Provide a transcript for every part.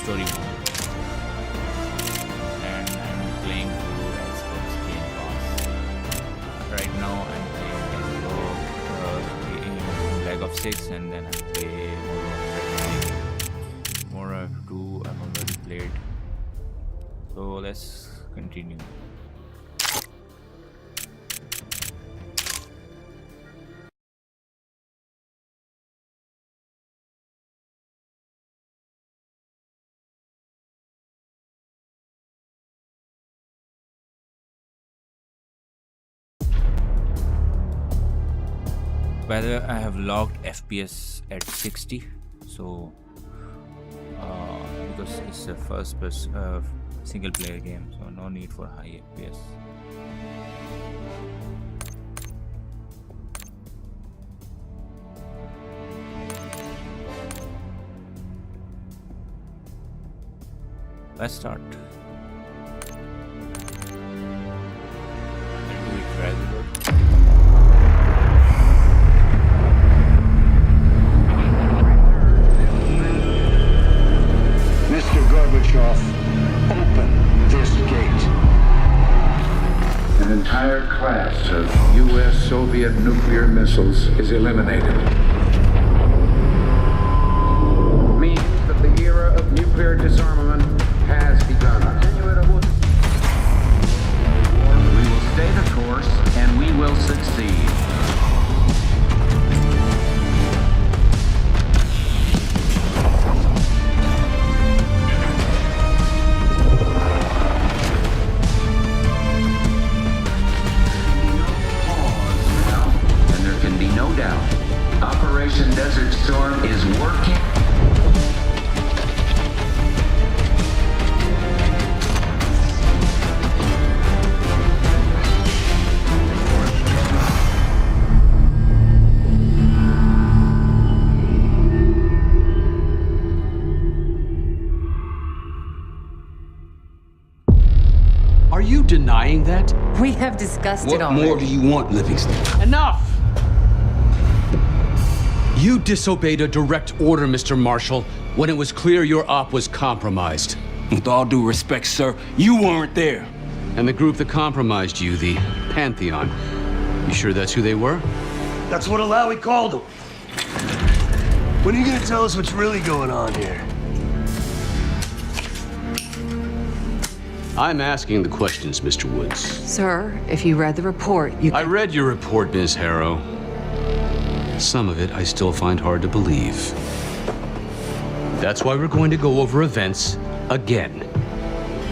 story mode, and I'm playing through Xbox Game Pass. Right now I'm playing Leg of 6, and then I play more of 2 I've already played. So let's continue. By the way, I have logged FPS at 60, so because it's a first person single player game, so no need for high FPS. Let's start. I'll do it regular. Open this gate. An entire class of U.S. Soviet nuclear missiles is eliminated. Means that the era of nuclear disarmament has begun. We will stay the course and we will succeed. Operation Desert Storm is working. Are you denying that? We have discussed it already. What more do you want, Livingston? Enough! You disobeyed a direct order, Mr. Marshall, when it was clear your op was compromised. With all due respect, sir, you weren't there. And the group that compromised you, the Pantheon, you sure that's who they were? That's what Alawi called them. When are you gonna tell us what's really going on here? I'm asking the questions, Mr. Woods. Sir, if you read the report, you I read your report, Ms. Harrow. Some of it I still find hard to believe. That's why we're going to go over events again.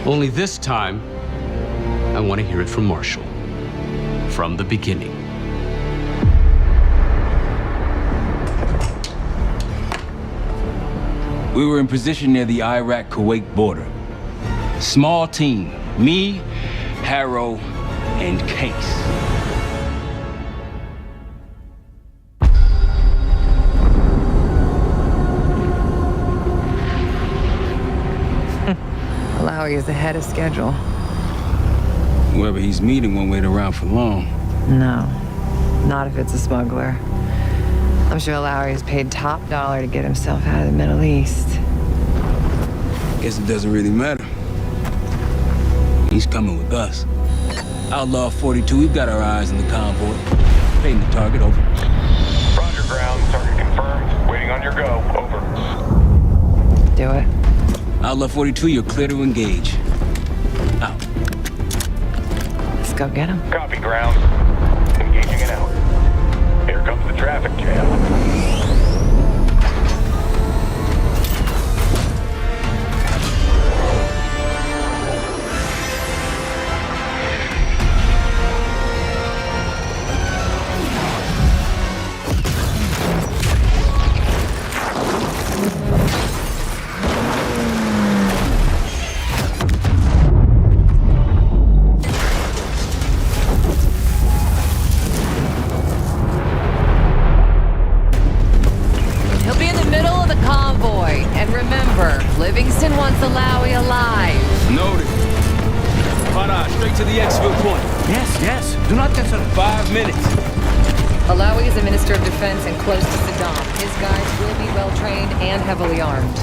Only this time, I want to hear it from Marshall. From the beginning. We were in position near the Iraq-Kuwait border. Small team, me, Harrow, and Case. Alawi is ahead of schedule. Whoever he's meeting won't wait around for long. No, not if it's a smuggler. I'm sure Alawi is paid top dollar to get himself out of the Middle East. Guess it doesn't really matter. He's coming with us. Outlaw 42, we've got our eyes on the convoy. Painting the target, over. Roger, ground. Target confirmed. Waiting on your go. Over. Do it. Outlaw 42, you're clear to engage. Out. Let's go get him. Copy, ground. Engaging it out. Here comes the traffic jam. Livingston wants Alawi alive. Noted. Para, straight to the exfil point. Yes. Do not get 5 minutes. Alawi is a minister of defense and close to Saddam. His guys will be well trained and heavily armed.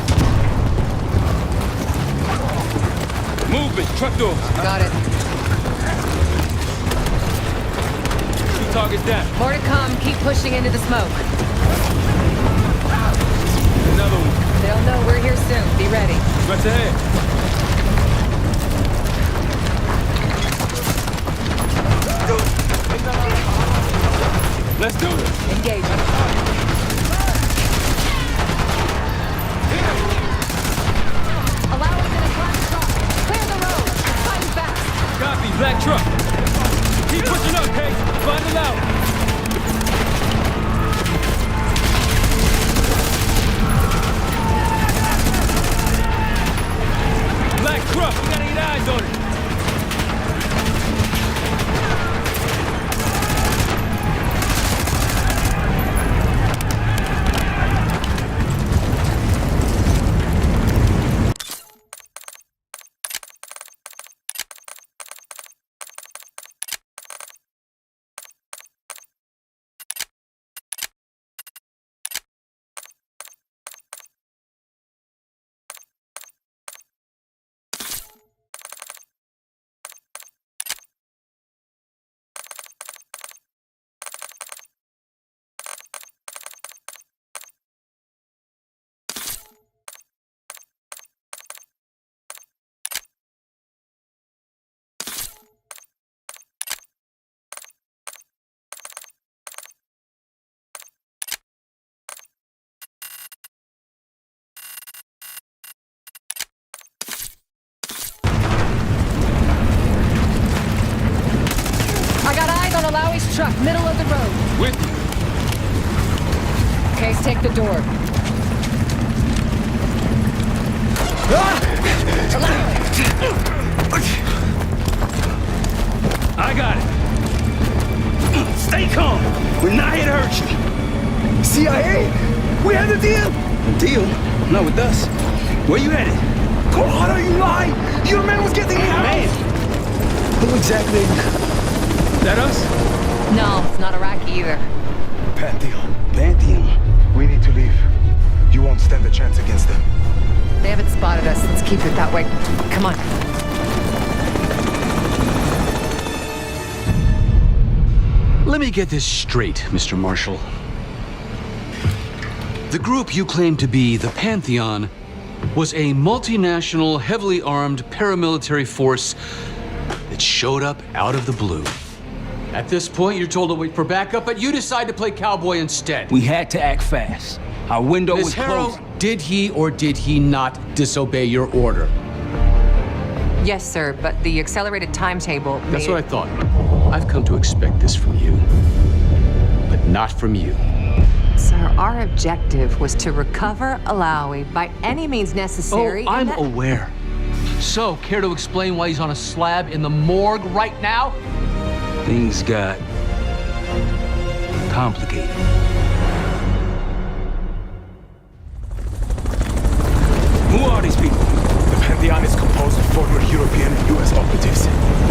Movement, truck doors. Got it. Two targets down. More to come. Keep pushing into the smoke. Another one. They'll know we're here soon. Be ready. Right ahead. Let's do this. Engage. Allow us in a black truck. Clear the road. Fighting fast. Copy, black truck. Keep pushing up, Case. Find it out. Black truck, we gotta get eyes on it. I got eyes on Alawi's truck, middle of the road. With you. Case, take the door. I got it. Stay calm. We're not here to hurt you. CIA? We had a deal. A deal? Not with us. Where you headed? God, are you lying? Your man was getting me out. Man. Who exactly? That us? No, it's not Iraqi either. Pantheon. Pantheon. We need to leave. You won't stand a chance against them. They haven't spotted us. Let's keep it that way. Come on. Let me get this straight, Mr. Marshall. The group you claim to be the Pantheon was a multinational, heavily armed paramilitary force that showed up out of the blue. At this point, you're told to wait for backup, but you decide to play cowboy instead. We had to act fast. Our window Ms. was Harrow, closed. did he or did he not disobey your order? Yes, sir, but the accelerated timetable That's what I thought. I've come to expect this from you, but not from you. Sir, our objective was to recover Alawi by any means necessary. Oh, I'm and aware. So, care to explain why he's on a slab in the morgue right now? Things got complicated. Who are these people? The Pantheon is composed of former European and U.S. operatives.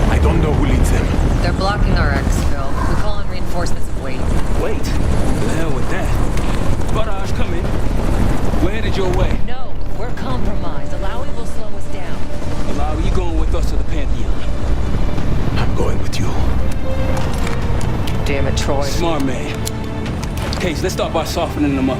I don't know who leads them. They're blocking our exfil. We call in reinforcements and wait. Wait. The hell with that. Barrage coming. We're headed your way. No, we're compromised. Alawi will slow us down. Alawi, you going with us to the Pantheon? I'm going with you. Damn it, Troy. Smart man. Case, let's start by softening them up.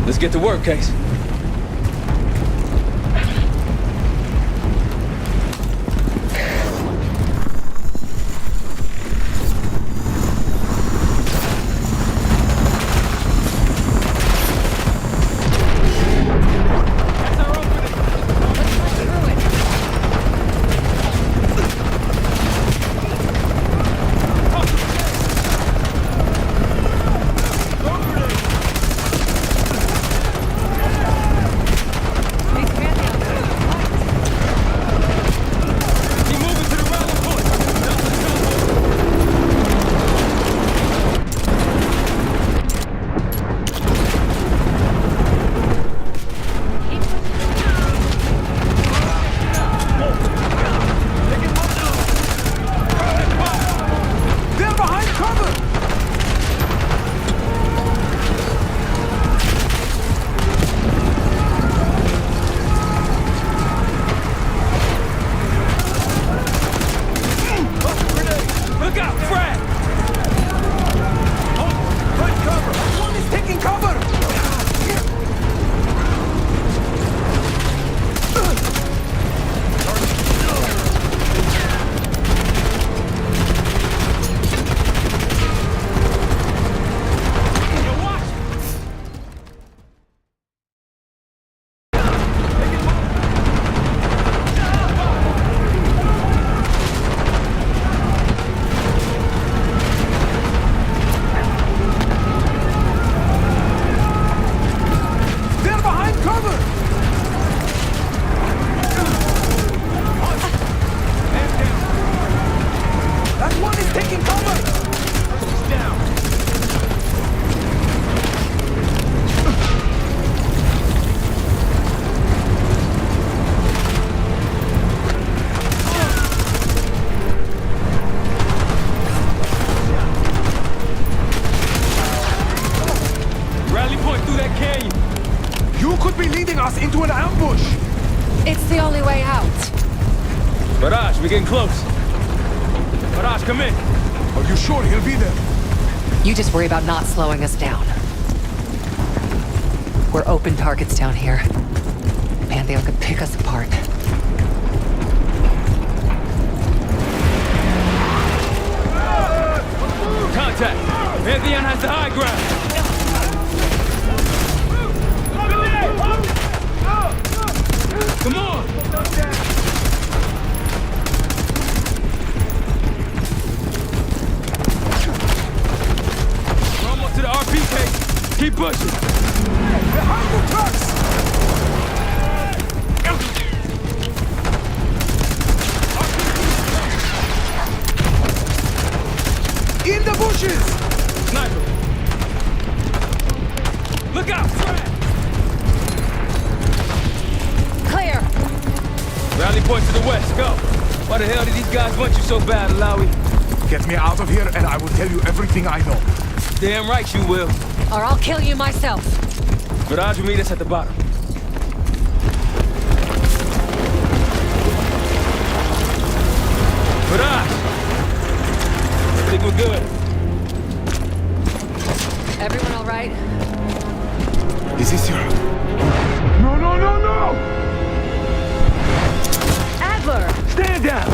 Let's get to work, Case. that canyon. You could be leading us into an ambush. It's the only way out. Barrage, we're getting close. Barrage, come in. Are you sure he'll be there? You just worry about not slowing us down. We're open targets down here. Pantheon could pick us apart. Contact! Pantheon has the high ground! Come on! We're almost to the RP case. Keep pushing. Behind the trucks! In the bushes! Sniper! Look out! Clear! Rally point to the west, go! Why the hell did these guys want you so bad, Alawi? Get me out of here and I will tell you everything I know. Damn right you will. Or I'll kill you myself. Barrage will meet us at the bottom. Barrage! I think we're good. Everyone all right? Is this your... No, no, no, no! Adler! Stand down!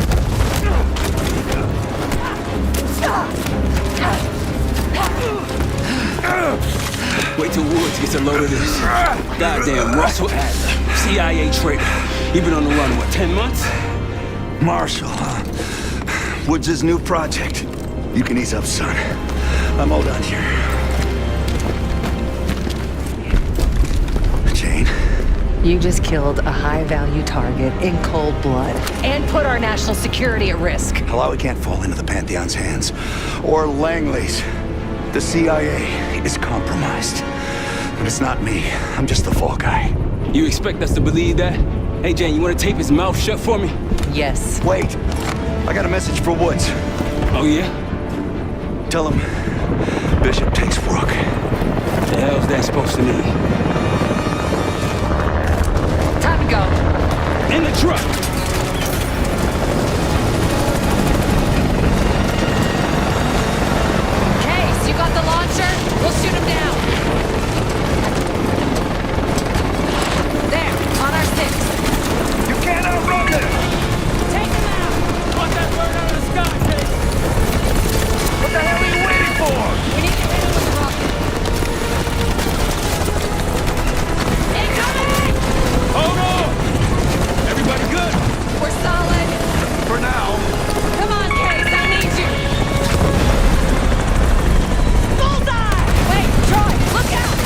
Wait till Woods gets a load of this. Goddamn Russell Adler, CIA traitor. He been on the run, what, 10 months? Marshall, huh? Woods' new project. You can ease up, son. I'm all done here. Jane? You just killed a high-value target in cold blood and put our national security at risk. Alawi can't fall into the Pantheon's hands. Or Langley's. The CIA is compromised. But it's not me. I'm just the fall guy. You expect us to believe that? Hey, Jane, you want to tape his mouth shut for me? Yes. Wait. I got a message for Woods. Oh, yeah? Tell him Bishop takes Rook. The hell's that supposed to mean? Time to go. In the truck! Case, you got the launcher? We'll shoot him down. There, on our 6. You can't outrun them! Take him out! Want that bird out of the sky, Case! What the hell are you waiting for? We need to hit him with the rocket. Incoming! Hold on! Everybody good? We're solid. For now. Come on, Case, I need you. Bullseye! Wait, Troy, look out!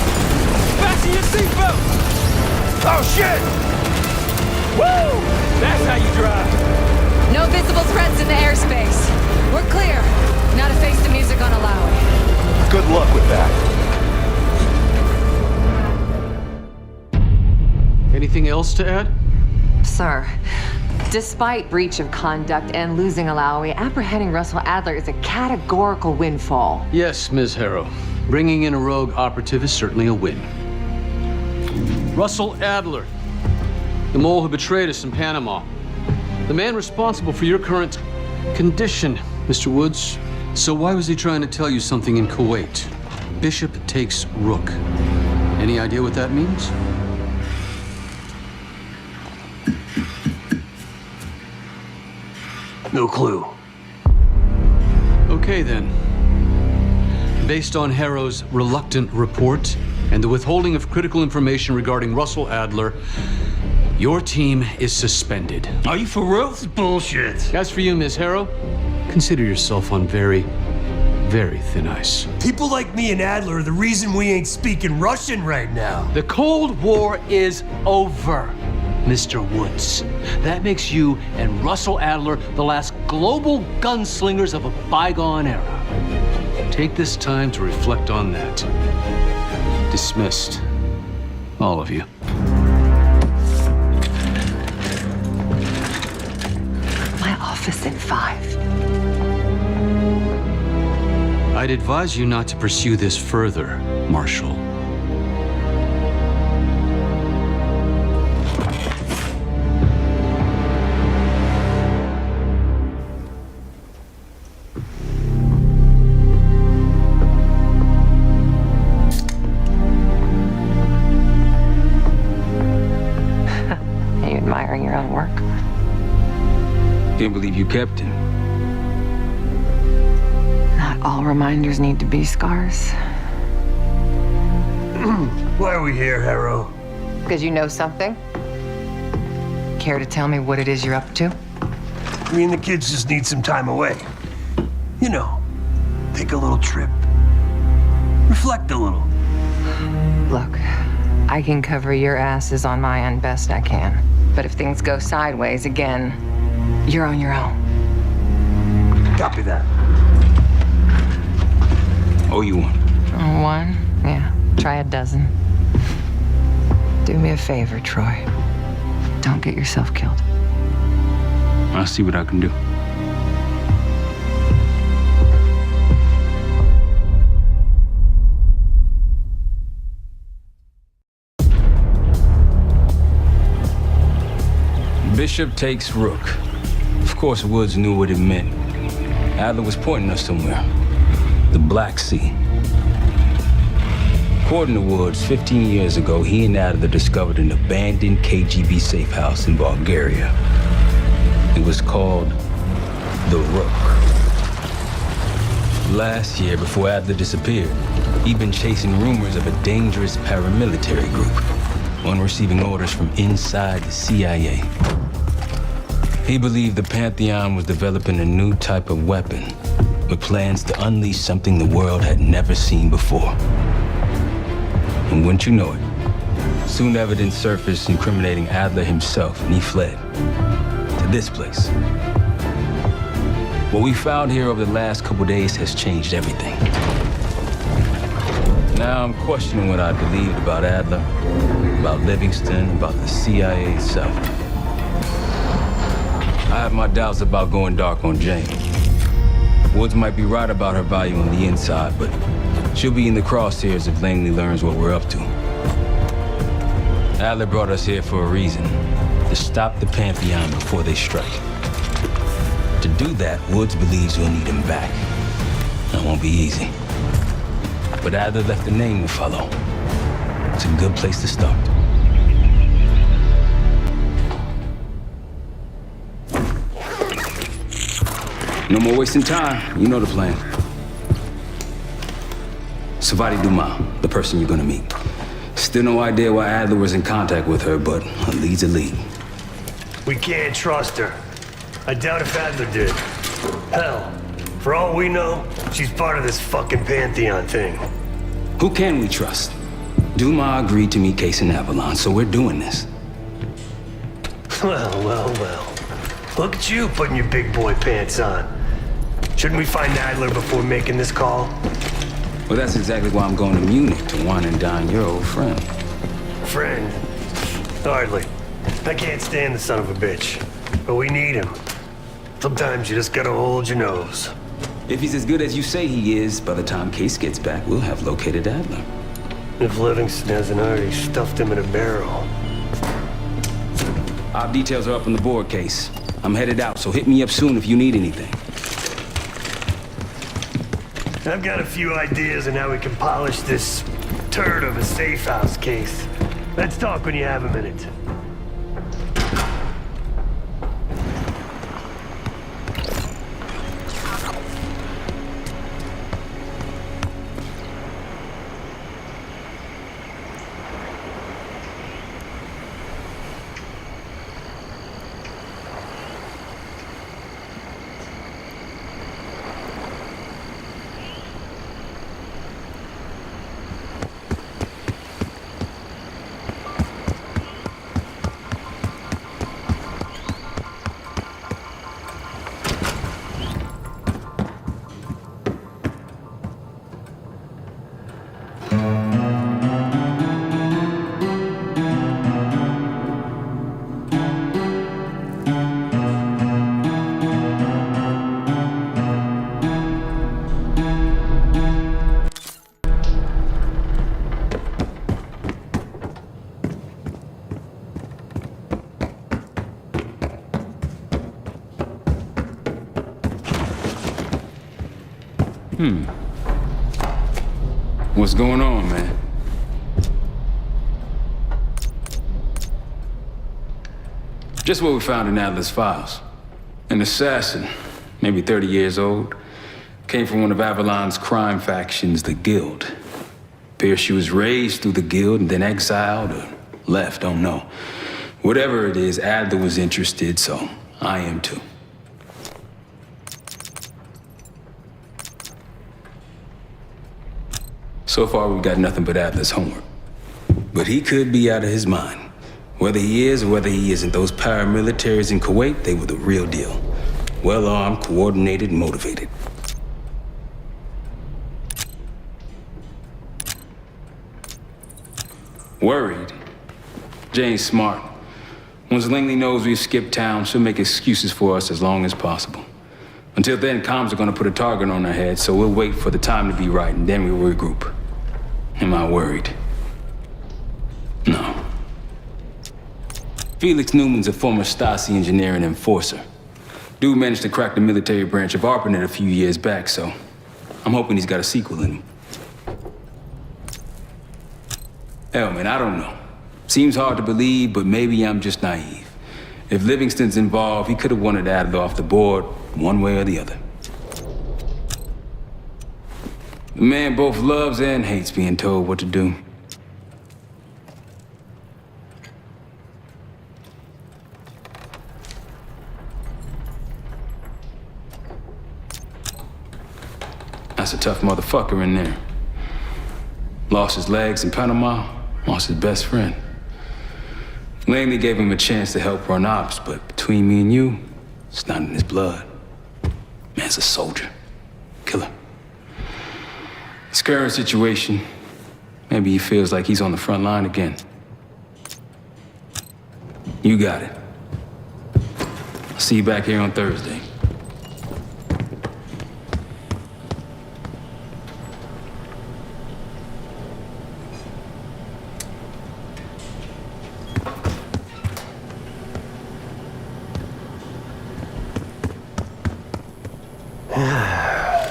Fasten your seatbelt! Oh, shit! Woo! That's how you drive. No visible threats in the airspace. We're clear. Now to face the music on Alawi. Good luck with that. Anything else to add? Sir, despite breach of conduct and losing Alawi, apprehending Russell Adler is a categorical windfall. Yes, Ms. Harrow. Bringing in a rogue operative is certainly a win. Russell Adler, the mole who betrayed us in Panama. The man responsible for your current condition, Mr. Woods. So why was he trying to tell you something in Kuwait? Bishop takes Rook. Any idea what that means? No clue. Okay, then. Based on Harrow's reluctant report and the withholding of critical information regarding Russell Adler, your team is suspended. Are you for real? This is bullshit. As for you, Ms. Harrow, consider yourself on very, very thin ice. People like me and Adler are the reason we ain't speaking Russian right now. The Cold War is over, Mr. Woods. That makes you and Russell Adler the last global gunslingers of a bygone era. Take this time to reflect on that. Dismissed. All of you. My office in 5. I'd advise you not to pursue this further, Marshal. Can't believe you kept him. Not all reminders need to be scars. Why are we here, Harrow? Because you know something? Care to tell me what it is you're up to? Me and the kids just need some time away. You know, take a little trip. Reflect a little. Look, I can cover your asses on my end best I can. But if things go sideways again, you're on your own. Copy that. Oh, you want? One? Yeah. Try a dozen. Do me a favor, Troy. Don't get yourself killed. I'll see what I can do. Bishop takes Rook. Of course, Woods knew what it meant. Adler was pointing us somewhere. The Black Sea. According to Woods, 15 years ago, he and Adler discovered an abandoned KGB safe house in Bulgaria. It was called the Rook. Last year, before Adler disappeared, he'd been chasing rumors of a dangerous paramilitary group, one receiving orders from inside the CIA. He believed the Pantheon was developing a new type of weapon with plans to unleash something the world had never seen before. And wouldn't you know it, soon evidence surfaced incriminating Adler himself, and he fled to this place. What we found here over the last couple days has changed everything. Now I'm questioning what I believed about Adler, about Livingston, about the CIA itself. I have my doubts about going dark on Jane. Woods might be right about her value on the inside, but she'll be in the crosshairs if Langley learns what we're up to. Adler brought us here for a reason, to stop the Pantheon before they strike. To do that, Woods believes we'll need him back. That won't be easy. But Adler left a name to follow. It's a good place to start. No more wasting time. You know the plan. Savati Dumas, the person you're gonna meet. Still no idea why Adler was in contact with her, but a lead's a lead. We can't trust her. I doubt if Adler did. Hell, for all we know, she's part of this fucking Pantheon thing. Who can we trust? Dumas agreed to meet Case in Avalon, so we're doing this. Well. Look at you putting your big boy pants on. Shouldn't we find Adler before making this call? Well, that's exactly why I'm going to Munich to wine and dine your old friend. Friend? Hardly. I can't stand the son of a bitch. But we need him. Sometimes you just gotta hold your nose. If he's as good as you say he is, by the time Case gets back, we'll have located Adler. If Livingston hasn't already stuffed him in a barrel. Our details are up on the board, Case. I'm headed out, so hit me up soon if you need anything. I've got a few ideas on how we can polish this turd of a safe house case. Let's talk when you have a minute. What's going on, man? Just what we found in Adler's files. An assassin, maybe 30 years old. Came from one of Avalon's crime factions, the Guild. Appears she was raised through the Guild and then exiled or left, don't know. Whatever it is, Adler was interested, so I am too. So far, we've got nothing but Adler's homework. But he could be out of his mind. Whether he is or whether he isn't, those paramilitaries in Kuwait, they were the real deal. Well-armed, coordinated, motivated. Worried? Jane's smart. Once Langley knows we've skipped town, she'll make excuses for us as long as possible. Until then, comms are gonna put a target on our head, so we'll wait for the time to be right, and then we'll regroup. Am I worried? No. Felix Newman's a former Stasi engineer and enforcer. Dude managed to crack the military branch of ARPANET a few years back, so I'm hoping he's got a sequel in him. Hell, man, I don't know. Seems hard to believe, but maybe I'm just naive. If Livingston's involved, he could have wanted Adler off the board, one way or the other. The man both loves and hates being told what to do. That's a tough motherfucker in there. Lost his legs in Panama, lost his best friend. Langley gave him a chance to help run ops, but between me and you, it's not in his blood. Man's a soldier. Killer. His current situation, maybe he feels like he's on the front line again. You got it. I'll see you back here on Thursday.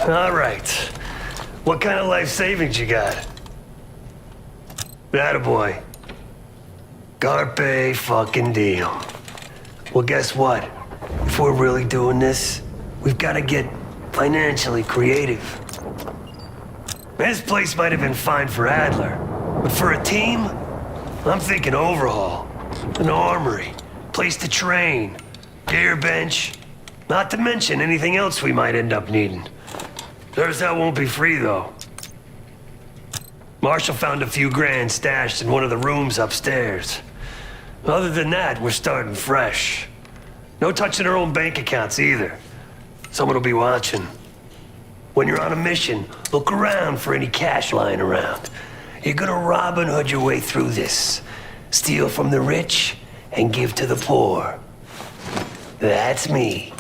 All right. What kind of life savings you got? Attaboy. Carpe fucking deal. Well, guess what? If we're really doing this, we've got to get financially creative. This place might have been fine for Adler, but for a team, I'm thinking overhaul. An armory, place to train, gear bench, not to mention anything else we might end up needing. There's that won't be free, though. Marshall found a few grand stashed in one of the rooms upstairs. Other than that, we're starting fresh. No touching our own bank accounts either. Someone will be watching. When you're on a mission, look around for any cash lying around. You're gonna Robin Hood your way through this. Steal from the rich and give to the poor. That's me.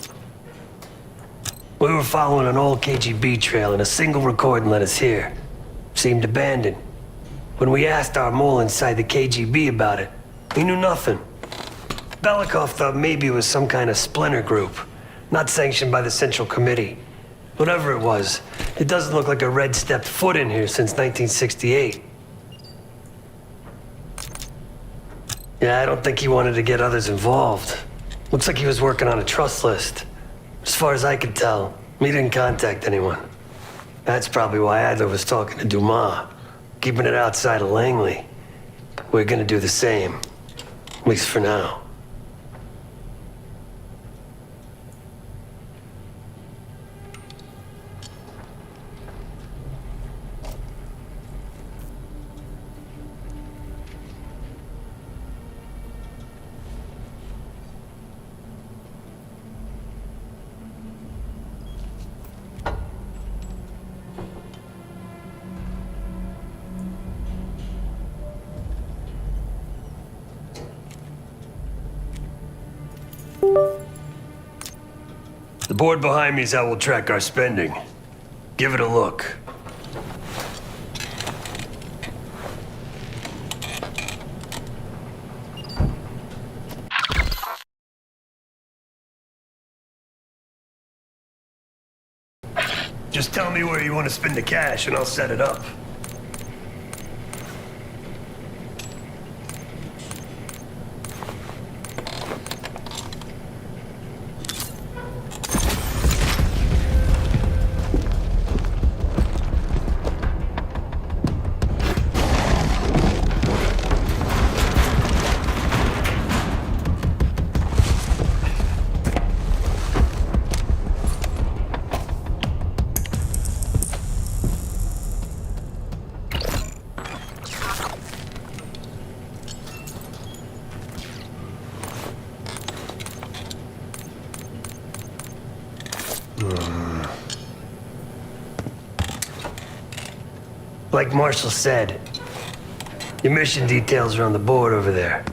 We were following an old KGB trail and a single recording led us here. Seemed abandoned. When we asked our mole inside the KGB about it, he knew nothing. Belikov thought maybe it was some kind of splinter group, not sanctioned by the Central Committee. Whatever it was, it doesn't look like a Red stepped foot in here since 1968. Yeah, I don't think he wanted to get others involved. Looks like he was working on a trust list. As far as I could tell, he didn't contact anyone. That's probably why Adler was talking to Dumas, keeping it outside of Langley. We're gonna do the same, at least for now. The board behind me is how we'll track our spending. Give it a look. Just tell me where you want to spend the cash and I'll set it up. Like Marshall said, your mission details are on the board over there.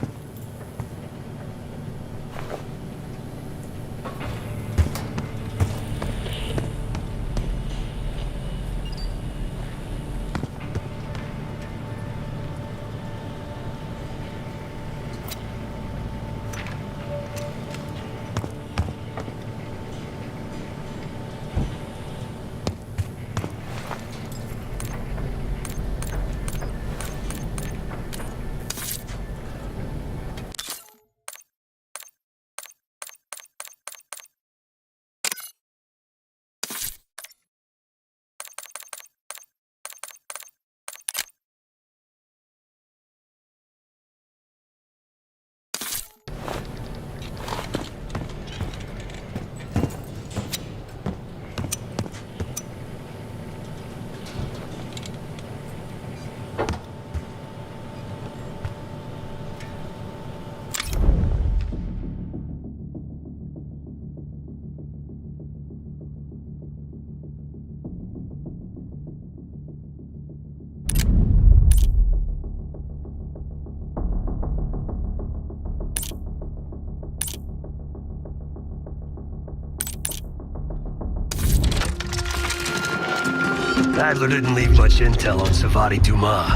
Adler didn't leave much intel on Savati Dumas,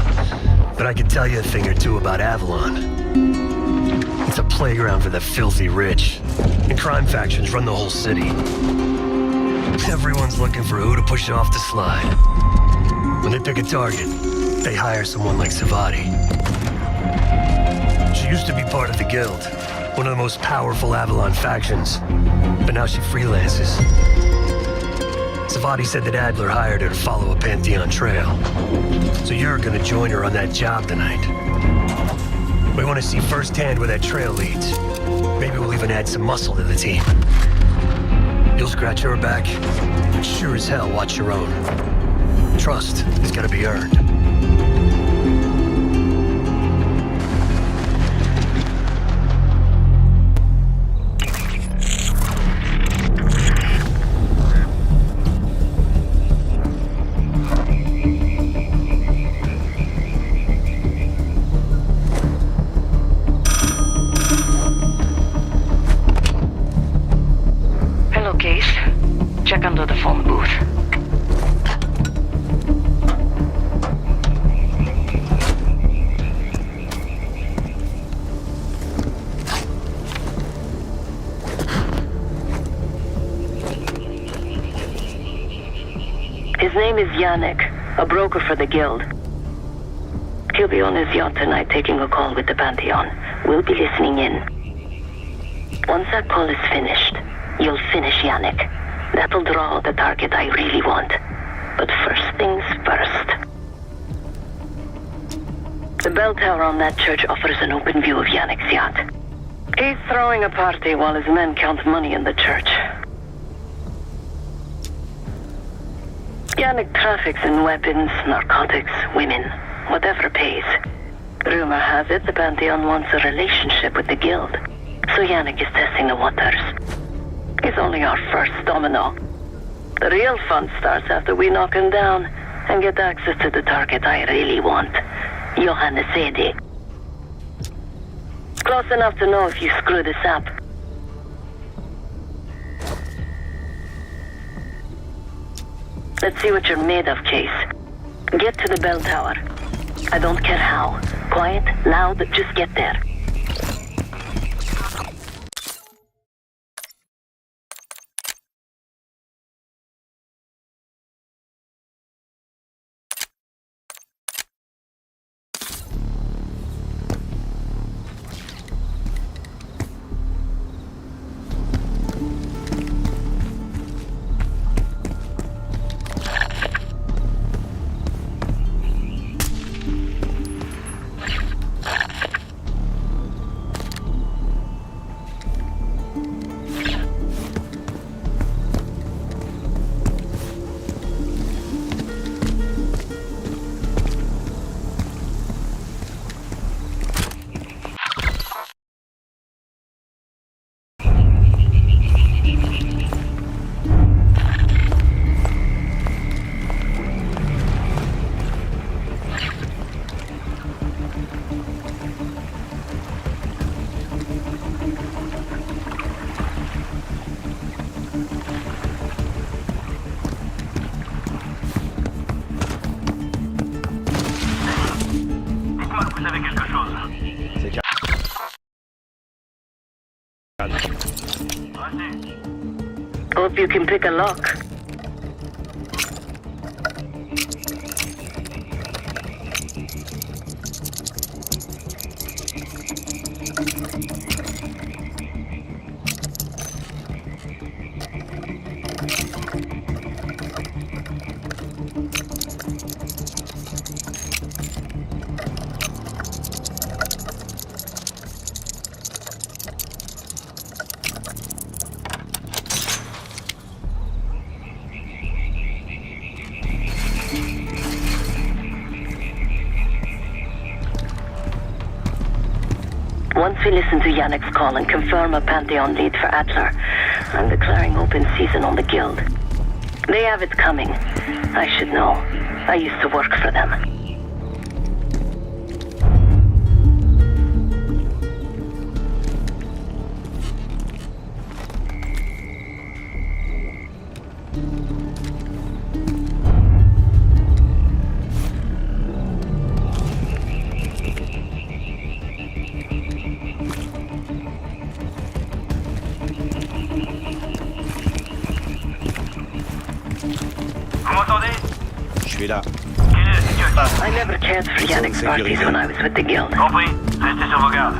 but I can tell you a thing or two about Avalon. It's a playground for the filthy rich, and crime factions run the whole city. Everyone's looking for who to push off the slide. When they pick a target, they hire someone like Savati. She used to be part of the Guild, one of the most powerful Avalon factions, but now she freelances. Savati said that Adler hired her to follow a Pantheon trail. So you're gonna join her on that job tonight. We want to see firsthand where that trail leads. Maybe we'll even add some muscle to the team. You'll scratch her back, but sure as hell watch your own. Trust has gotta be earned. Check under the phone booth. His name is Yannick, a broker for the Guild. He'll be on his yacht tonight taking a call with the Pantheon. We'll be listening in. Once that call is finished, you'll finish Yannick. That'll draw the target I really want. But first things first. The bell tower on that church offers an open view of Yannick's yacht. He's throwing a party while his men count money in the church. Yannick traffics in weapons, narcotics, women, whatever pays. Rumor has it the Pantheon wants a relationship with the Guild, so Yannick is testing the waters. He's only our first domino. The real fun starts after we knock him down and get access to the target I really want, Johannes Edi. Close enough to know if you screw this up. Let's see what you're made of, Case. Get to the bell tower. I don't care how. Quiet, loud, just get there. Hope you can pick a lock. Once we listen to Yannick's call and confirm a Pantheon lead for Adler, I'm declaring open season on the guild. They have it coming. I should know. I used to work for them. I never cared for Yannick's parties when I was with the guild. Compris. Restez sur vos gardes.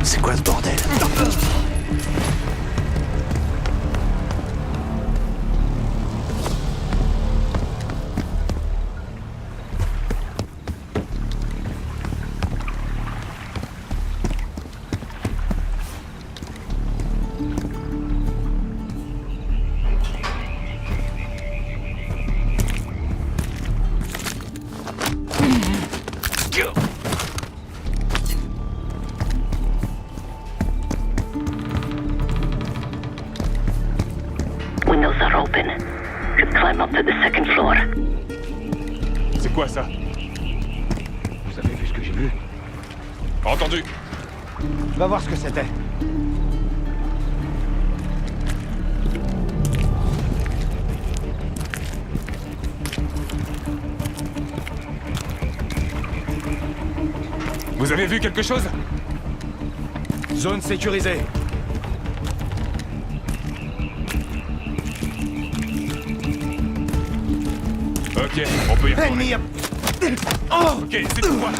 C'est quoi ce bordel? Windows are open. Could climb up to the second floor. C'est quoi ça? Vous avez vu ce que j'ai vu? Entendu. Je vais voir ce que c'était. Vous avez vu quelque chose? Zone sécurisée. Ok, on peut y retourner. Ennemi. Oh! Ok, c'est tout moi.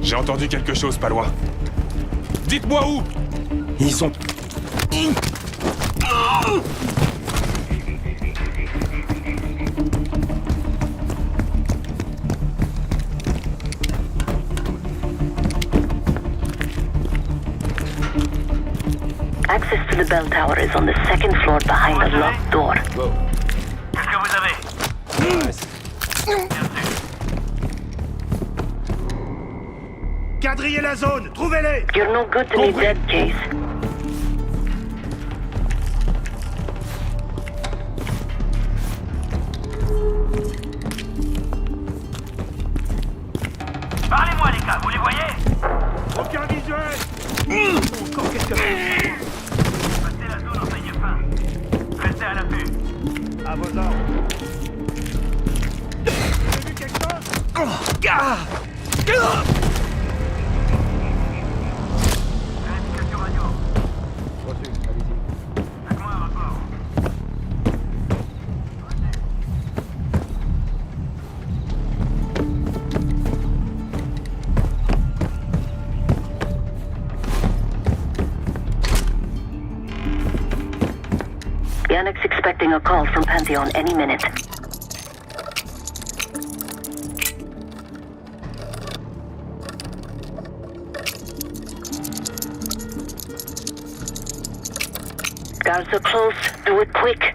J'ai entendu quelque chose pas loin. Dites-moi où? Ils sont... Access to the bell tower is on the second floor behind a locked door. Qu'est-ce que vous avez? Quadrillez la zone! Trouvez-les! You're no good to me dead, Case. Parlez-moi les gars, vous les voyez? Aucun visuel! Encore quelques... Passez la zone en taille fin. Restez à l'affût. À vos ordres. Vous avez vu quelque chose? Vérification radio. Reçu, allez-y. Faites-moi un rapport. Yannick's expecting a call from Pantheon any minute. Guards are close. Do it quick.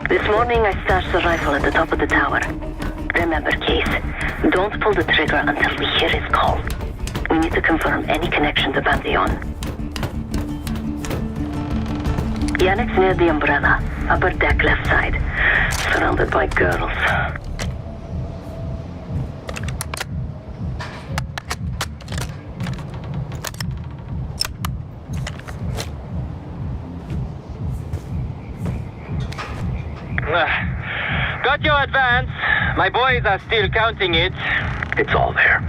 This morning I stashed the rifle at the top of the tower. Remember, Case, don't pull the trigger until we hear his call. We need to confirm any connection to Pantheon. Yannick's near the umbrella, upper deck left side, surrounded by girls. Got your advance. My boys are still counting it. It's all there.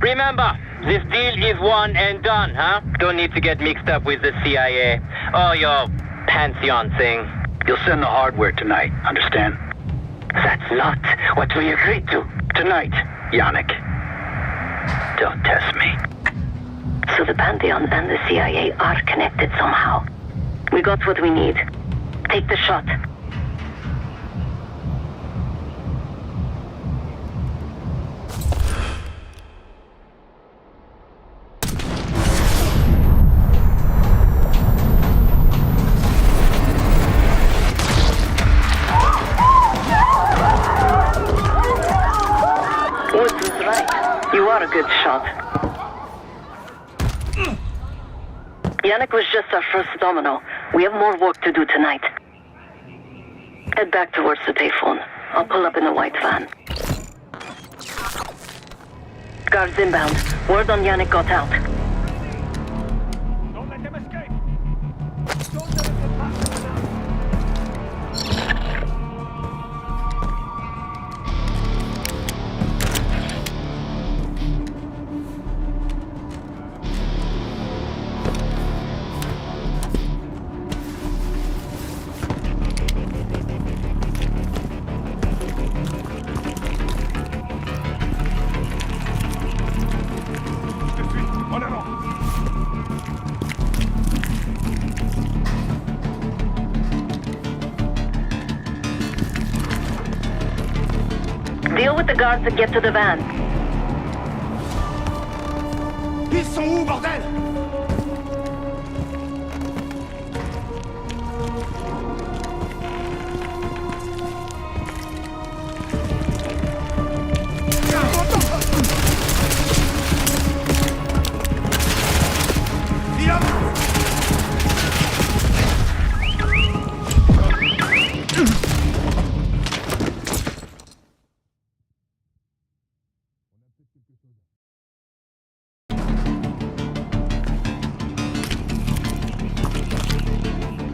Remember, this deal is one and done, huh? Don't need to get mixed up with the CIA or your Pantheon thing. You'll send the hardware tonight, understand? That's not what we agreed to. Tonight, Yannick. Don't test me. So the Pantheon and the CIA are connected somehow. We got what we need. Take the shot. You are a good shot. Yannick was just our first domino. We have more work to do tonight. Head back towards the payphone. I'll pull up in a white van. Guards inbound. Word on Yannick got out. Don't let them escape! Don't let them pass them now! Deal with the guards and get to the van. Ils sont où, bordel?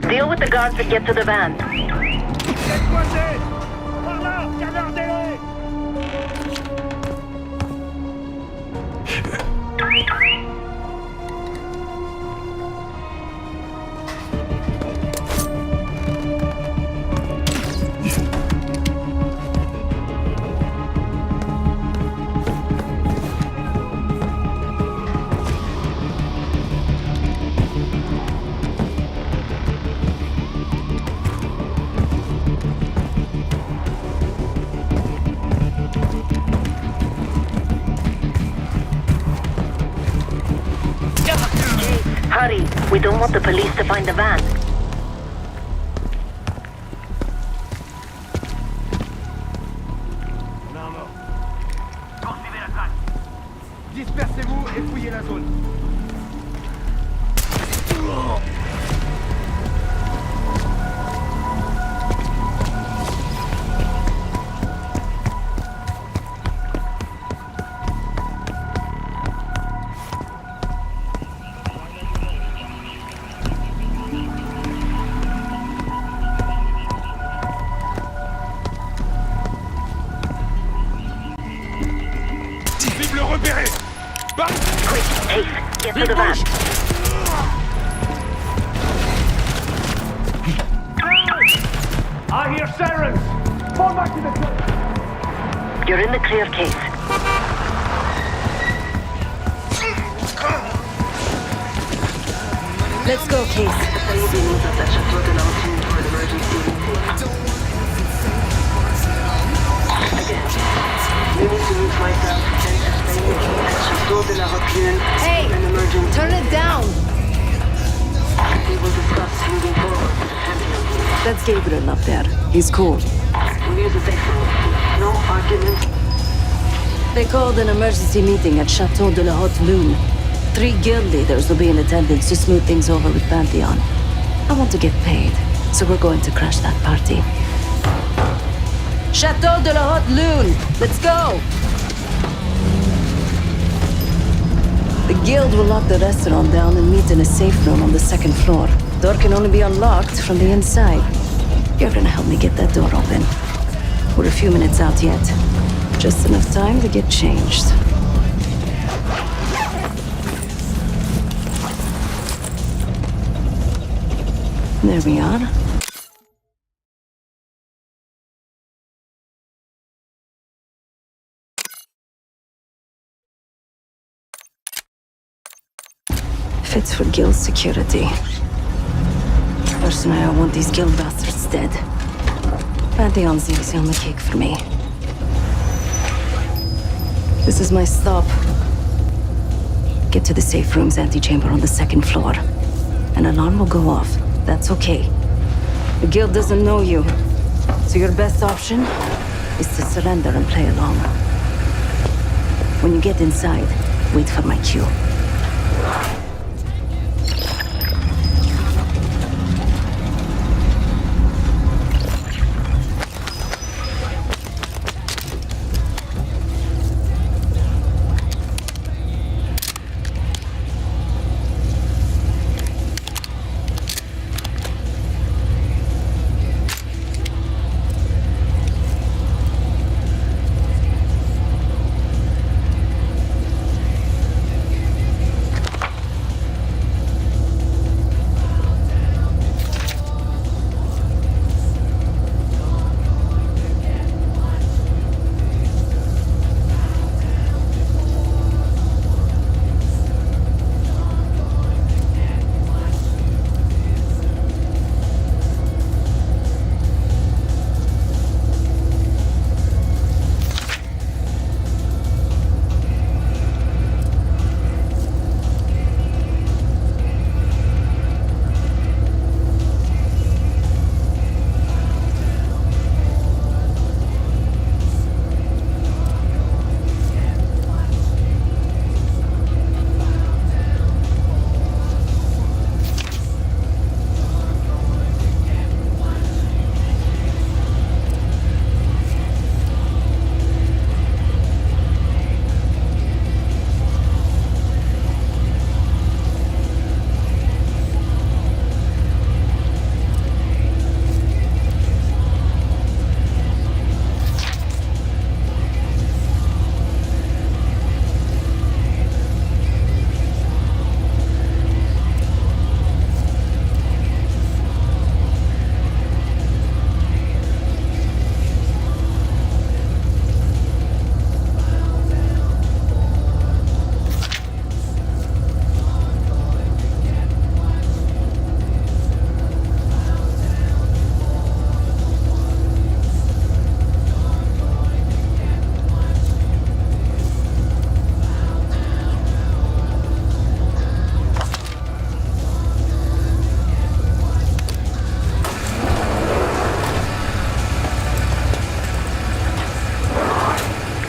Deal with the guards and get to the van. Par là, regardez-les! Hurry, we don't want the police to find the van. Poursuivez la trace. Dispersez-vous et fouillez la zone. Get to the van. I hear sirens! Fall back to the truck! You're in the clear, Case. Let's go, Case. Hey, turn it down. That's Gabriel up there. He's cool. No argument. They called an emergency meeting at Chateau de la Haute Lune. 3 guild leaders will be in attendance to smooth things over with Pantheon. I want to get paid, so we're going to crash that party. Chateau de la Haute Lune! Let's go! The guild will lock the restaurant down and meet in a safe room on the 2nd floor. Door can only be unlocked from the inside. You're gonna help me get that door open. We're a few minutes out yet. Just enough time to get changed. There we are. Fits for guild security. Personally, I want these guild bastards dead. Pantheon's easy on the cake for me. This is my stop. Get to the safe room's antechamber on the 2nd floor. An alarm will go off. That's okay. The guild doesn't know you, so your best option is to surrender and play along. When you get inside, wait for my cue.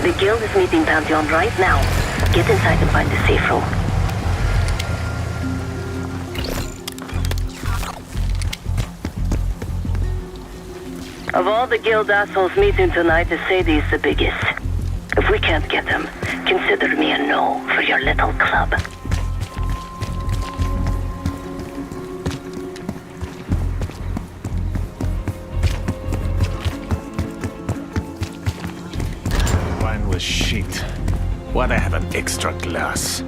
The guild is meeting Pantheon right now. Get inside and find the safe room. Of all the guild assholes meeting tonight, Sadie is the biggest. If we can't get him, consider me a no for your little club. Wine was shit. Why'd I have an extra glass?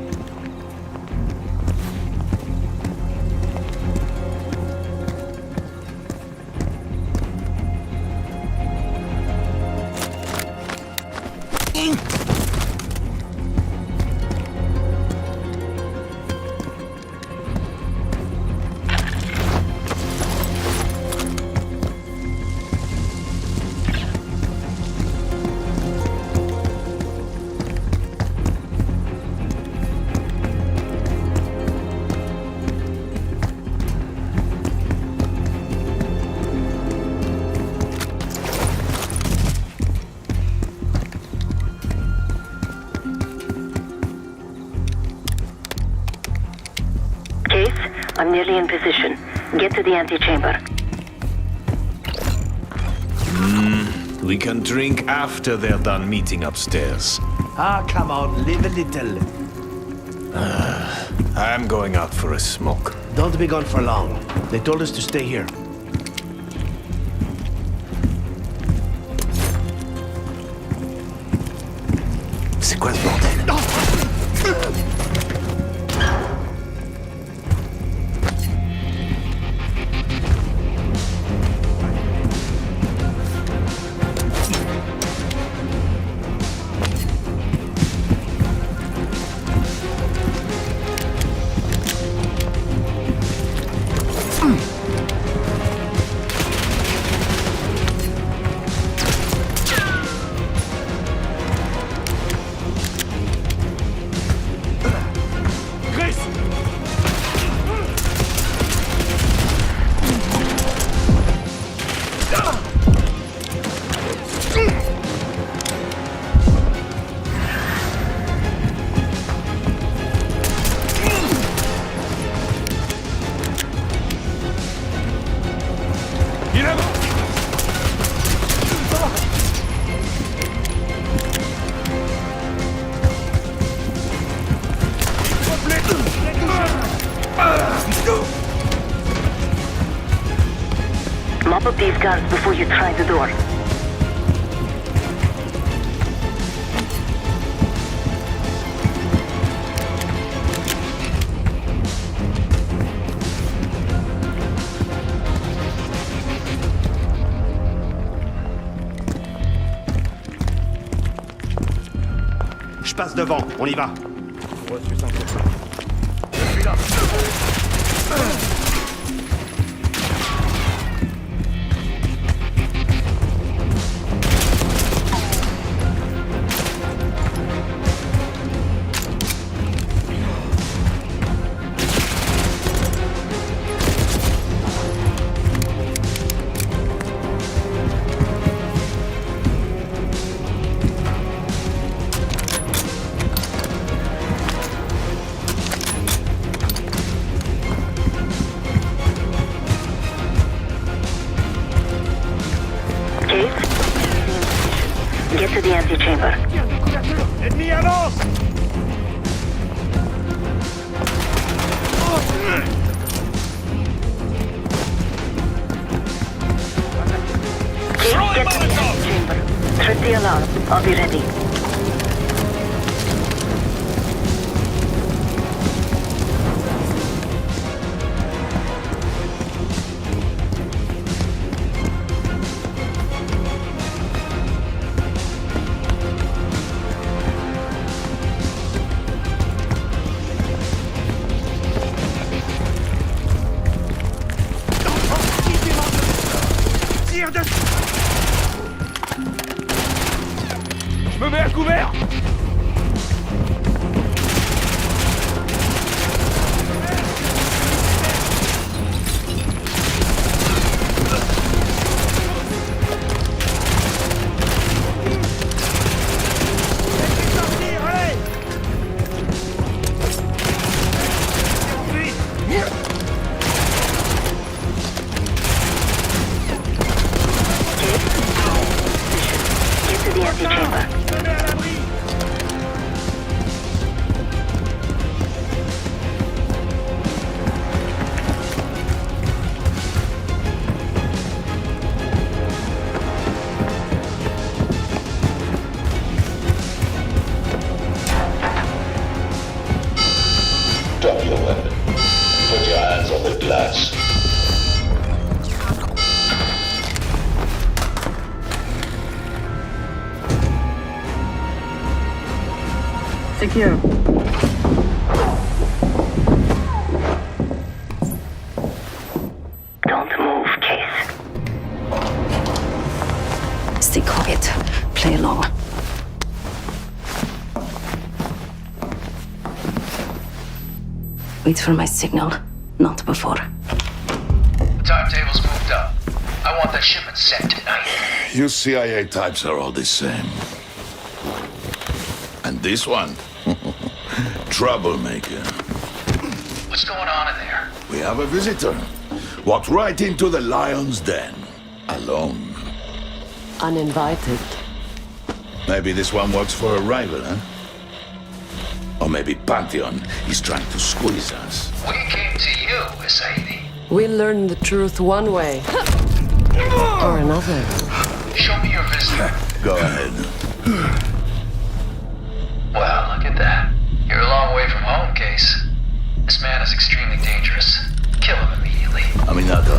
I'm nearly in position. Get to the antechamber. We can drink after they're done meeting upstairs. Ah, come on, live a little. I'm going out for a smoke. Don't be gone for long. They told us to stay here. C'est quoi ce bordel? Mop up these guards before you try the door. Je passe devant, on y va. Reçu 100%. Je suis là. Get to the antechamber. Ennemi avance! Get to the antechamber. Trip the alarm. I'll be ready. Je me mets à couvert! Get to the antechamber. Drop your weapon. Put your hands on the glass. Secure. Don't move, Case. Stay quiet. Play along. Wait for my signal. Not before. Timetable's moved up. I want that shipment sent tonight. You CIA types are all the same. And this one? Troublemaker. What's going on in there? We have a visitor. Walked right into the lion's den. Alone. Uninvited. Maybe this one works for a rival, huh? Or maybe Pantheon is trying to squeeze us. We came to you, Saidi. We learn the truth one way. Or another. Show me your visitor. Go ahead. Well, look at that. You're a long way from home, Case. This man is extremely dangerous. Kill him immediately. Aminato.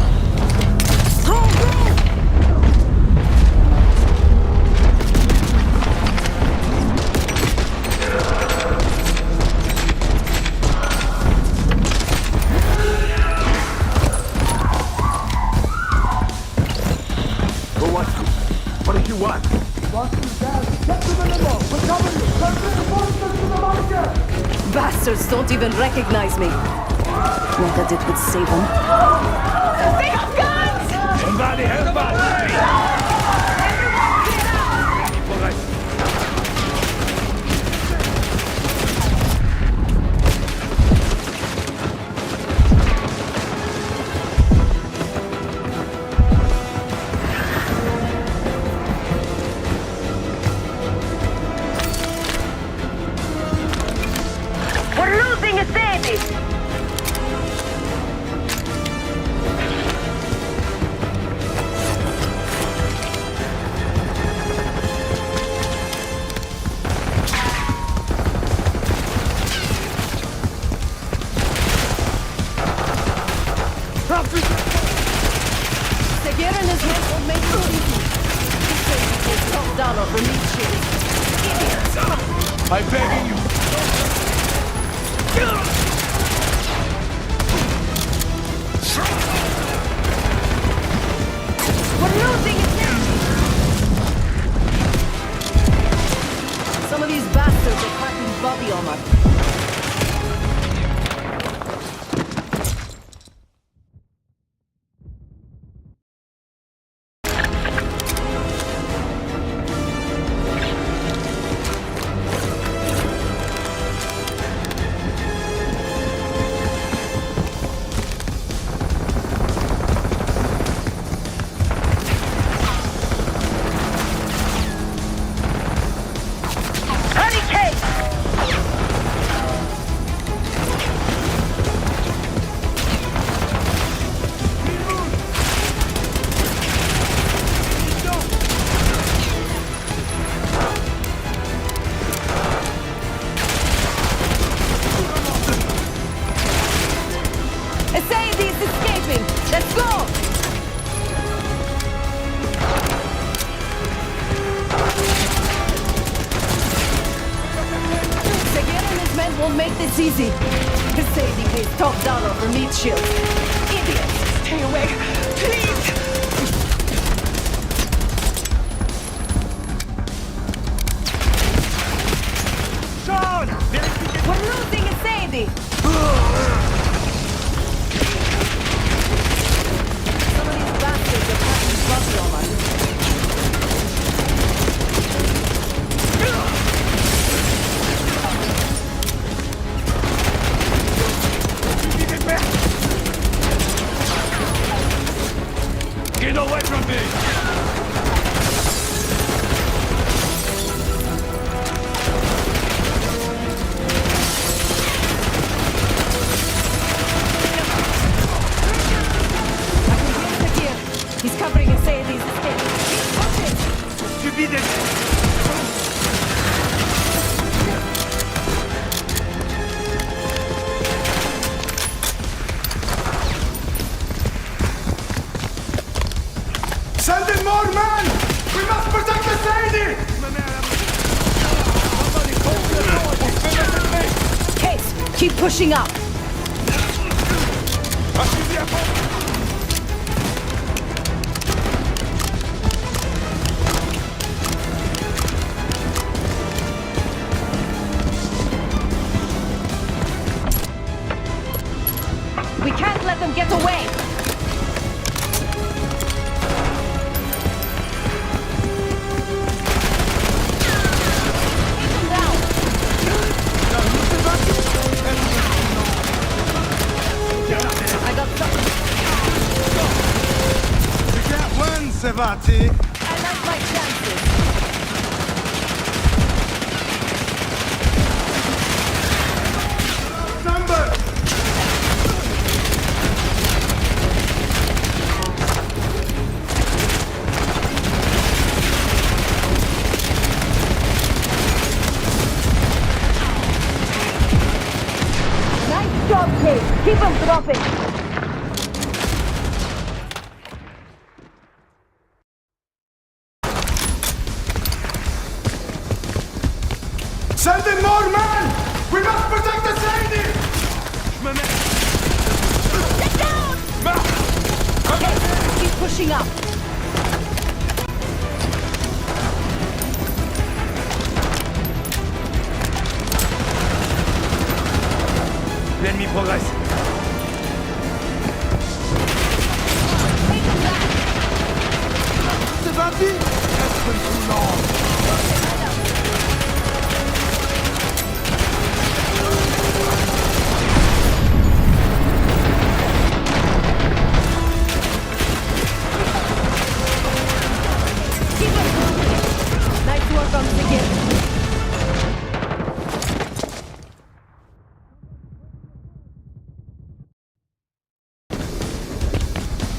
What do you want? Get to the limo! We're covering you! Reinforcements to the market! Bastards don't even recognize me. Not that it would save them. They have guns! Somebody help us! We're losing a city! Seguir and his men will make it easy. He says he takes $12 for meat shit. Idiots! I'm begging you. We're losing it now! Some of these bastards are cracking Bobby on us. It's easy. Sadie pays top dollar for meat shields. Idiots! Stay away, please! Sean! We're losing a Sadie! Some of these bastards are packing buffy on us. Get away from me! He's covering and saying these escapes. Watch it! Send in more men! We must protect the Sadie! Case, keep pushing up. We can't let them get away. I bounty. I like my chances. Number. Nice job, Kate. Keep them dropping. Send in more men! We must protect the city! Get down! Keep pushing up. L'ennemi progresse. C'est parti! Reste sous l'ombre. Nice work on the gift.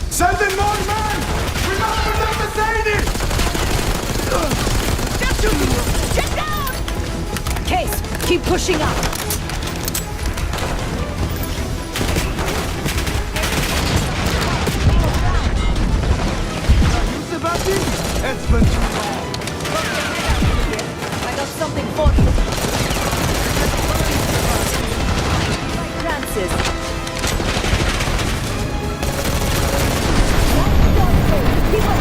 Send in more men! We must protect the city! Get down! Case, keep pushing up. C'est parti! It's been too long. I got something for you. My chances. Keep on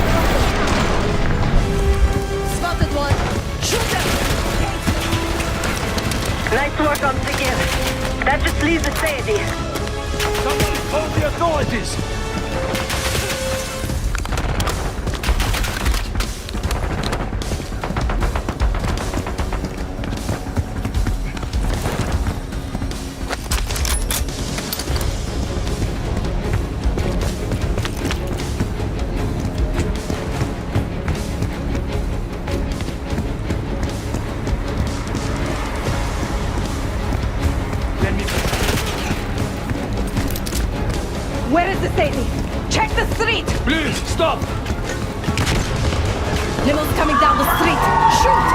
spotted one. Shoot them! Nice work on the gift. That just leaves the city. Somebody call the authorities! Where is the city? Check the street! Please, stop! Limo's coming down the street! Shoot!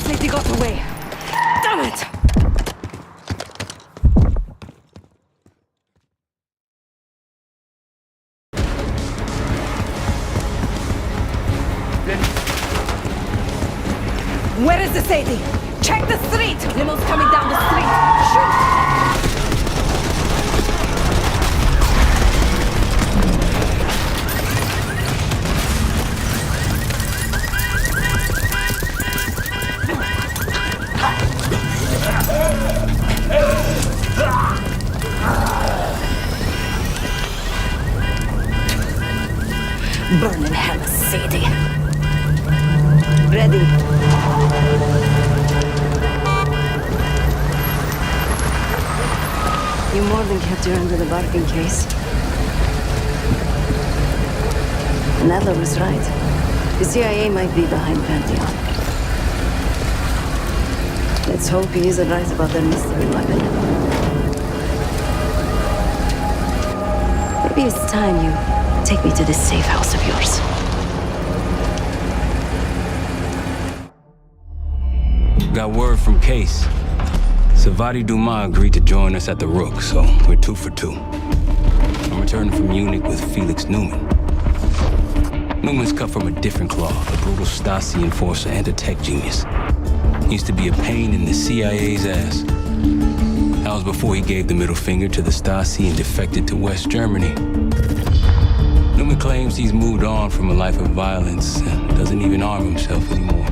City got away. Damn it! Where is the city? Check the street! Limo's coming down the street! Shoot! Burning hell city. Ready. You more than kept her under the bargain case. Nadler was right. The CIA might be behind Pantheon. Let's hope he isn't right about their mystery weapon. Maybe it's time you take me to this safe house of yours. Got word from Case. Savati Dumas agreed to join us at the Rook, so we're 2 for 2. I'm returning from Munich with Felix Newman. Newman's cut from a different cloth, a brutal Stasi enforcer and a tech genius. He used to be a pain in the CIA's ass. That was before he gave the middle finger to the Stasi and defected to West Germany. Newman claims he's moved on from a life of violence and doesn't even arm himself anymore.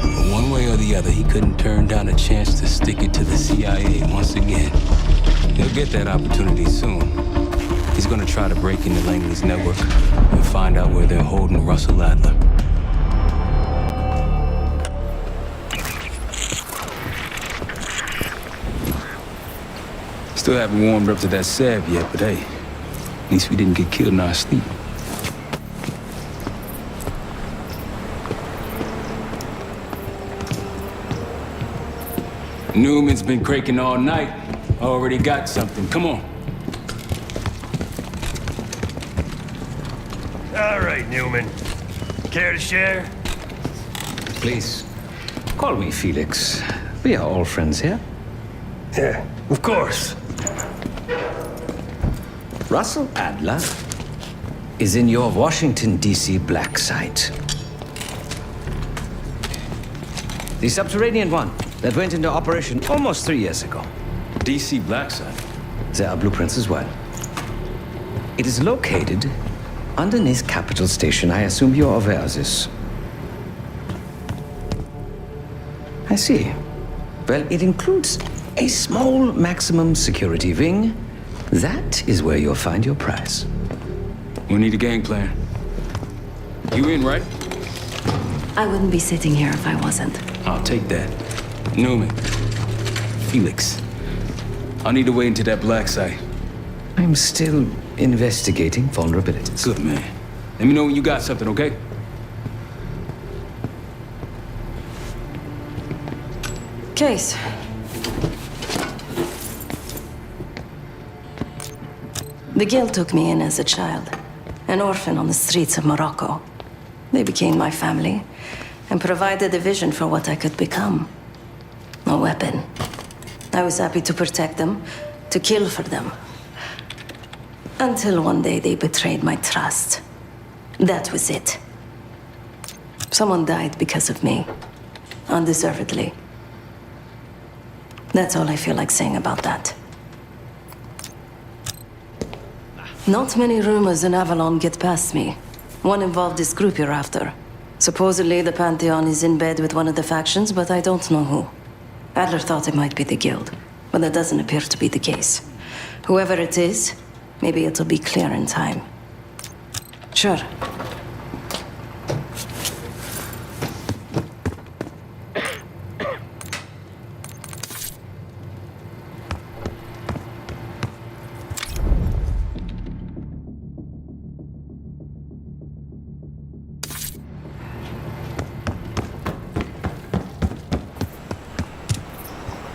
But one way or the other, he couldn't turn down a chance to stick it to the CIA once again. He'll get that opportunity soon. He's gonna try to break into Langley's network and find out where they're holding Russell Adler. Still haven't warmed up to that salve yet, but hey, At least we didn't get killed in our sleep. Newman's been cranking all night. Already got something. Come on. All right, Newman. Care to share? Please, call me Felix. We are all friends here. Yeah, of course. Russell Adler is in your Washington, D.C. black site. The subterranean one that went into operation almost 3 years ago. D.C. black site? There are blueprints as well. It is located underneath Capitol Station. I assume you're aware of this. I see. Well, it includes a small maximum security wing. That is where you'll find your prize. We need a game plan. You in, right? I wouldn't be sitting here if I wasn't. I'll take that. Newman. Felix. I need to wait into that black site. I'm still investigating vulnerabilities. Good, man. Let me know when you got something, okay? Case. The guild took me in as a child, an orphan on the streets of Morocco. They became my family and provided a vision for what I could become. A weapon. I was happy to protect them, to kill for them. Until one day they betrayed my trust. That was it. Someone died because of me. Undeservedly. That's all I feel like saying about that. Not many rumors in Avalon get past me. One involved this group you're after. Supposedly the Pantheon is in bed with one of the factions, but I don't know who. Adler thought it might be the Guild, but that doesn't appear to be the case. Whoever it is, maybe it'll be clear in time. Sure.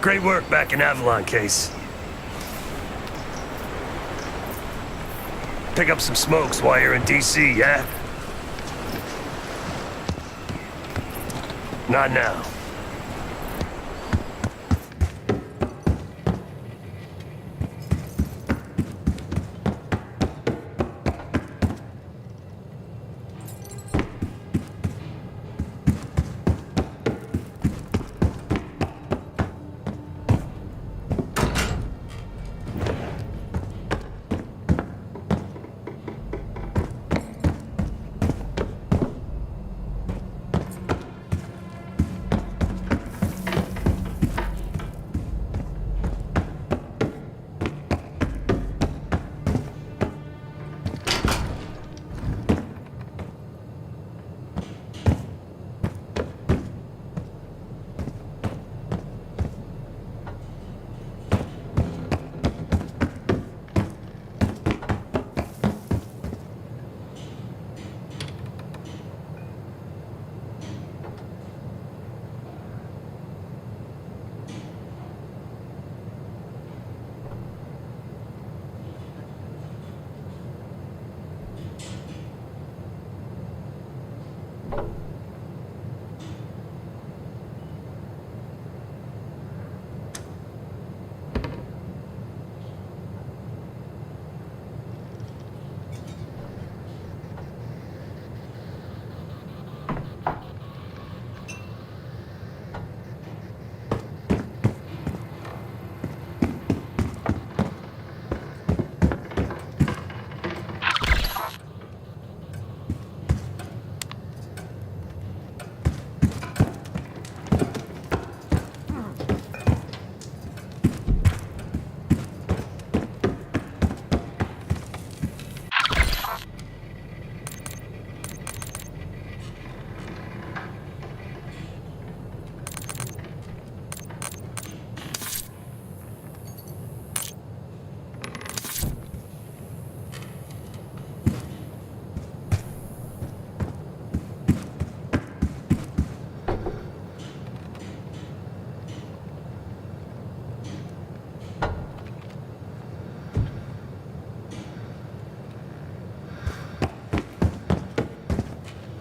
Great work back in Avalon, Case. Pick up some smokes while you're in DC, yeah? Not now.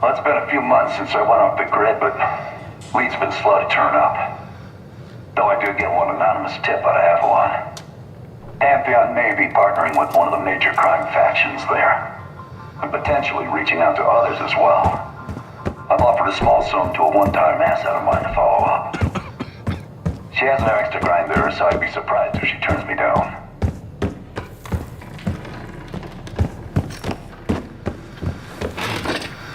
Well, it's been a few months since I went off the grid, but leads been slow to turn up. Though I do get one anonymous tip out of half a one. Amphion may be partnering with one of the major crime factions there, and potentially reaching out to others as well. I've offered a small sum to a one-time asset of mine to follow up. She has an extra grinder, so I'd be surprised if she turns me down.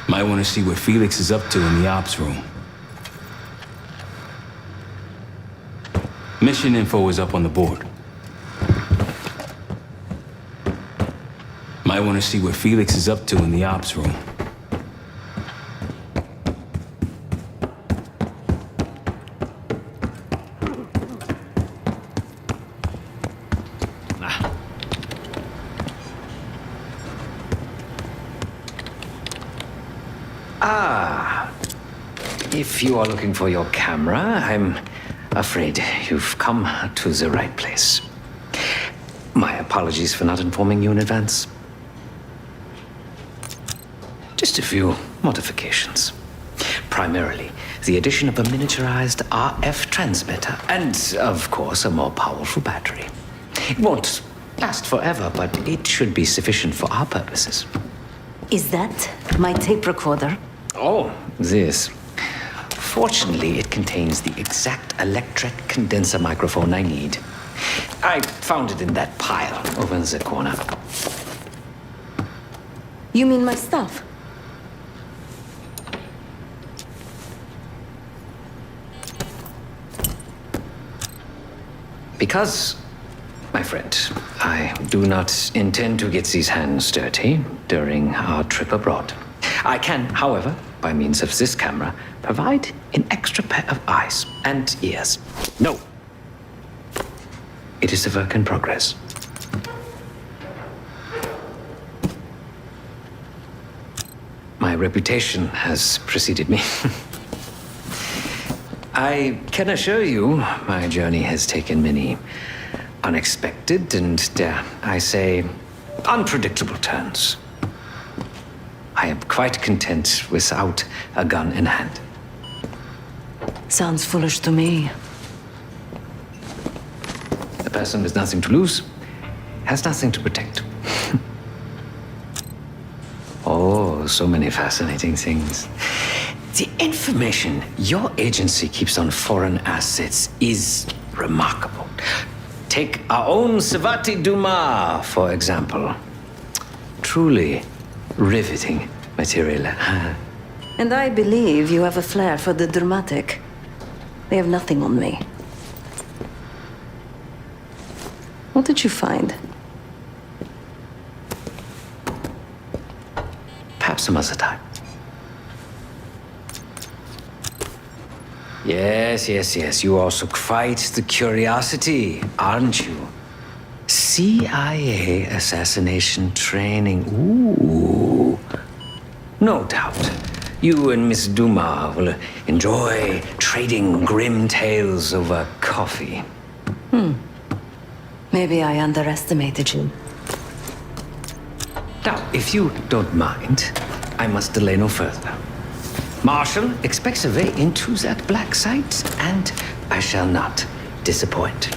Might want to see what Felix is up to in the ops room. Mission info is up on the board. Might want to see what Felix is up to in the ops room. If you are looking for your camera, I'm afraid you've come to the right place. My apologies for not informing you in advance. Just a few modifications. Primarily, the addition of a miniaturized RF transmitter and, of course, a more powerful battery. It won't last forever, but it should be sufficient for our purposes. Is that my tape recorder? Oh, this. Fortunately, it contains the exact electric condenser microphone I need. I found it in that pile over in the corner. You mean my stuff? Because, my friend, I do not intend to get these hands dirty during our trip abroad. I can, however, by means of this camera, provide an extra pair of eyes and ears. No. It is a work in progress. My reputation has preceded me. I can assure you, my journey has taken many unexpected and, dare I say, unpredictable turns. I am quite content without a gun in hand. Sounds foolish to me. A person with nothing to lose has nothing to protect. Oh, so many fascinating things. The information your agency keeps on foreign assets is remarkable. Take our own Savati Duma, for example. Truly riveting material. And I believe you have a flair for the dramatic. They have nothing on me. What did you find? Perhaps some other time. Yes. You also quite the curiosity, aren't you? CIA assassination training. Ooh. No doubt. You and Miss Duma will enjoy trading grim tales over coffee. Maybe I underestimated you. Now, if you don't mind, I must delay no further. Marshall expects a way into that black site, and I shall not disappoint.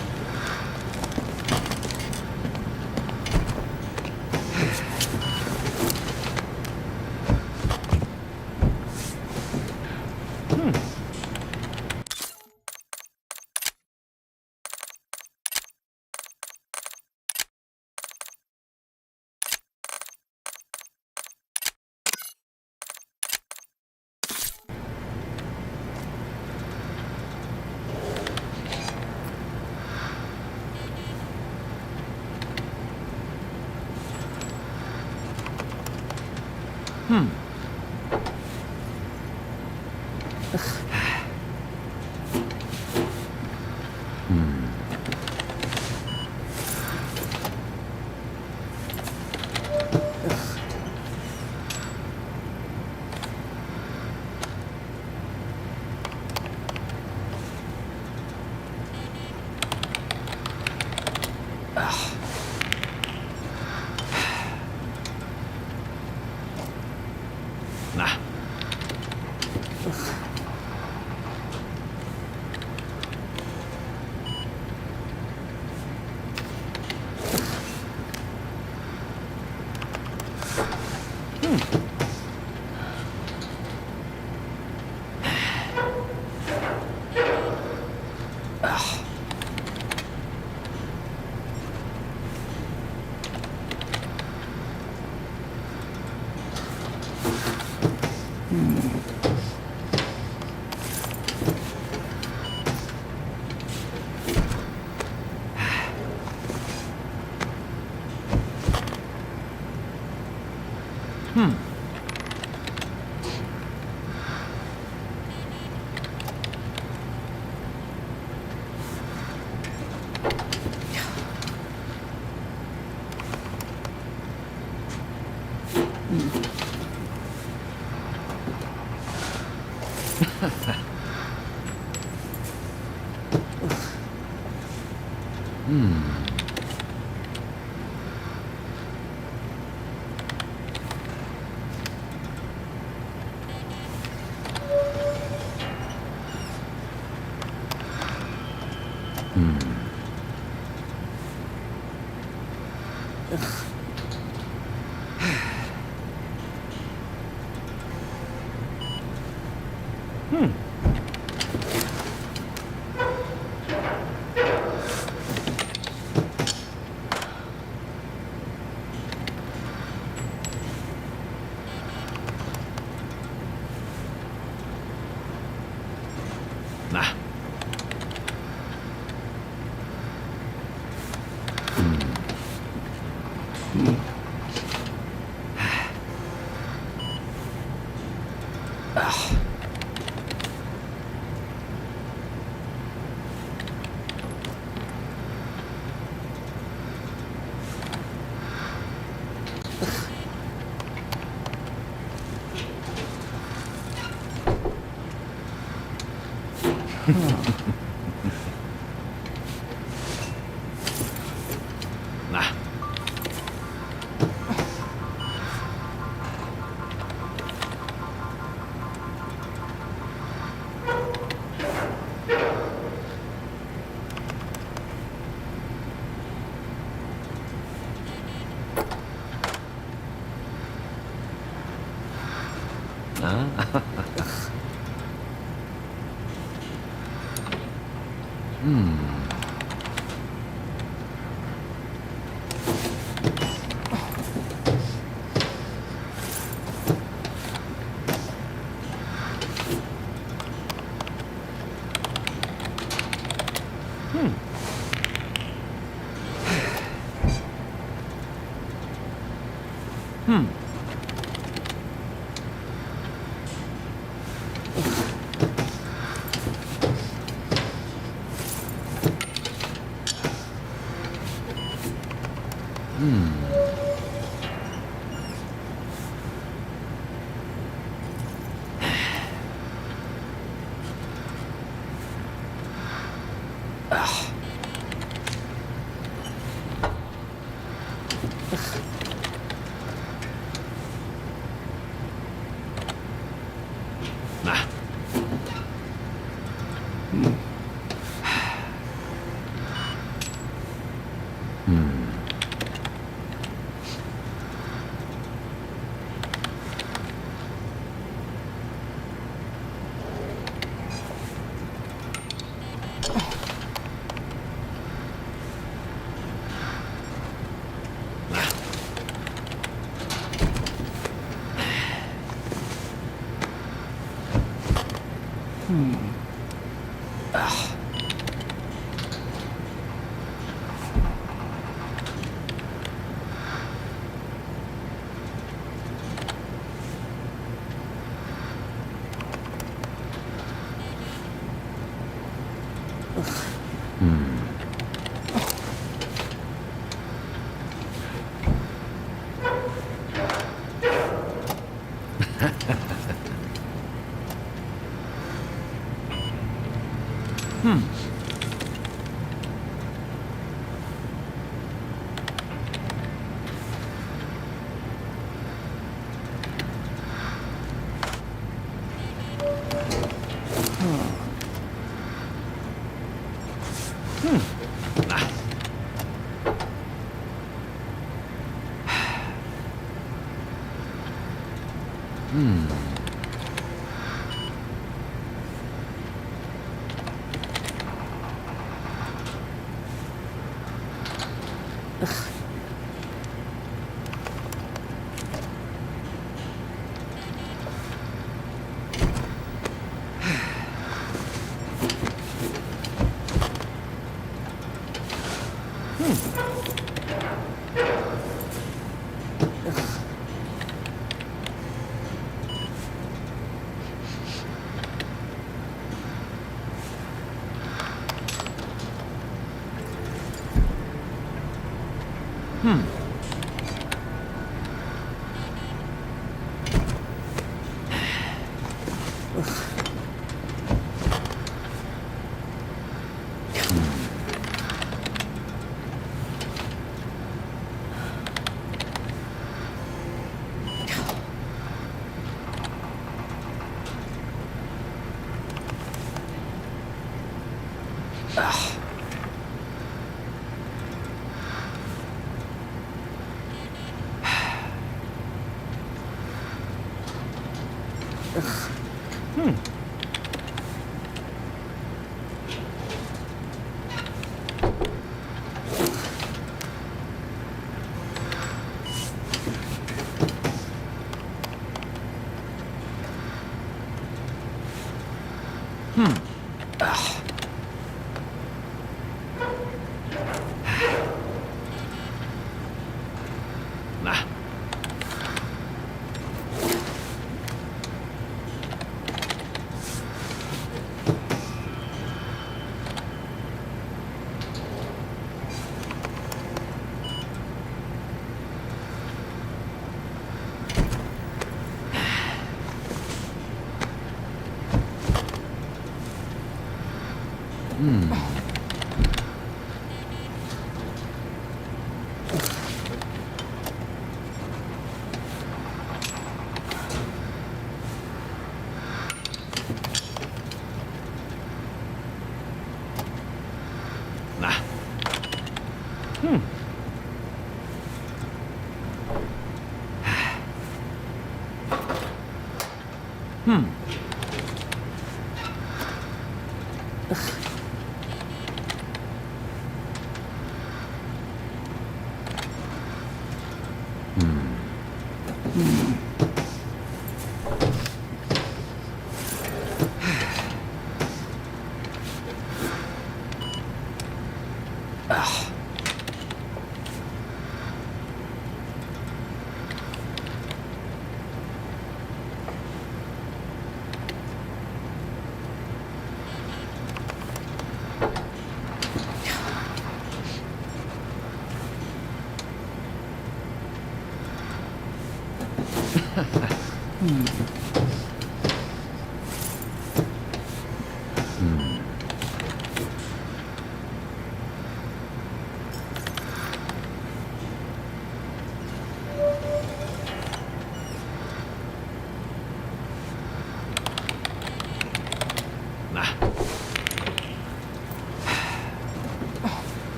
Hmm.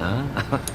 huh? Ugh.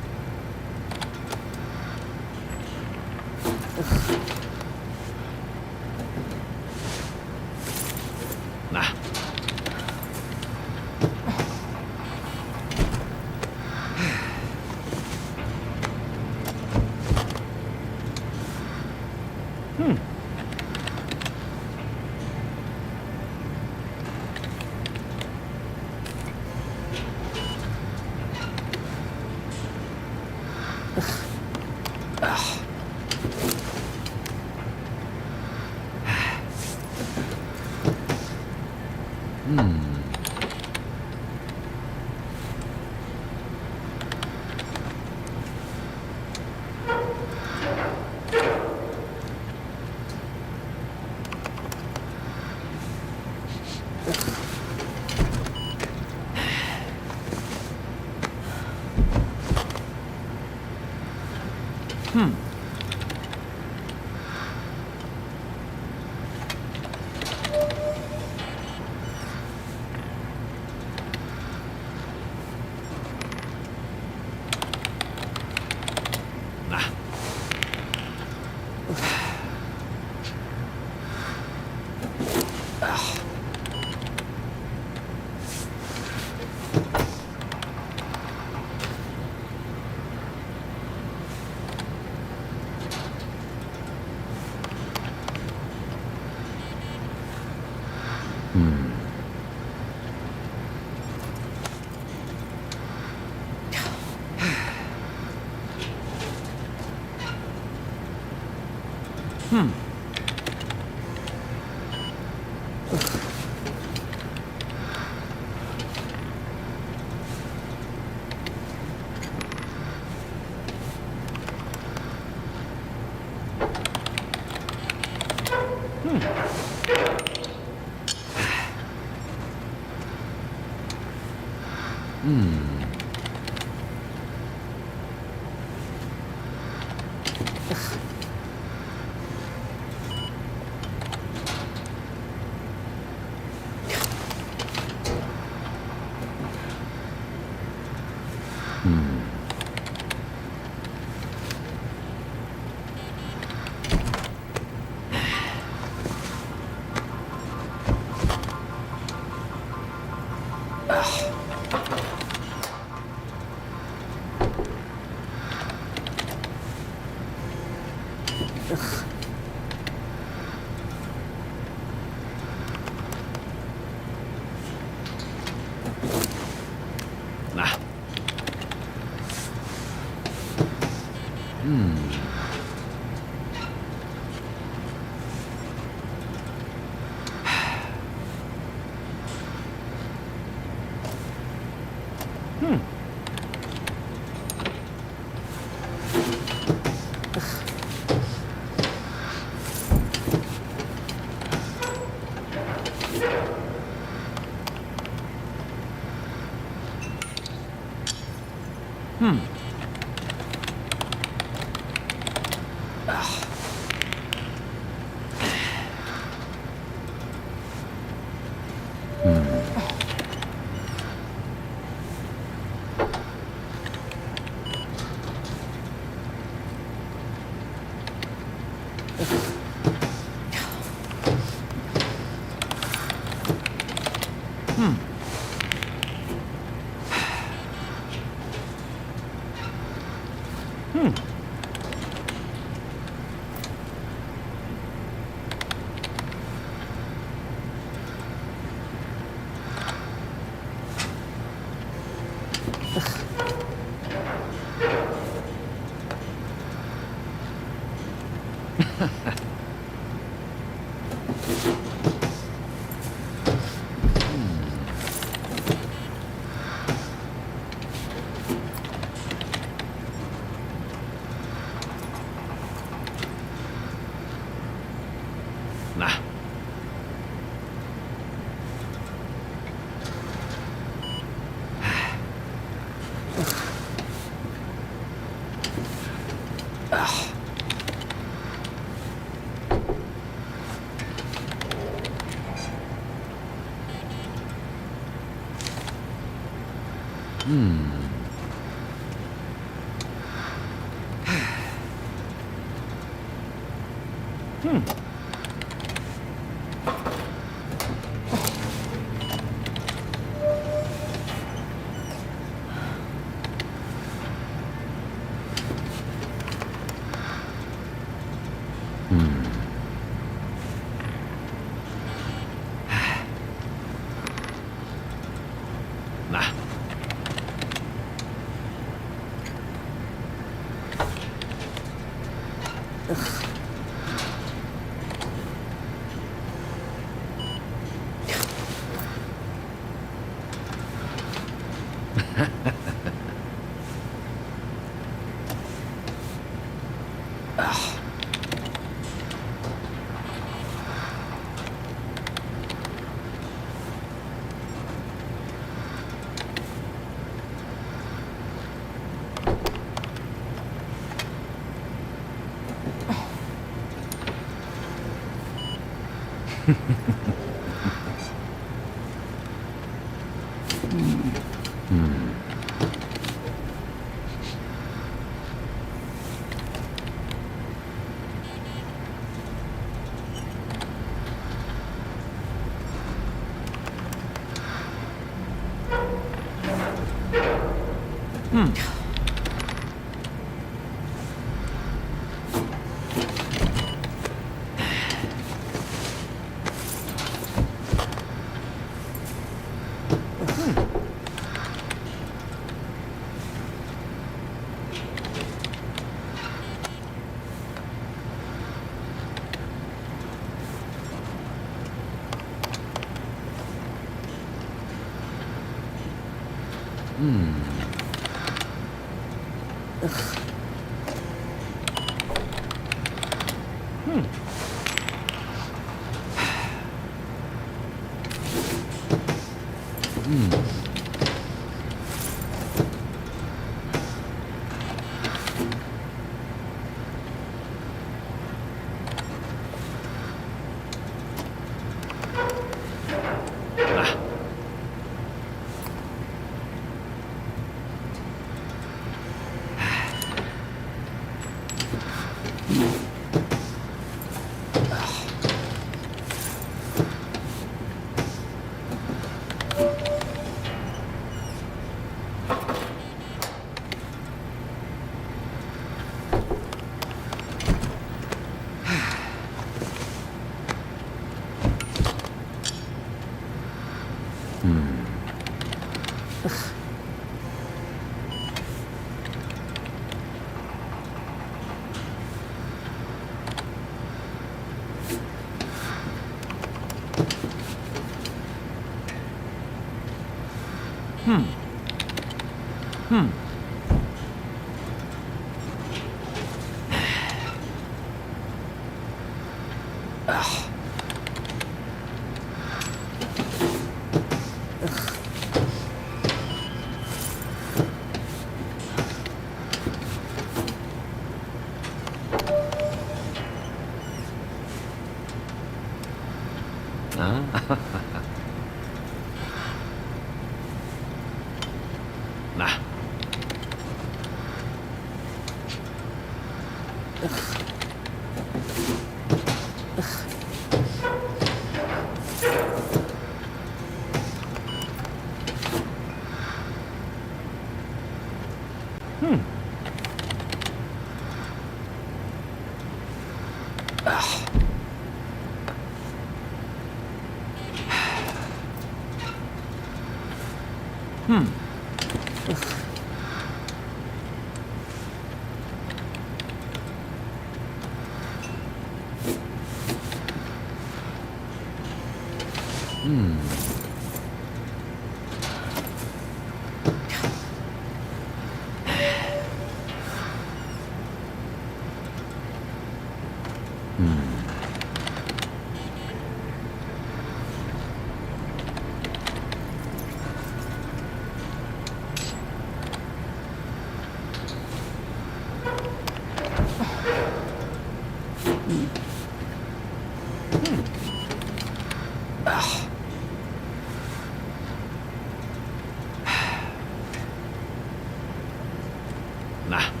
Nah.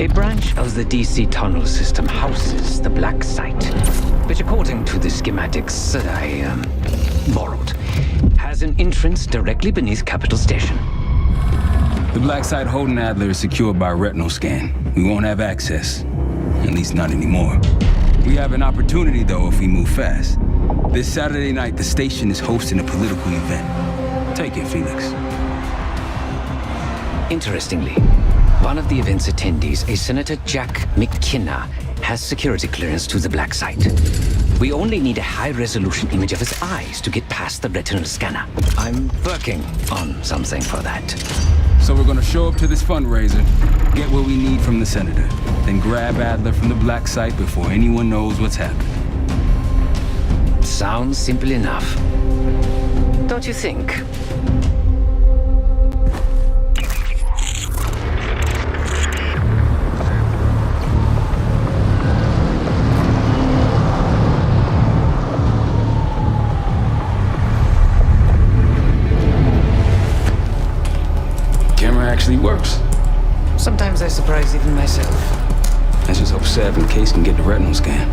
A branch of the DC tunnel system houses the black site, which according to the schematics that I borrowed, has an entrance directly beneath Capital Station. The black site holding Adler is secured by retinal scan. We won't have access. At least not anymore. We have an opportunity, though, if we move fast. This Saturday night, the station is hosting a political event. Take it, Felix. Interestingly, one of the event's attendees, a Senator Jack McKenna, has security clearance to the black site. We only need a high-resolution image of his eyes to get past the retinal scanner. I'm working on something for that. So we're gonna show up to this fundraiser, get what we need from the senator, then grab Adler from the black site before anyone knows what's happened. Sounds simple enough. Don't you think? Actually works. Sometimes I surprise even myself. Let's just hope Sav and Case can get the retinal scan.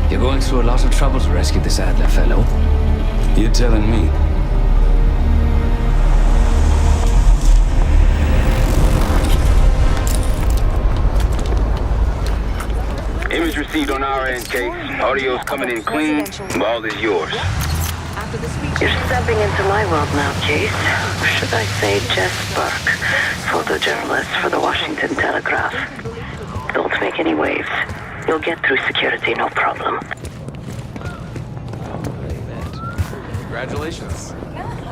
You're going through a lot of trouble to rescue this Adler fellow. You're telling me. Image received on our end, Case. Audio's coming in clean. Ball is yours. You're stepping into my world now, Case. Should I say Jess Burke, photojournalist for the Washington Telegraph. Don't make any waves. You'll get through security, no problem. Congratulations.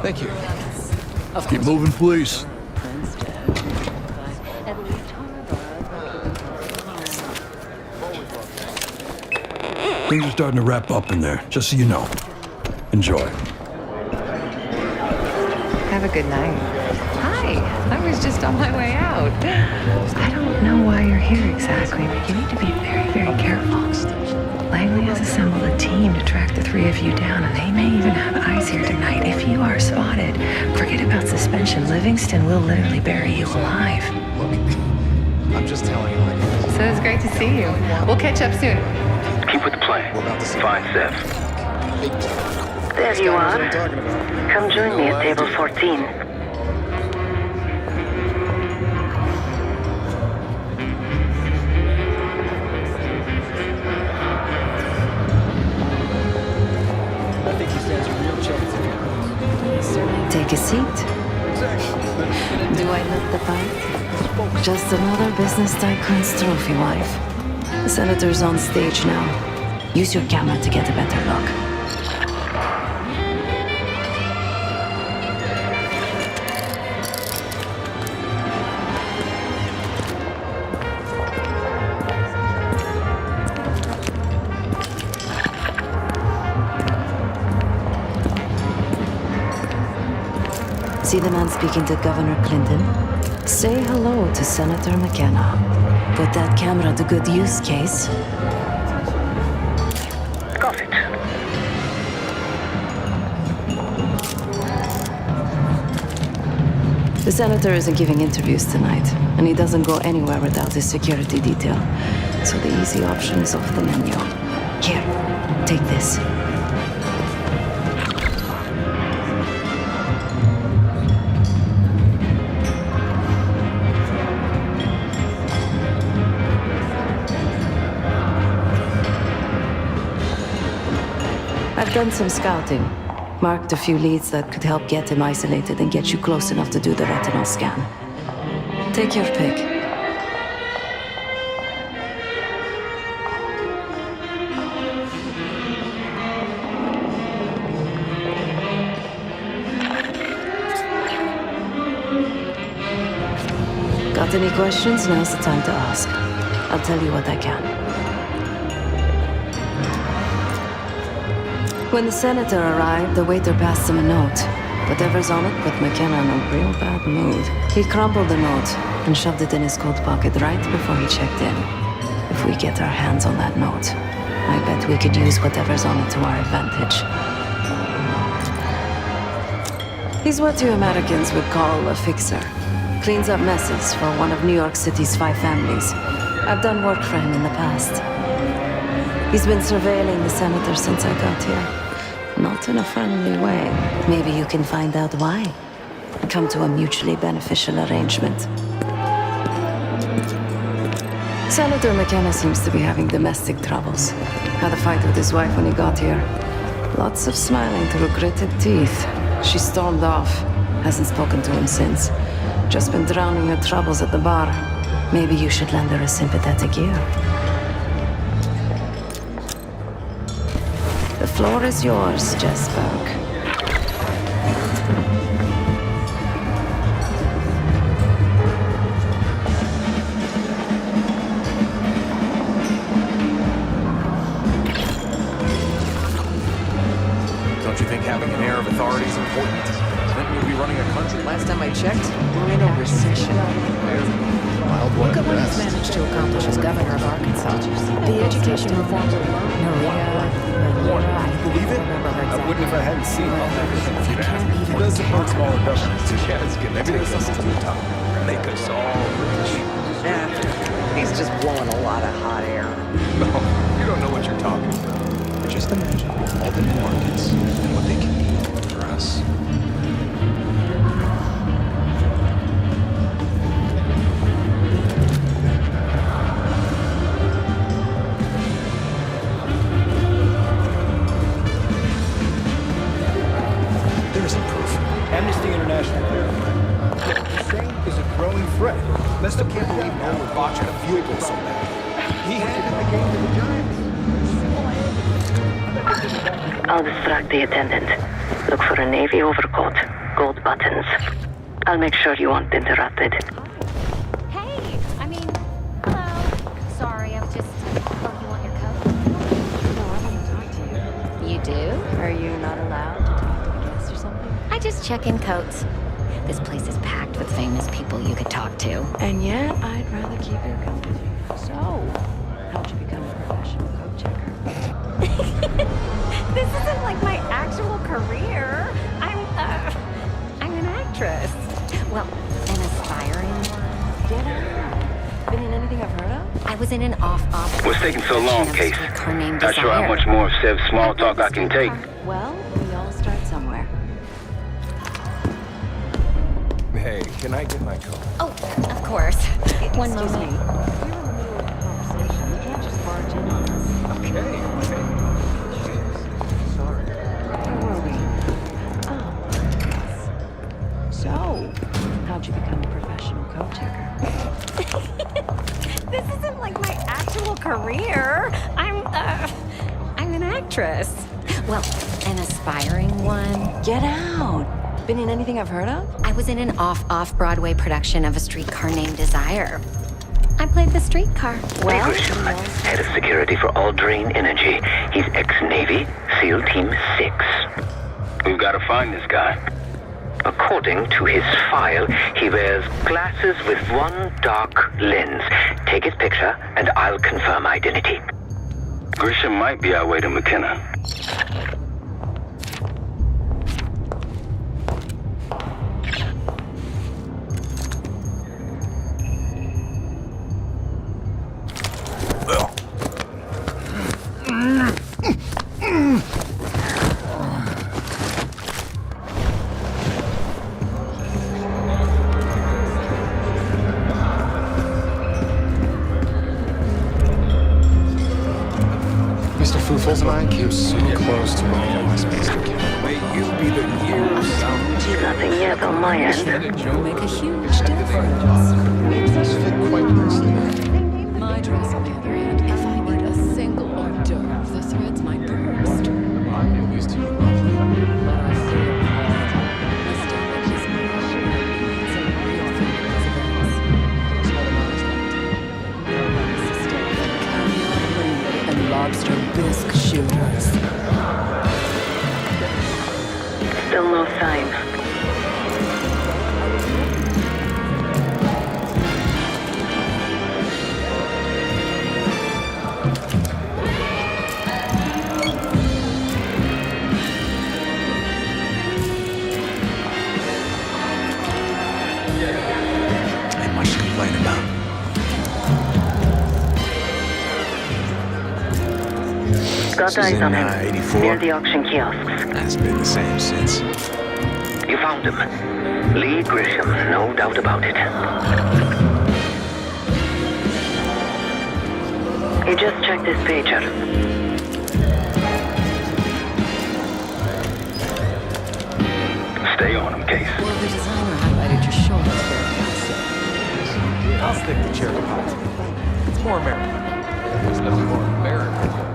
Thank you. Keep moving, please. Things are starting to wrap up in there, just so you know. Enjoy. Have a good night. Hi, I was just on my way out. I don't know why you're here exactly, but you need to be very, very careful. Langley has assembled a team to track the three of you down, and they may even have eyes here tonight. If you are spotted, forget about suspension. Livingston will literally bury you alive. I'm just telling you like this. So it's great to see you. We'll catch up soon. Keep with the plan. Find Seth. There you are. Come join me at table 14. I think he stands a real chance. Take a seat. Do I look the part? Just another business tycoon's trophy wife. The senator's on stage now. Use your camera to get a better look. See the man speaking to Governor Clinton? Say hello to Senator McKenna. Put that camera to good use, Case. Got it. The senator isn't giving interviews tonight, and he doesn't go anywhere without his security detail. So the easy option is off the menu. Here, take this. I've done some scouting. Marked a few leads that could help get him isolated and get you close enough to do the retinal scan. Take your pick. Got any questions? Now's the time to ask. I'll tell you what I can. When the senator arrived, the waiter passed him a note. Whatever's on it put McKenna in a real bad mood. He crumpled the note and shoved it in his coat pocket right before he checked in. If we get our hands on that note, I bet we could use whatever's on it to our advantage. He's what you Americans would call a fixer. Cleans up messes for one of New York City's 5 families. I've done work for him in the past. He's been surveilling the senator since I got here. Not in a friendly way. Maybe you can find out why. Come to a mutually beneficial arrangement. Senator McKenna seems to be having domestic troubles. Had a fight with his wife when he got here. Lots of smiling through gritted teeth. She stormed off. Hasn't spoken to him since. Just been drowning her troubles at the bar. Maybe you should lend her a sympathetic ear. The floor is yours, JazzCash. Don't you think having an air of authority is important? Then you'll be running a country. Last time I checked, we're in a recession. Look at what he's managed to accomplish as governor of Arkansas. The education reform of I believe it? I wouldn't if I hadn't seen all that. If you'd asked me. He does support smaller governments. Maybe there's something to the top. Make us all rich. He's just blowing a lot of hot air. No, you don't know what you're talking about. Just imagine all the new markets and what they can do for us. Amnesty International verified. Hussein is a growing threat. Lester can't believe now we're botching a field goal so bad. He handed the game to the Giants. I'll distract the attendant. Look for a navy overcoat, gold buttons. I'll make sure you aren't interrupted. Hey, I mean, hello. Sorry, I was just... Oh, you want your coat? No, I want to talk to you. You do? Are you not allowed to talk to the guests or something? I just check in coats. This place is packed with famous people you could talk to. And yet, I'd rather keep your company. So, how'd you become a professional coat checker? This isn't like my actual career. I'm an actress. Well, an aspiring one. Get out. Been in anything I've heard of? I was in an off-off... What's taking so long, Case? Not sure how much more of Sev's small talk I can take. Well, we all start somewhere. Hey, can I get my coat? Oh, of course. One moment. Excuse me. We're in the middle of a conversation. You can't just barge in on us. Okay. Sorry. Where were we? Oh, yes. So, how'd you become a professional coat checker? This isn't like my actual career. I'm an actress. Well, an aspiring one. Get out. Been in anything I've heard of? I was in an off-Broadway production of a streetcar named Desire. I played the streetcar. Well, head of security for Alderain Energy. He's ex-Navy, SEAL Team 6. We've got to find this guy. According to his file, he wears glasses with one dark lens. Take his picture, and I'll confirm identity. Grisham might be our way to McKenna. Truffles and I came so close to running out of space to kill. May you be the year of sound. Nothing yet on my end. Make a huge difference. These fit quite nicely. My dress, on the other hand, if I eat a single hors d'oeuvre, the threads might burst. But I feel my stomach is crushing and needs a real fitness events. Caviar and lobster bisque shooters. Still no sign. Ain't much to complain about. Got This is eyes in, on him. 84? Near the auction kiosks. That's been the same since. You found him. Lee Grisham, no doubt about it. He just checked his pager. Stay on him, Case. Well, the designer highlighted your shoulders very nicely. I'll stick to cherry pie. It's more American. There's nothing more American.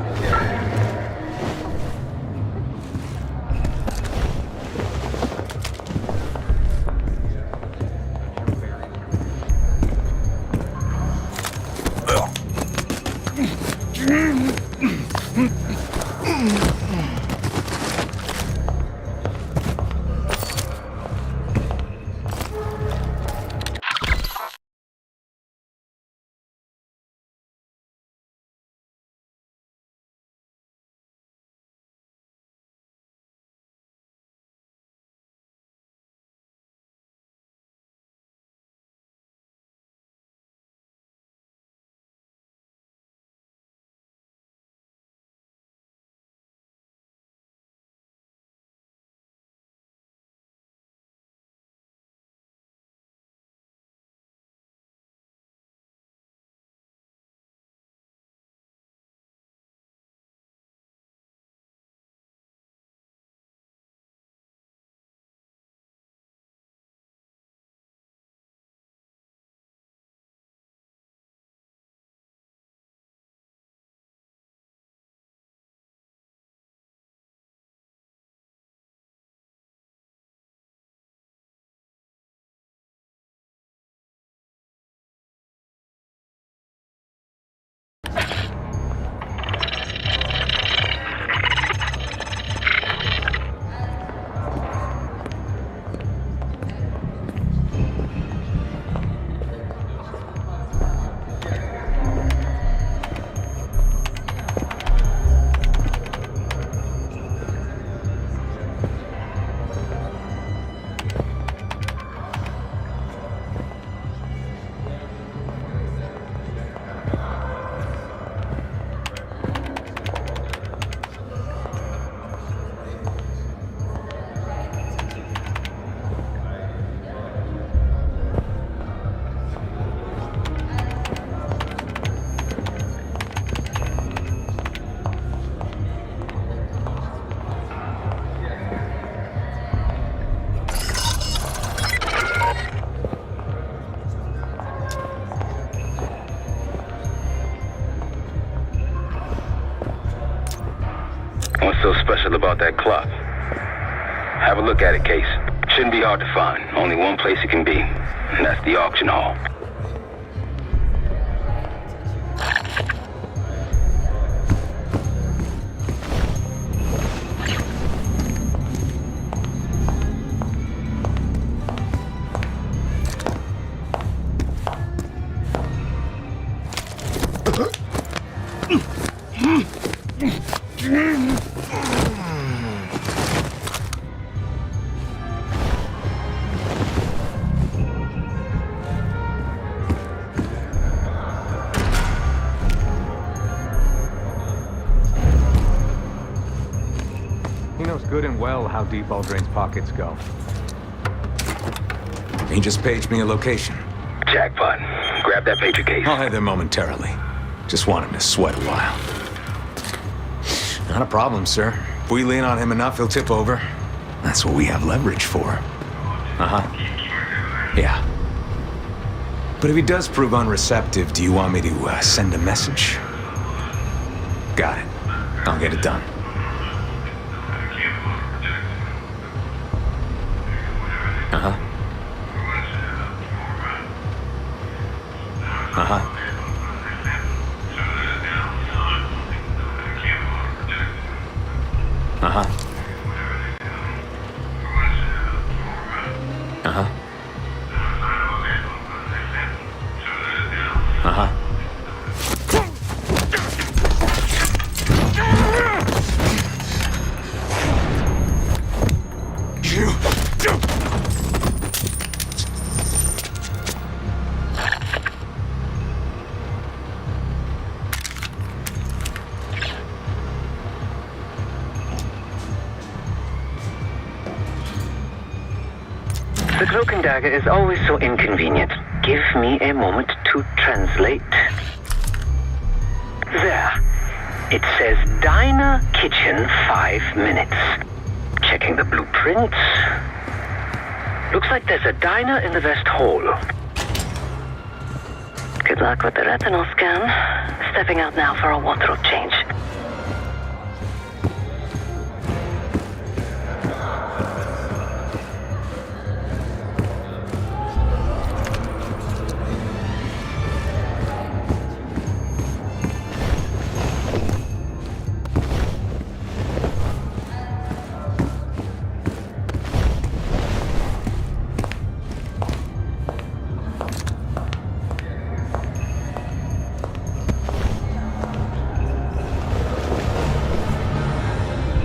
What's so special about that clock? Have a look at it, Case. Shouldn't be hard to find. Only one place it can be, and that's the auction hall. He knows good and well how deep Aldrain's pockets go. He just paged me a location. Jackpot. Grab that pager, Case. I'll head there momentarily. Just wanted to sweat a while. Not a problem, sir. If we lean on him enough, he'll tip over. That's what we have leverage for. Yeah. But if he does prove unreceptive, do you want me to send a message? Got it. I'll get it done. The cloak and dagger is always so inconvenient. Give me a moment to translate. There. It says Diner Kitchen 5 minutes. Checking the blueprints. Looks like there's a diner in the West Hall. Good luck with the retinal scan. Stepping out now for a wardrobe change.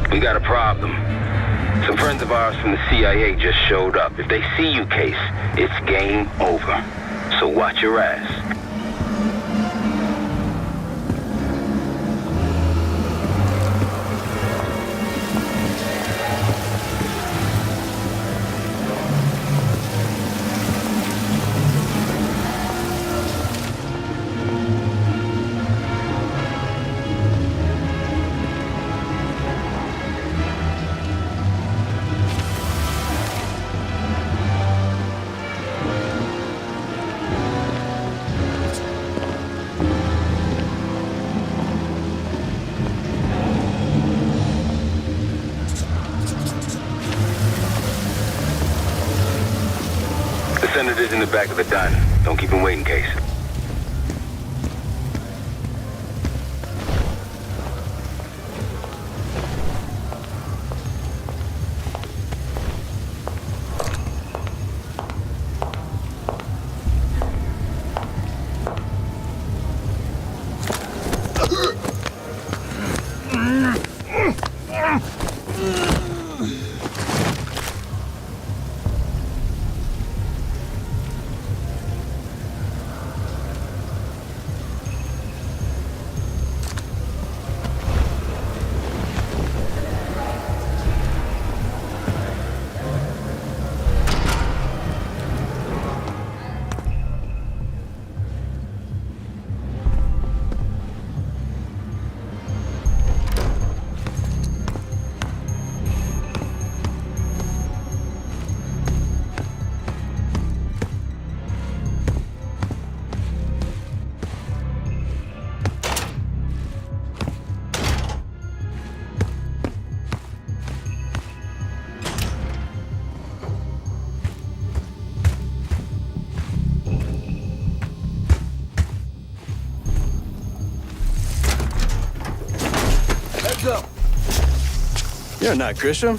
We got a problem. Some friends of ours from the CIA just showed up. If they see you, Case, it's game over. So watch your ass. The senator's in the back of the diner. Don't keep him waiting, Case. You're not Grisham.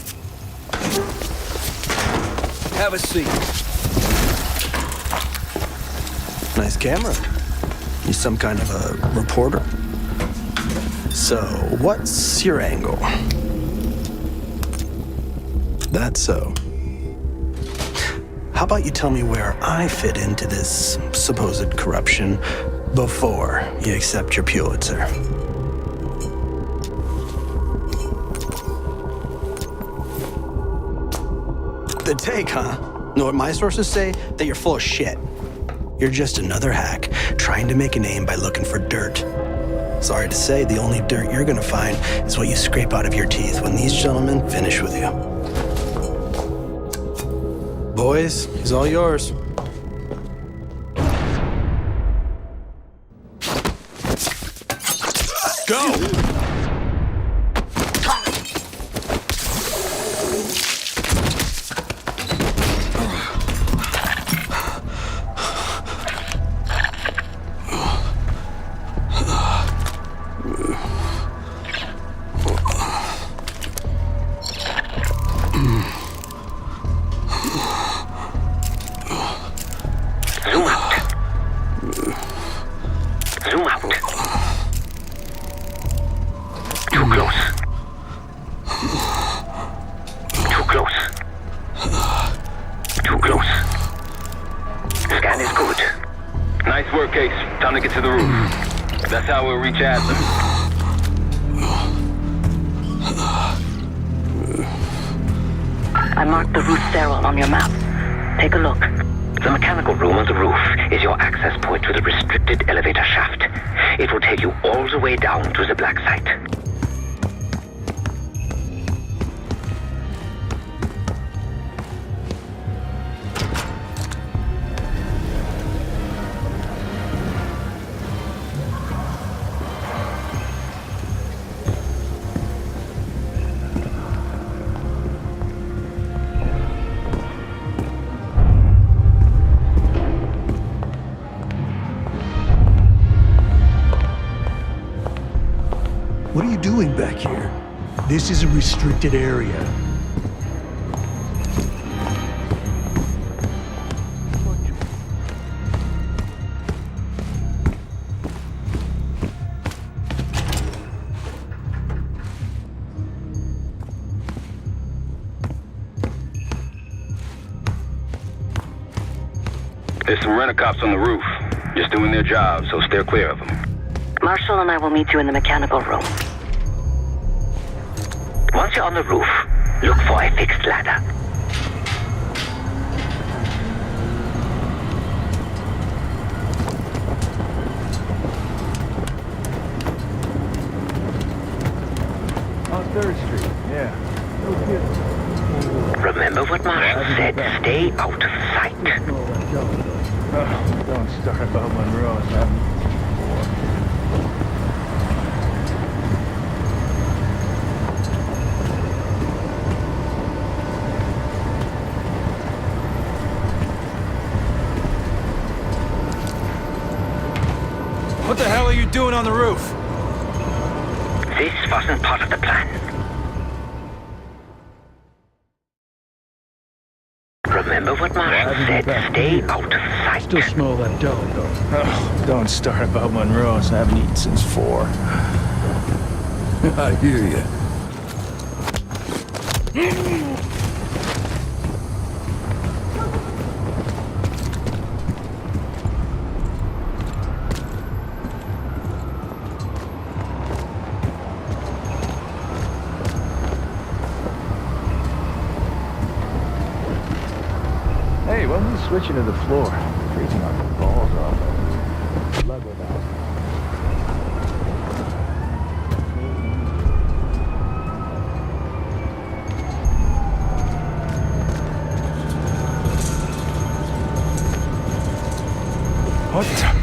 Have a seat. Nice camera. You some kind of a reporter? So, what's your angle? That's so. How about you tell me where I fit into this supposed corruption before you accept your Pulitzer? The take, huh? Know what my sources say? That you're full of shit. You're just another hack trying to make a name by looking for dirt. Sorry to say, the only dirt you're gonna find is what you scrape out of your teeth when these gentlemen finish with you. Boys, he's all yours. Go! I marked the roof stairwell on your map. Take a look. The mechanical room on the roof is your access point to the restricted elevator shaft. It will take you all the way down to the black site. What are you doing back here? This is a restricted area. There's some rent-a-cops on the roof, just doing their job, so steer clear of them. Marshall and I will meet you in the mechanical room. Once you're on the roof, look for a fixed ladder. On 3rd Street, yeah. No kidding. Remember what Marshall said, stay out of sight. Oh, don't start about Monroe, man. What the hell are you doing on the roof? This wasn't part of the plan. Remember what Marshall said, stay out of sight. Still smell that dough, though. Oh, don't start about Monroe's. I haven't eaten since 4. I hear you. Hey, when we switching to the floor, freezing our balls off. Level now. What the?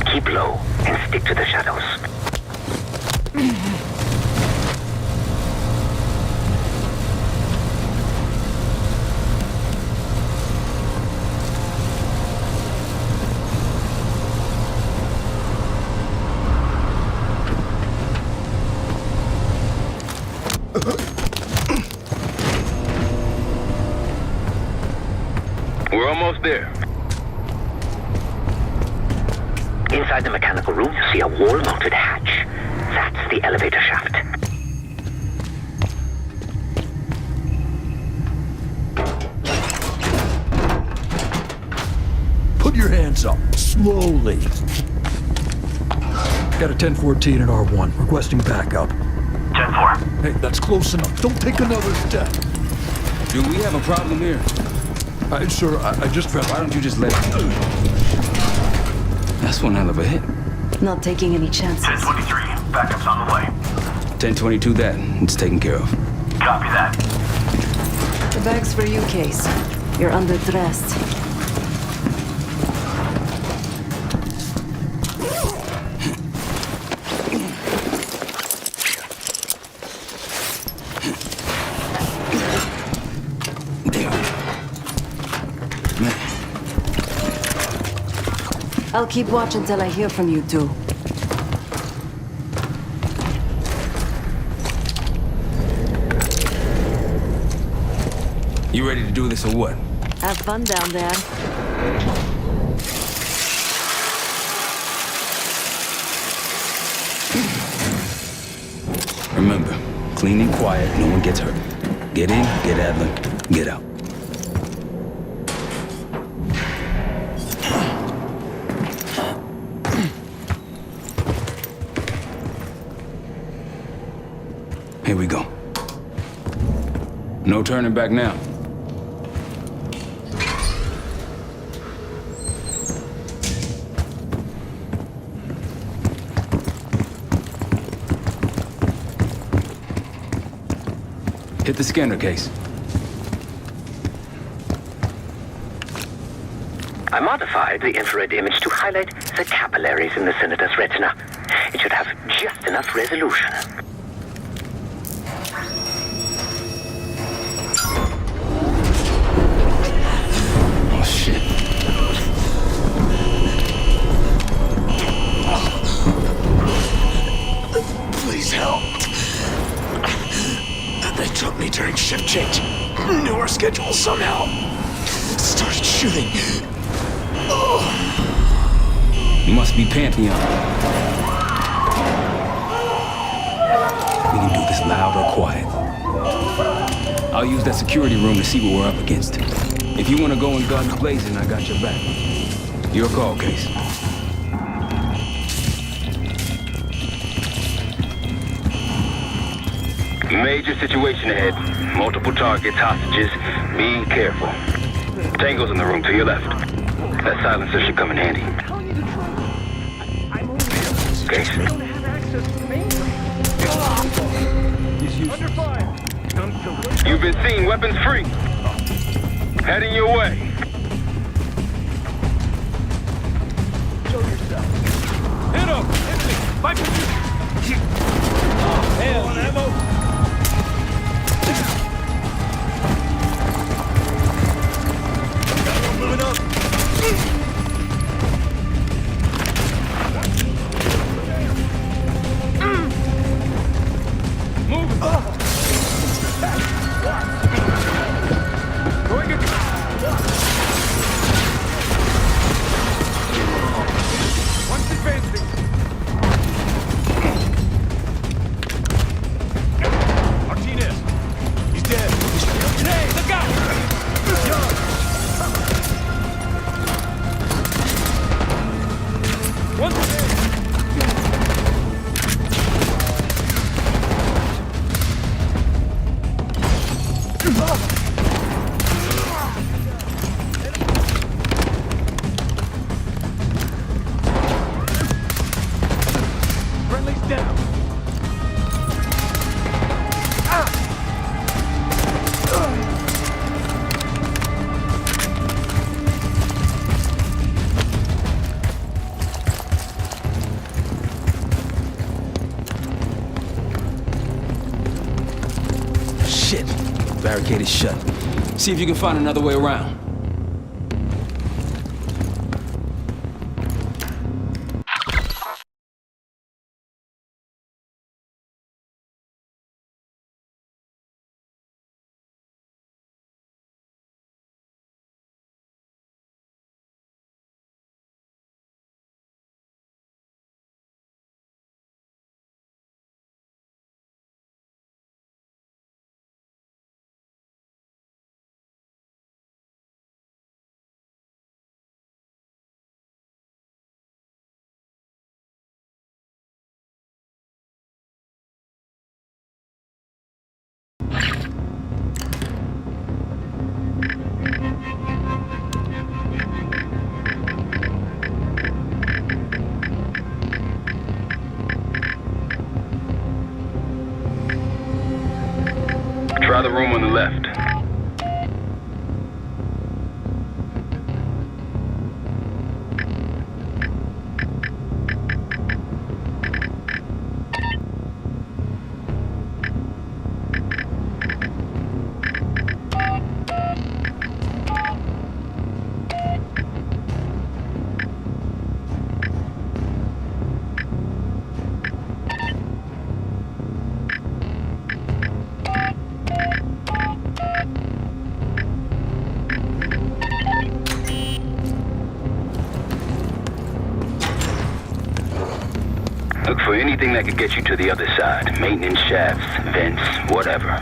Keep low and stick to the shadows. We're almost there. Inside the mechanical room, you see a wall-mounted hatch. That's the elevator shaft. Put your hands up, slowly. Got a 1014 and R1, requesting backup. 10-4. Hey, that's close enough. Don't take another step. Do we have a problem here? Sir, I just felt... Why don't you just let it... That's one hell of a hit. Not taking any chances. 10-23. Backup's on the way. 1022 that. It's taken care of. Copy that. The bag's for you, Case. You're underdressed. I'll keep watch until I hear from you two. You ready to do this or what? Have fun down there. Remember, clean and quiet, no one gets hurt. Get in, get Adler, get out. Here we go. No turning back now. Hit the scanner, Case. I modified the infrared image to highlight the capillaries in the senator's retina. It should have just enough resolution. Oh, shit. Please help. They took me during shift change. Knew our schedule somehow. Started shooting. You must be Pantheon. We can do this loud or quiet. I'll use that security room to see what we're up against. If you want to go in guns blazing, I got your back. Your call, Case. Major situation ahead. Multiple targets, hostages. Be careful. Tango's in the room to your left. That silencer should come in handy. Okay. You've been seen, weapons free. Heading your way. Show yourself. Hit him! Hit me! My position! Oh, hell, on ammo! Moving up. Moving. Going again. One's advancing. Martinez. He's dead. Hey, look out! One's dead. Friendly's down. Shit. Barricade is shut. See if you can find another way around. for anything that could get you to the other side. Maintenance shafts, vents, whatever.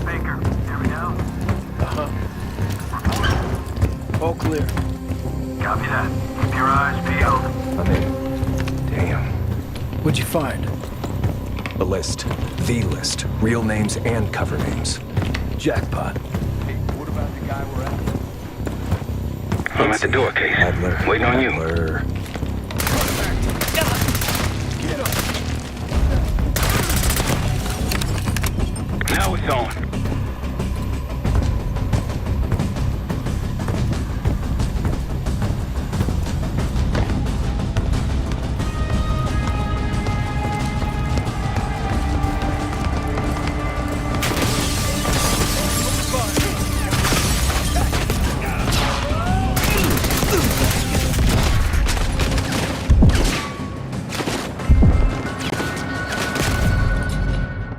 Baker, here we go. All clear. Copy that. Keep your eyes peeled. I'm in. Damn. What'd you find? A list. The list. Real names and cover names. Jackpot. Hey, what about the guy we're after? I'm at the door, Case. Waiting on you. Now it's on.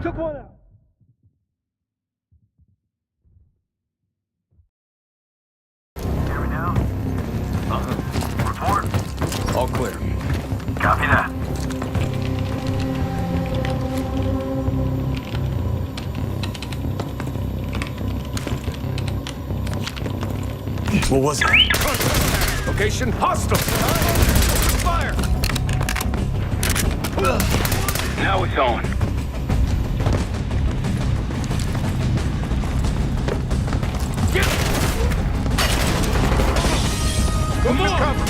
Took one out. Here we go. Report. All clear. Copy that. What was it? Location hostile. Open fire. Now it's on. Come on. Cover.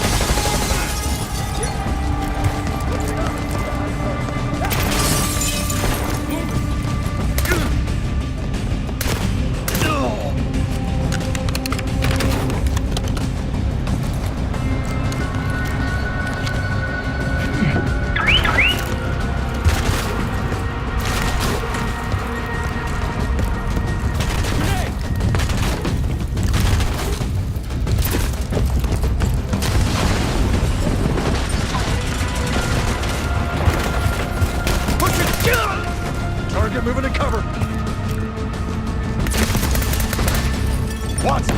Target moving to cover. Watson.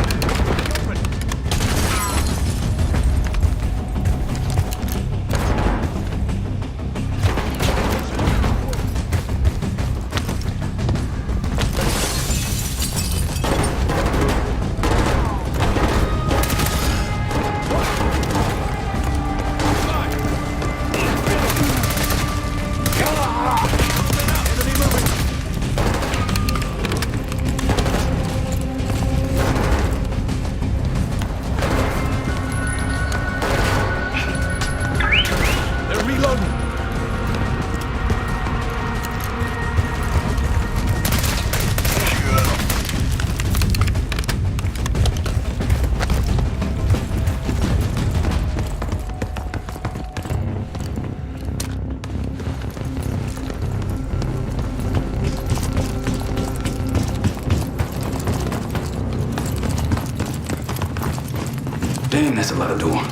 Damn, that's a lot of door.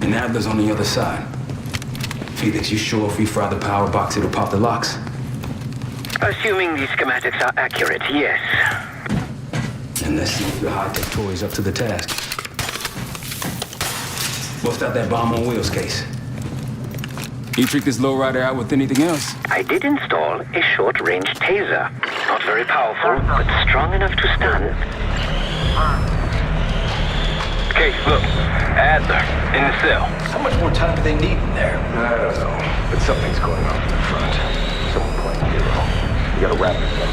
And Adler's on the other side. Felix, you sure if we fry the power box, it'll pop the locks? Assuming the schematics are accurate, yes. And let's see if your high-tech toys up to the task. Bust out that bomb on wheels case. You trick this lowrider out with anything else? I did install a short-range taser. Not very powerful, but strong enough to stun. Case, look. Adler, in the cell. How much more time do they need in there? I don't know, but something's going on in the front. Someone playing hero. We gotta wrap this up.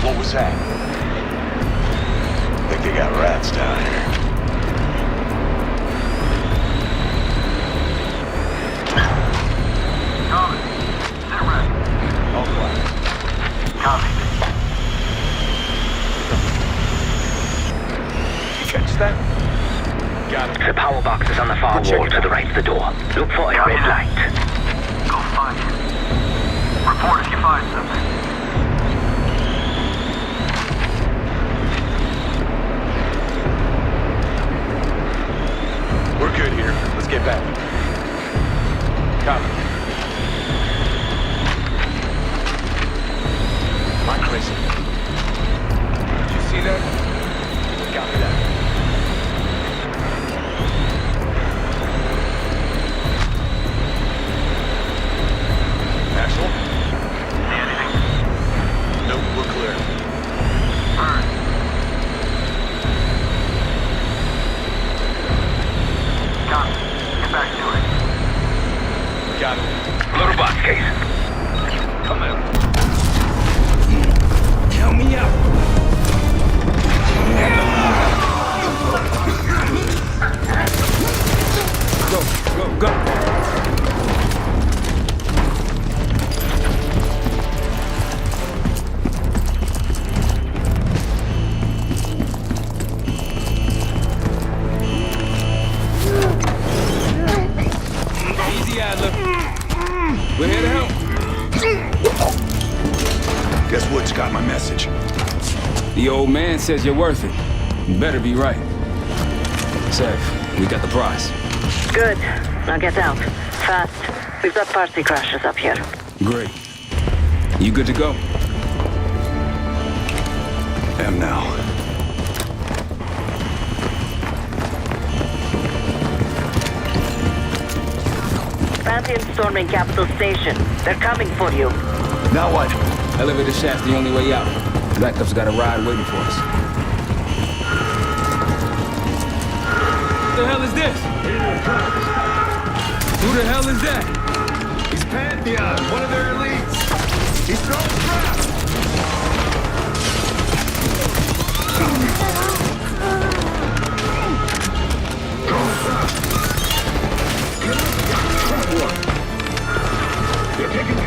What was that? Think they got rats down here. Copy. Sit ready. All quiet. Copy. You catch that? Got it. The power box is on the far wall to the right of the door. Look for a red light. Go find it. Report if you find something. We're good here. Let's get back. Copy. Am I crazy? Did you see that? Copy that. Axel? See anything? Nope, we're clear. Alright. Copy. Get back to it. Got it. Loader box case. Come in. Help me out. Go, go. Easy, Adler. We're here to help. Guess Wood's got my message. The old man says you're worth it. You better be right. Sev, we got the prize. Good. Now get out. Fast. We've got party crashes up here. Great. You good to go? Am now. Pantheon storming Capitol Station. They're coming for you. Now what? Elevator shaft's the only way out. Backup's got a ride waiting for us. What the hell is this? Who the hell is that? He's Pantheon, one of their elites. He's throwing traps. They're taking it.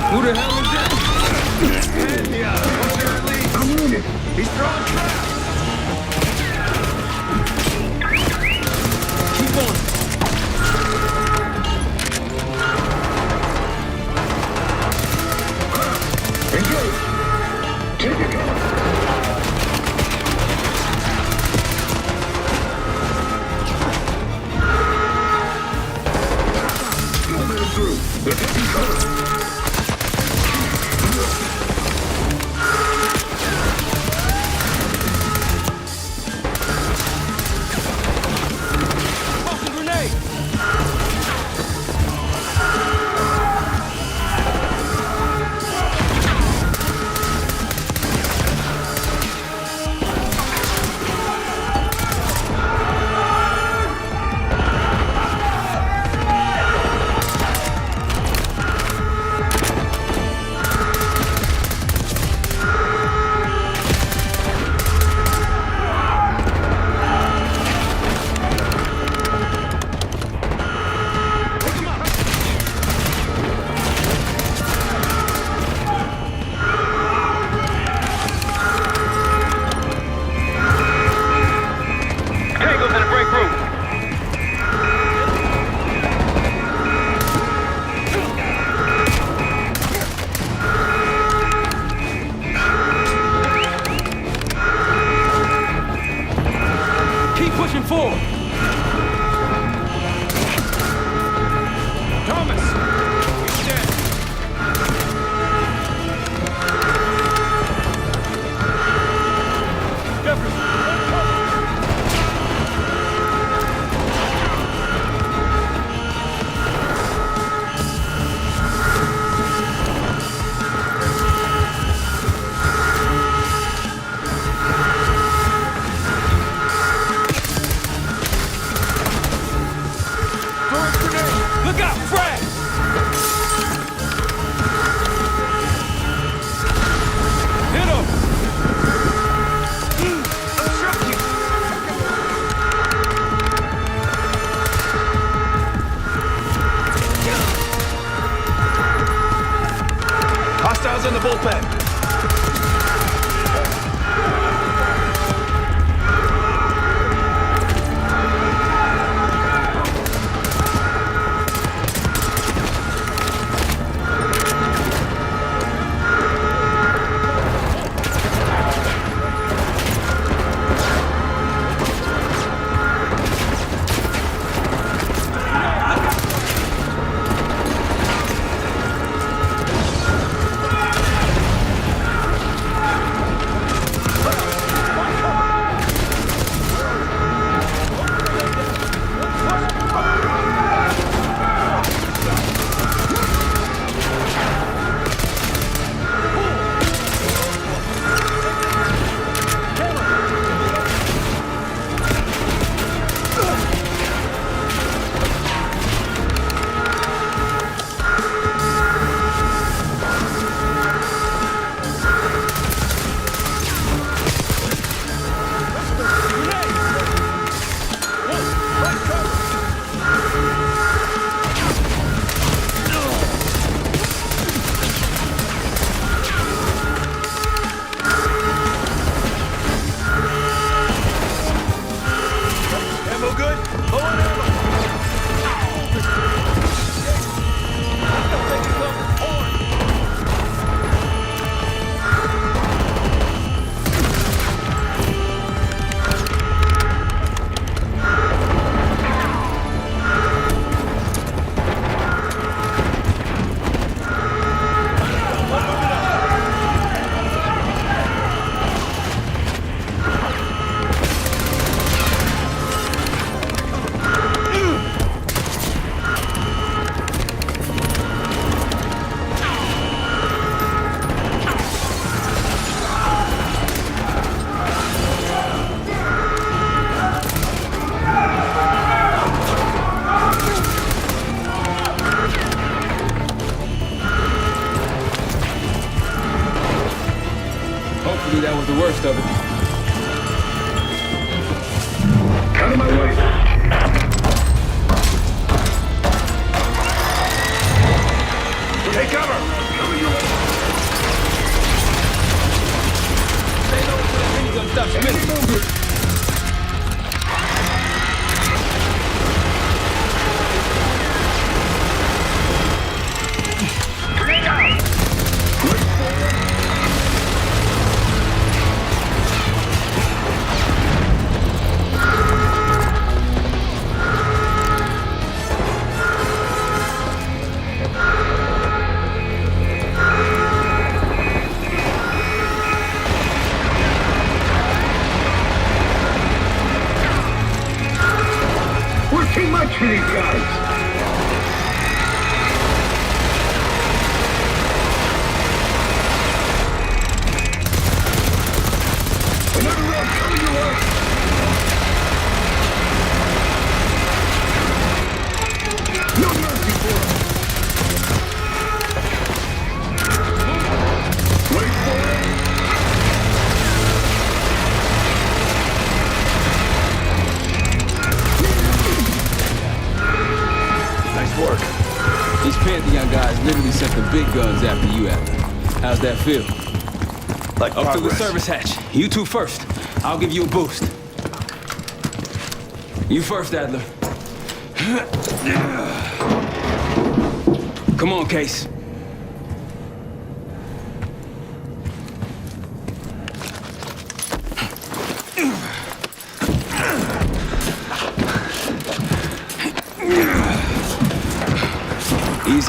Who the hell is that? Pantheon, one of their elites. I'm wounded. He's throwing traps. Keep on. Engage. Take it. Moving through. They're taking cover. door! Thomas! He's dead! Look out, Fred! Hit him! Hostiles in the bullpen. That was the worst of it. Out of my way. Take cover! Stay low until the minigun stops spinning. Too much for these guys. Another round coming your way. No mercy for us. Wait for it. Nice work. These Pantheon guys literally sent the big guns after you, Adler. How's that feel? Like up through the progress. service hatch. You two first. I'll give you a boost. You first, Adler. Come on, Case.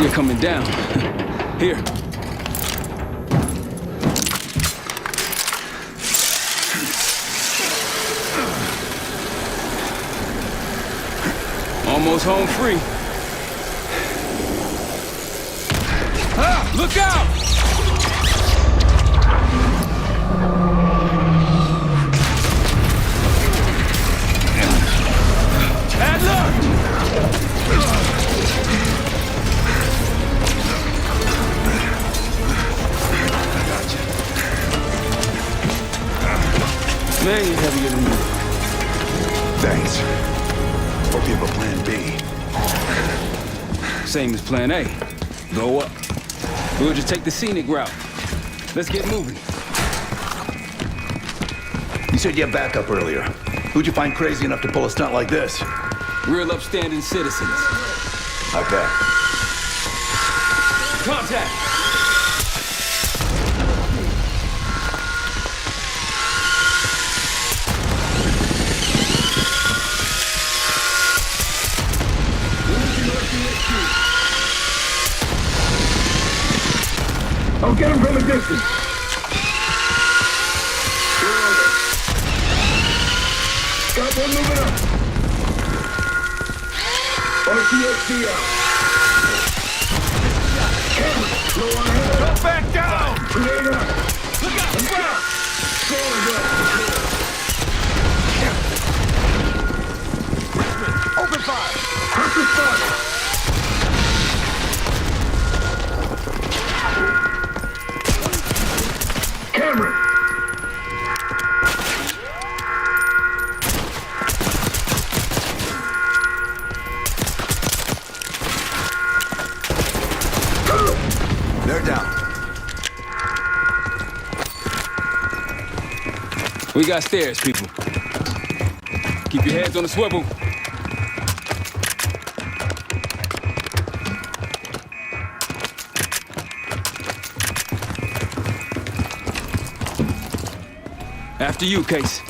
see her coming down. Here. Almost home free. Ah, look out! Man, you're heavier than me. Thanks. Hope you have a plan B. Same as plan A. Go up. We'll just take the scenic route. Let's get moving. You said you had backup earlier. Who'd you find crazy enough to pull a stunt like this? Real upstanding citizens. I bet. Contact! I'll get him from a distance. Got one moving up. RTXD out. Camera, low on head. Go back down! Grenade out. Look out! Look out! Open fire! Hurt the spot. Cameron! They're down. We got stairs, people. Keep your heads on the swivel. After you, Case.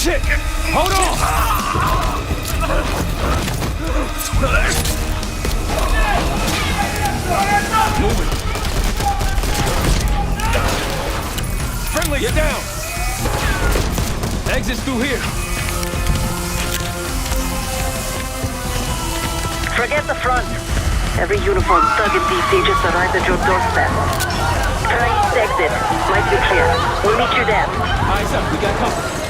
Shit! Hold on! Moving. Friendly's down! Exit's through here. Forget the front. Every uniformed thug in DC just arrived at your doorstep. Try east exit. Might be clear. We'll meet you there. Eyes up, we got company.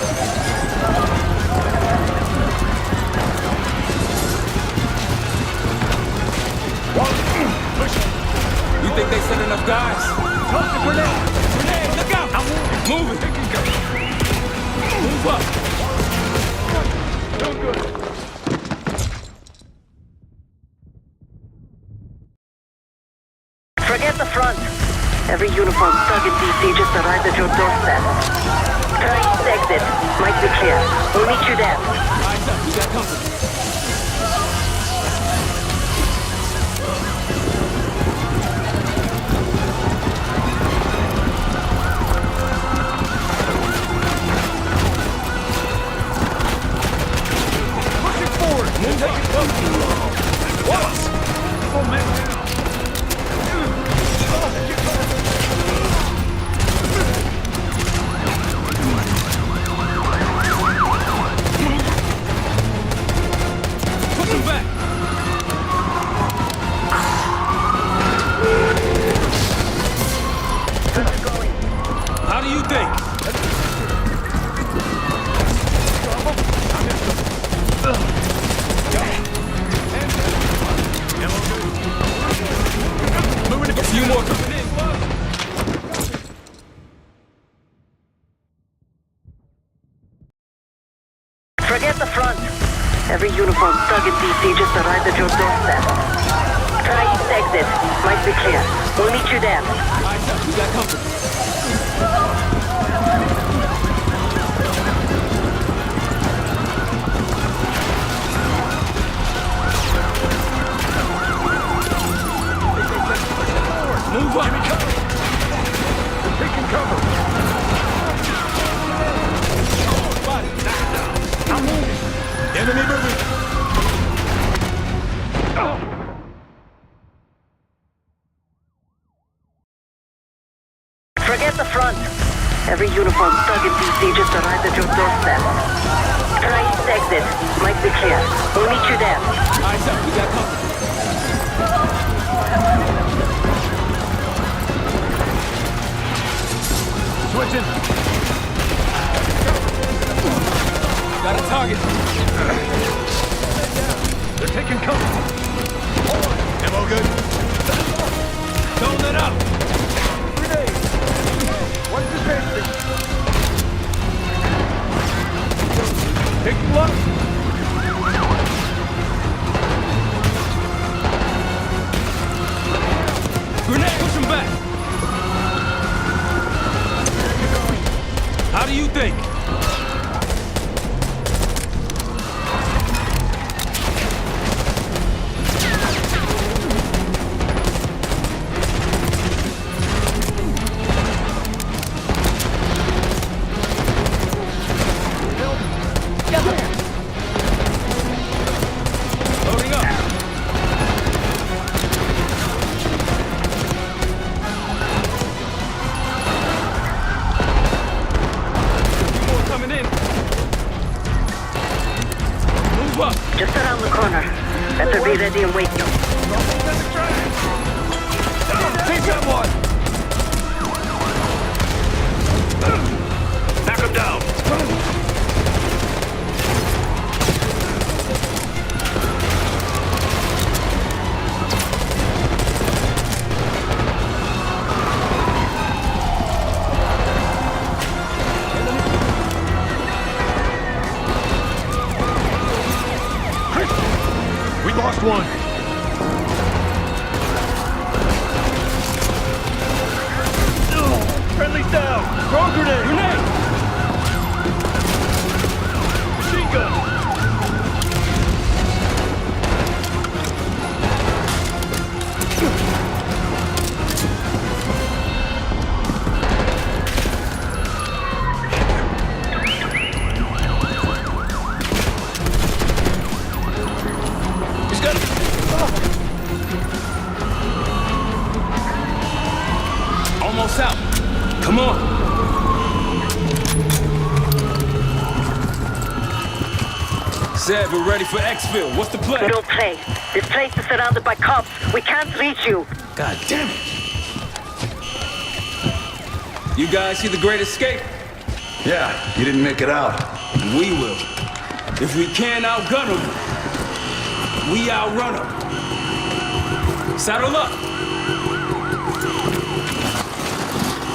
You think they sent enough guys? Toss the grenade! Grenade, look out! Moving! Move up! No good. Forget the front. Every uniformed thug in DC just arrived at your doorstep. Try east exit. Might be clear. We'll meet you there. Eyes up, we got company. Wallace! Oh, man. Push him back! How do you think? A few more coming in. Forget the front. Every uniformed thug in DC just arrived at your doorstep. Try east exit. Might be clear. We'll meet you there. Eyes up, we got company. Enemy moving! Forget the front. Every uniform thug in DC just arrived at your doorstep. Try east exit. Might be clear. We'll meet you there. Eyes up, we got company. Switching. Got a target. They're taking cover. Hold on. Ammo good? Tone it up. Grenade. What's the safety? Take blood. Grenade, push him back. How do you think? Loading up. More coming in. Move up. Just around the corner. Better be ready and wait. Take that one. Knock him down. We lost one. Friendly's down. Throw a grenade. Grenade. Machine gun. He's got it. Almost out. Come on. Said we're ready for exfil. What's the play? No play. This place is surrounded by cops. We can't reach you. God damn it. You guys see the Great Escape? Yeah, you didn't make it out. And we will. If we can't outgun them, we outrun them. Saddle up.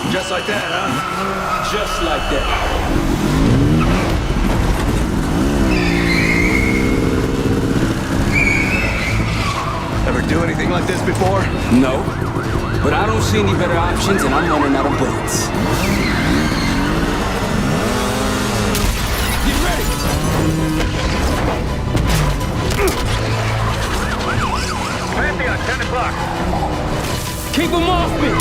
Just like that, huh? Just like that. Ever do anything like this before? No. But I don't see any better options, and I'm running out of bullets. Get ready! Pantheon, 10 o'clock. Keep them off me!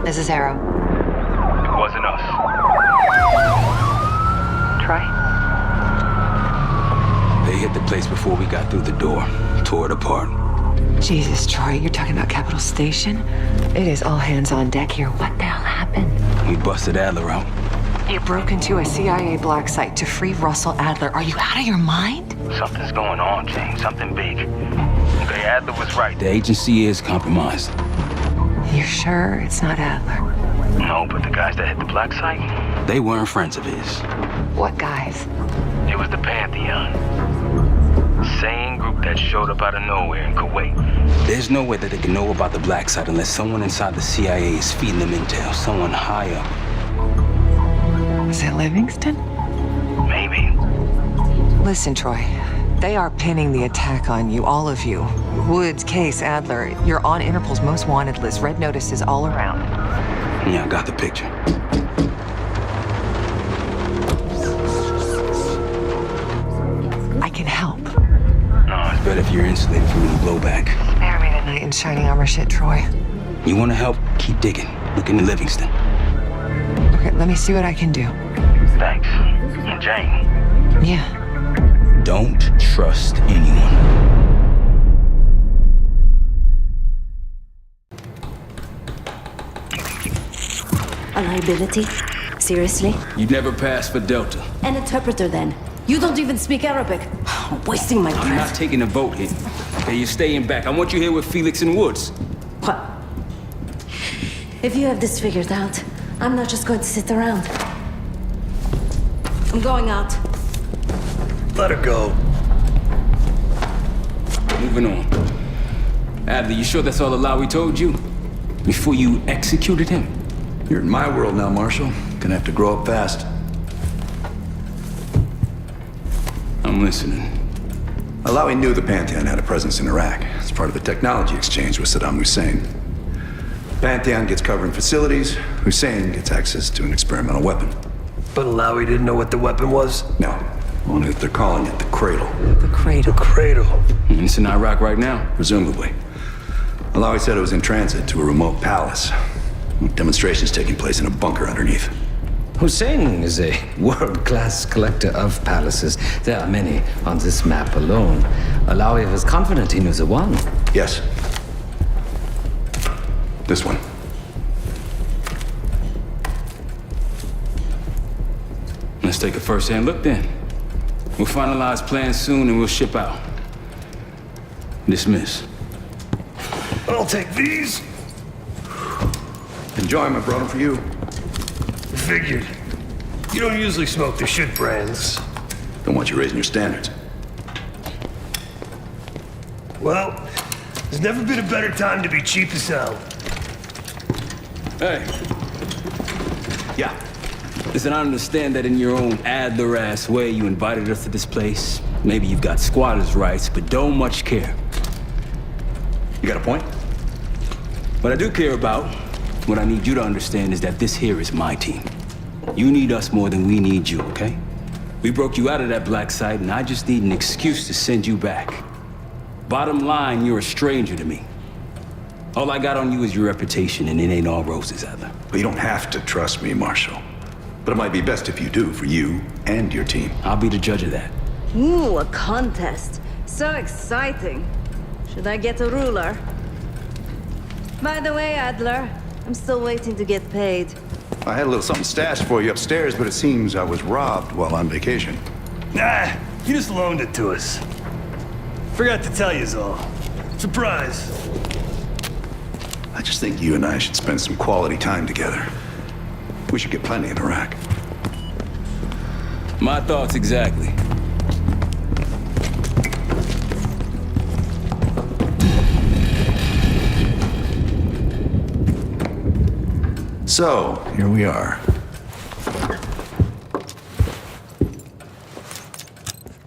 This is Arrow. Wasn't us. Troy? They hit the place before we got through the door. Tore it apart. Jesus, Troy, you're talking about Capitol Station? It is all hands on deck here. What the hell happened? We busted Adler out. You broke into a CIA black site to free Russell Adler. Are you out of your mind? Something's going on, Jane. Something big. Okay? say Adler was right. The agency is compromised. You're sure it's not Adler? No, but the guys that hit the black site, they weren't friends of his. What guys? It was the Pantheon. Same group that showed up out of nowhere in Kuwait. There's no way that they can know about the black site unless someone inside the CIA is feeding them intel. Someone high up. Was it Livingston? Maybe. Listen, Troy. They are pinning the attack on you, all of you. Woods, Case, Adler, you're on Interpol's most wanted list. Red notices all around. Yeah, I got the picture. I can help. No, it's better if you're insulated from any blowback. Spare me the knight in shining armor shit, Troy. You want to help? Keep digging. Look into Livingston. Okay, let me see what I can do. Thanks. And Jane. Yeah. Don't trust anyone. A liability? Seriously? You'd never pass for Delta. An interpreter then. You don't even speak Arabic. I'm wasting my breath. I'm not taking a vote here. Okay, you're staying back. I want you here with Felix and Woods. What? If you have this figured out, I'm not just going to sit around. I'm going out. Let her go. Moving on. Adler, you sure that's all the lie we told you? Before you executed him? You're in my world now, Marshal. Gonna have to grow up fast. I'm listening. Alawi knew the Pantheon had a presence in Iraq. It's part of the technology exchange with Saddam Hussein. Pantheon gets covering facilities. Hussein gets access to an experimental weapon. But Alawi didn't know what the weapon was? No. Only that they're calling it the Cradle. The Cradle? The Cradle. It's in Iraq right now? Presumably. Alawi said it was in transit to a remote palace. Demonstrations taking place in a bunker underneath. Hussein is a world-class collector of palaces. There are many on this map alone. Alawi was confident he knew the one. Yes. This one. Let's take a first-hand look then. We'll finalize plans soon and we'll ship out. Dismiss. I'll take these. Enjoyment, brought them for you. Figured. You don't usually smoke the shit brands. Don't want you raising your standards. Well, there's never been a better time to be cheap as hell. Hey. Yeah. Listen, I understand that in your own Adler-ass way you invited us to this place. Maybe you've got squatters' rights, but don't much care. You got a point? What I do care about, what I need you to understand is that this here is my team. You need us more than we need you, okay? We broke you out of that black site, and I just need an excuse to send you back. Bottom line, you're a stranger to me. All I got on you is your reputation, and it ain't all roses, Adler. But you don't have to trust me, Marshal. But it might be best if you do, for you and your team. I'll be the judge of that. Ooh, a contest. So exciting. Should I get a ruler? By the way, Adler, I'm still waiting to get paid. I had a little something stashed for you upstairs, but it seems I was robbed while on vacation. Nah, you just loaned it to us. Forgot to tell you's all. Surprise. I just think you and I should spend some quality time together. We should get plenty in Iraq. My thoughts exactly. So, here we are.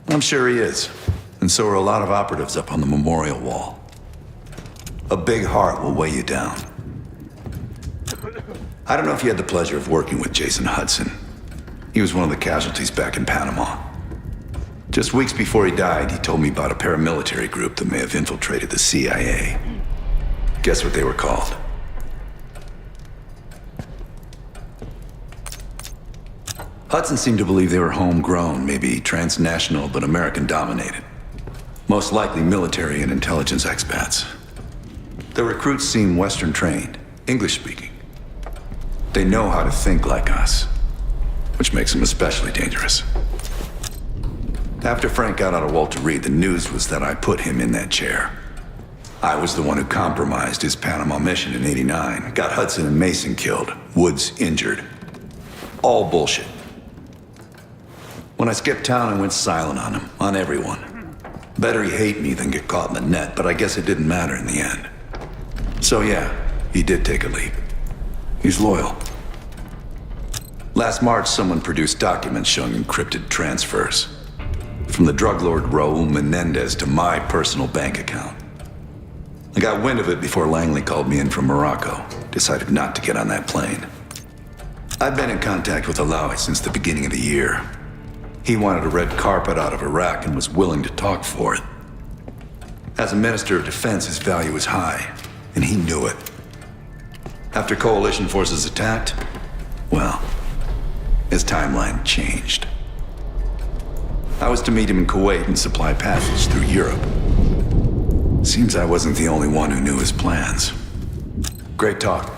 I'm sure he is. And so are a lot of operatives up on the memorial wall. A big heart will weigh you down. I don't know if you had the pleasure of working with Jason Hudson. He was one of the casualties back in Panama. Just weeks before he died, he told me about a paramilitary group that may have infiltrated the CIA. Guess what they were called? Hudson seemed to believe they were homegrown, maybe transnational, but American-dominated. Most likely military and intelligence expats. The recruits seem Western-trained, English-speaking. They know how to think like us, which makes them especially dangerous. After Frank got out of Walter Reed, the news was that I put him in that chair. I was the one who compromised his Panama mission in '89, got Hudson and Mason killed, Woods injured. All bullshit. When I skipped town, I went silent on him, on everyone. Better he hate me than get caught in the net, but I guess it didn't matter in the end. So yeah, he did take a leap. He's loyal. Last March, someone produced documents showing encrypted transfers. From the drug lord Raul Menendez to my personal bank account. I got wind of it before Langley called me in from Morocco. Decided not to get on that plane. I've been in contact with Alawi since the beginning of the year. He wanted a red carpet out of Iraq and was willing to talk for it. As a Minister of Defense, his value was high, and he knew it. After coalition forces attacked, well, his timeline changed. I was to meet him in Kuwait and supply passage through Europe. Seems I wasn't the only one who knew his plans. Great talk.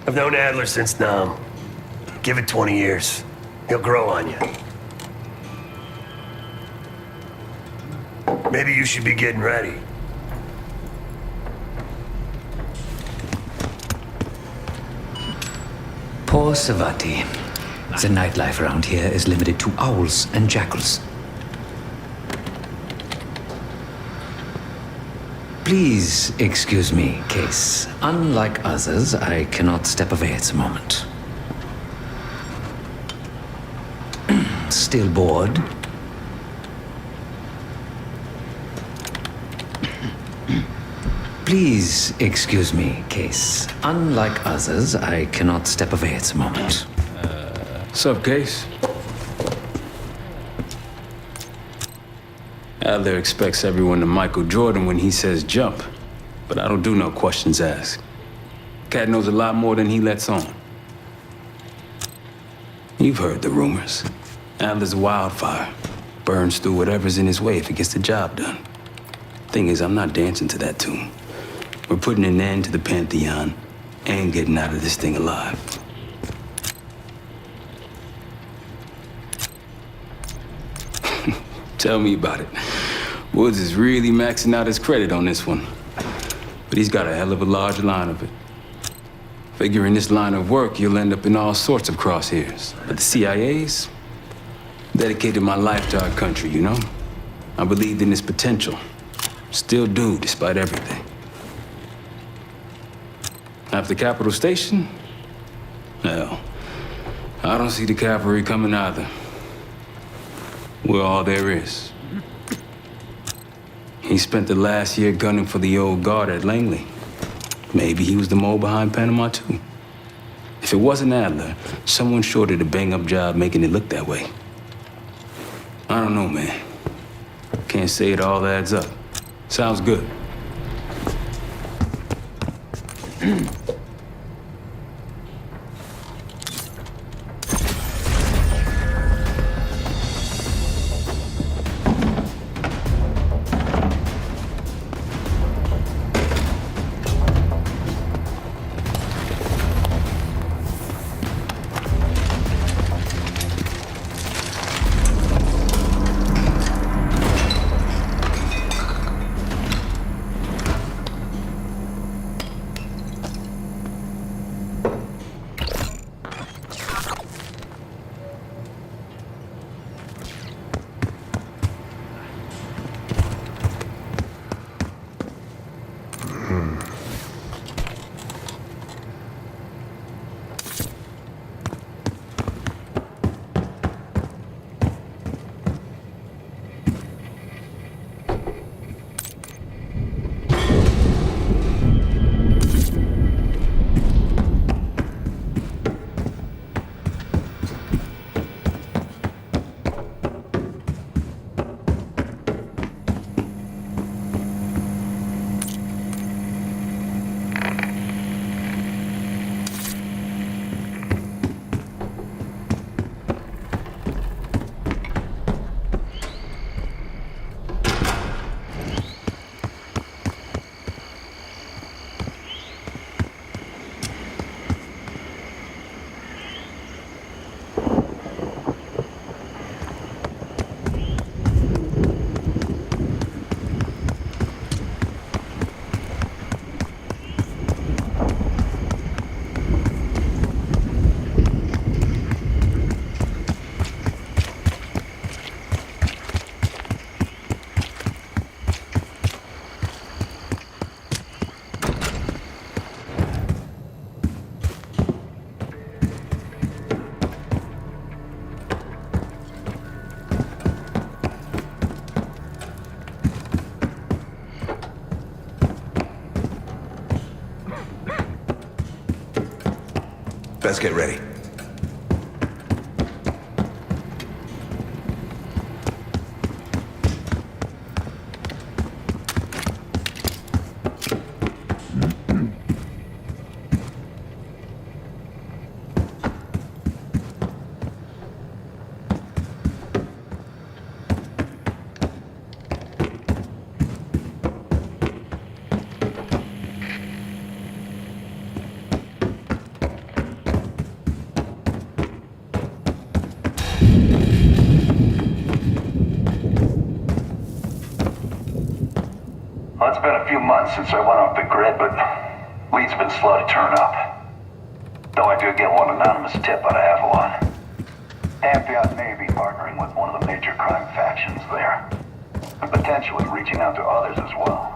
I've known Adler since Nam. Give it 20 years. He'll grow on you. Maybe you should be getting ready. Poor Savati. The nightlife around here is limited to owls and jackals. Please excuse me, Case. Unlike others, I cannot step away at the moment. Still bored? Please excuse me, Case. Unlike others, I cannot step away at the moment. Sup, Case? Adler expects everyone to Michael Jordan when he says jump, but I don't do no questions asked. Cat knows a lot more than he lets on. You've heard the rumors. Adler's a wildfire. Burns through whatever's in his way if he gets the job done. Thing is, I'm not dancing to that tune. We're putting an end to the Pantheon and getting out of this thing alive. Tell me about it. Woods is really maxing out his credit on this one. But he's got a hell of a large line of it. Figure in this line of work, you'll end up in all sorts of crosshairs. But the CIA's dedicated my life to our country, you know? I believed in its potential. Still do, despite everything. After Capitol Station? Well, I don't see the cavalry coming either. We're all there is. He spent the last year gunning for the old guard at Langley. Maybe he was the mole behind Panama, too. If it wasn't Adler, someone sure did a bang-up job making it look that way. I don't know, man. Can't say it all adds up. Sounds good. Let's get ready. Well, it's been a few months since I went off the grid, but leads been slow to turn up. Though I do get one anonymous tip out of half one. AMD may be partnering with one of the major crime factions there, and potentially reaching out to others as well.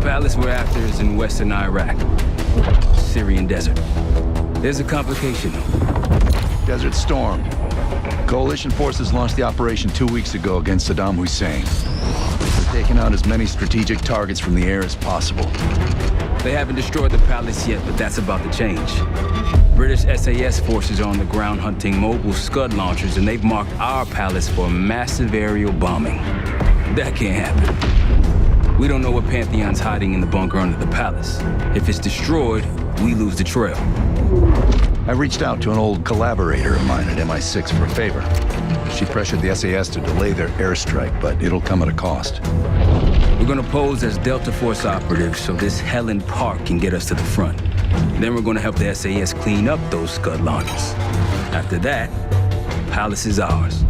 Palace we're after is in western Iraq, Syrian desert. There's a complication though. Desert Storm. Coalition forces launched the operation 2 weeks ago against Saddam Hussein. They're taking out as many strategic targets from the air as possible. They haven't destroyed the palace yet, but that's about to change. British SAS forces are on the ground hunting mobile Scud launchers, and they've marked our palace for massive aerial bombing. That can't happen. We don't know what Pantheon's hiding in the bunker under the palace. If it's destroyed, we lose the trail. I reached out to an old collaborator of mine at MI6 for a favor. She pressured the SAS to delay their airstrike, but it'll come at a cost. We're gonna pose as Delta Force operatives so this Helen Park can get us to the front. Then we're gonna help the SAS clean up those Scud launchers. After that, palace is ours.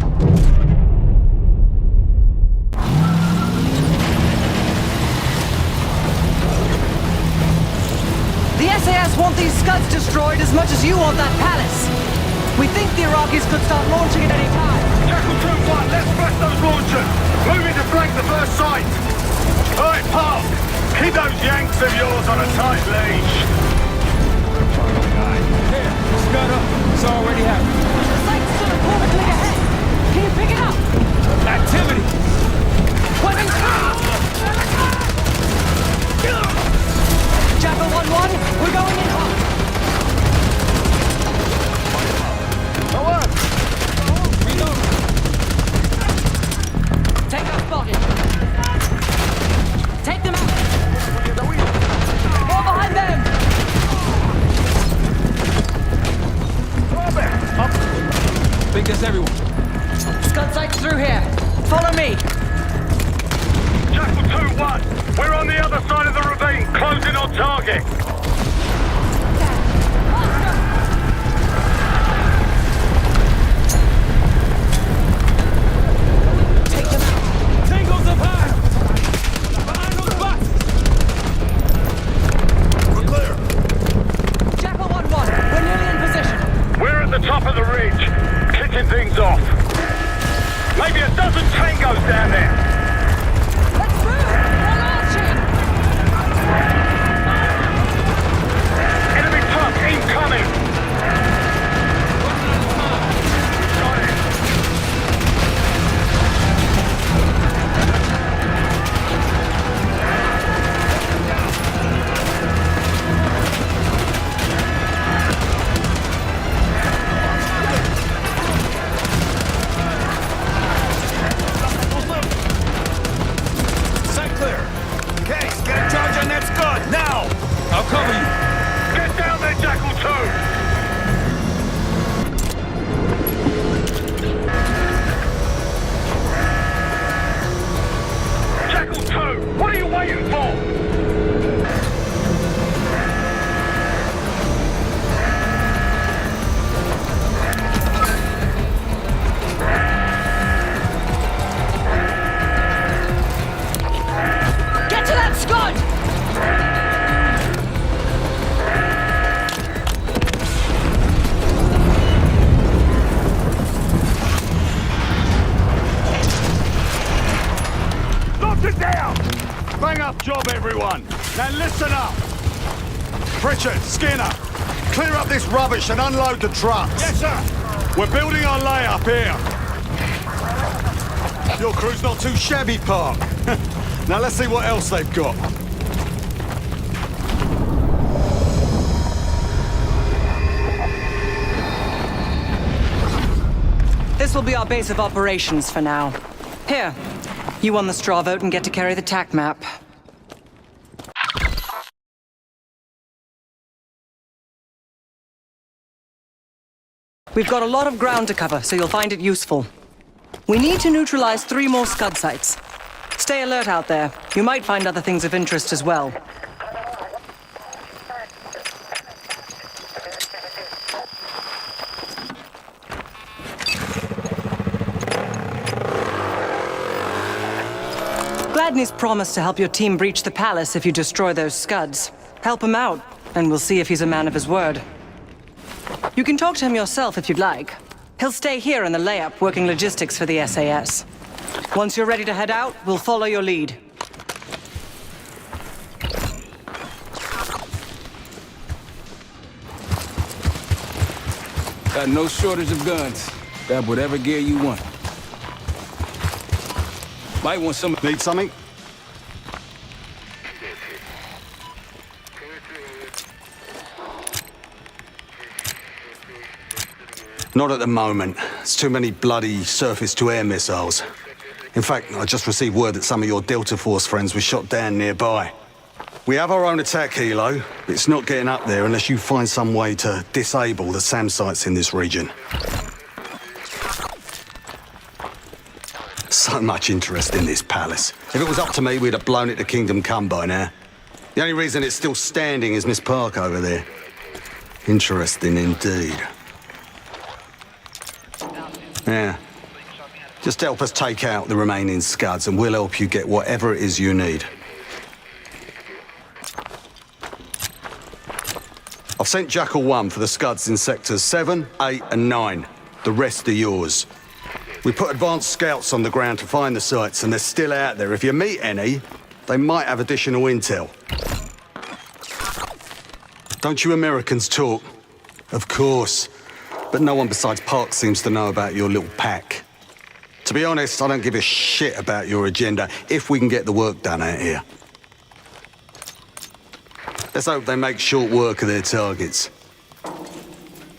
The SAS want these Scuds destroyed as much as you want that palace. We think the Iraqis could start launching at any time. Jackal Troop 1, let's press those launchers. Moving to flank the first site. All right, Park. Keep those Yanks of yours on a tight leash. Here, Scud up. It's already happening. The site's still a quarter click ahead. Can you pick it up? Activity. Weapons free. Jackal 1-1, we're going in hot. Take that spotted. Take them out. More behind them. I think that's everyone. Scud sights through here. Follow me. Jackal 2-1, we're on the other side of the ravine, closing on target. Take them out. Tangles up high. Behind those spots. We're clear. Jackal 1-1, we're nearly in position. We're at the top of the ridge, kicking things off. Maybe a dozen tangos down there. Let's move! We're launching! bang-up job, everyone. Now listen up. Pritchard, Skinner, clear up this rubbish and unload the trucks. Yes, sir. We're building our layup here. Your crew's not too shabby, Park. Now let's see what else they've got. This will be our base of operations for now. Here, you won the straw vote and get to carry the TAC map. We've got a lot of ground to cover, so you'll find it useful. We need to neutralize 3 more Scud sites. Stay alert out there. You might find other things of interest as well. Gladney's promised to help your team breach the palace if you destroy those Scuds. Help him out, and we'll see if he's a man of his word. You can talk to him yourself if you'd like. He'll stay here in the layup, working logistics for the SAS. Once you're ready to head out, we'll follow your lead. Got no shortage of guns. Grab whatever gear you want. Might want some. Need something? Not at the moment. It's too many bloody surface-to-air missiles. In fact, I just received word that some of your Delta Force friends were shot down nearby. We have our own attack helo. It's not getting up there unless you find some way to disable the SAM sites in this region. So much interest in this palace. If it was up to me, we'd have blown it to Kingdom Come by now. The only reason it's still standing is Miss Park over there. Interesting indeed. Yeah. Just help us take out the remaining Scuds and we'll help you get whatever it is you need. I've sent Jackal 1 for the Scuds in sectors 7, 8 and 9. The rest are yours. We put advanced scouts on the ground to find the sites and they're still out there. If you meet any, they might have additional intel. Don't you Americans talk? Of course. But no one besides Park seems to know about your little pack. To be honest, I don't give a shit about your agenda if we can get the work done out here. Let's hope they make short work of their targets.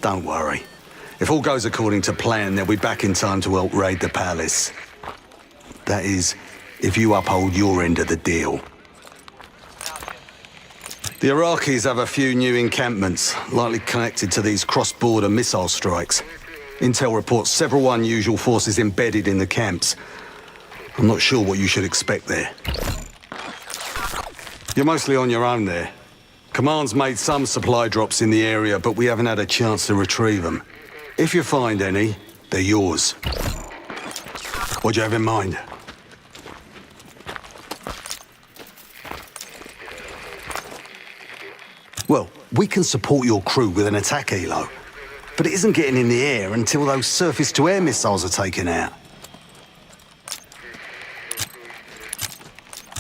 Don't worry. If all goes according to plan, they'll be back in time to help raid the palace. That is, if you uphold your end of the deal. The Iraqis have a few new encampments, likely connected to these cross-border missile strikes. Intel reports several unusual forces embedded in the camps. I'm not sure what you should expect there. You're mostly on your own there. Command's made some supply drops in the area, but we haven't had a chance to retrieve them. If you find any, they're yours. What do you have in mind? Well, we can support your crew with an attack helo, but it isn't getting in the air until those surface-to-air missiles are taken out.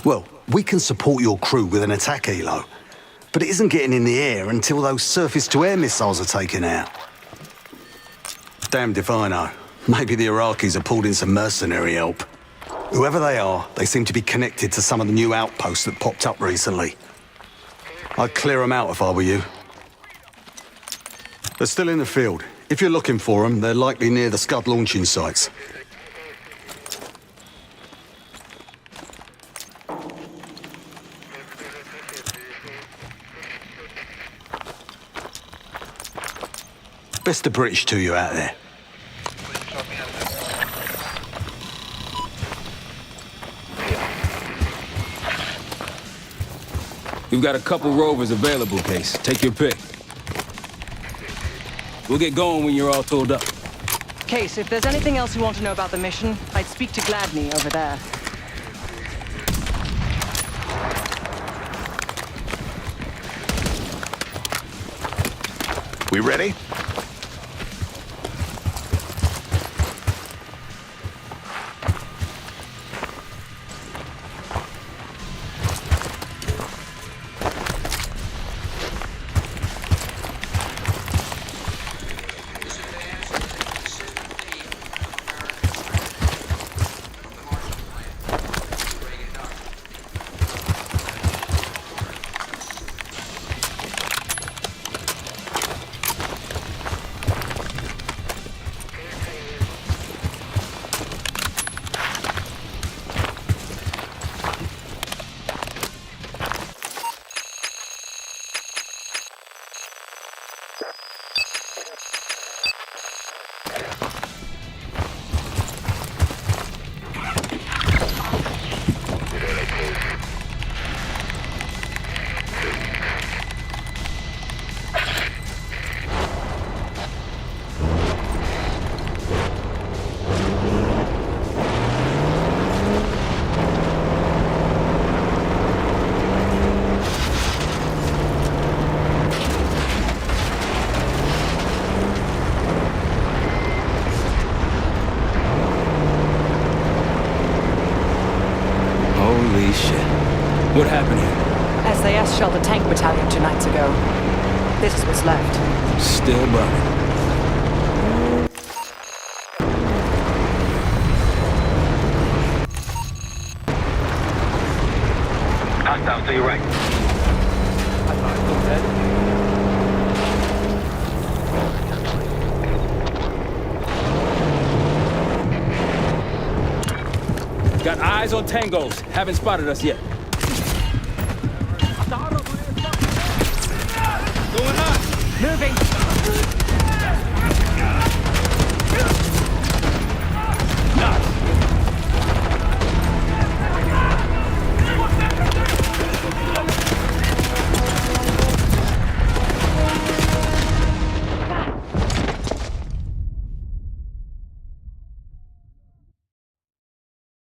Well, we can support your crew with an attack helo, but it isn't getting in the air until those surface-to-air missiles are taken out. Damned if I know. Maybe the Iraqis have pulled in some mercenary help. Whoever they are, they seem to be connected to some of the new outposts that popped up recently. I'd clear them out if I were you. They're still in the field. If you're looking for them, they're likely near the Scud launching sites. Best of British to you out there. We've got a couple rovers available, Case. Take your pick. We'll get going when you're all tooled up. Case, if there's anything else you want to know about the mission, I'd speak to Gladney over there. We ready? shit. What happened here? SAS shelled a tank battalion 2 nights ago. This is what's left. Still burning. Hostile to your right. Got eyes on tangos. Haven't spotted us yet. Going on. Moving.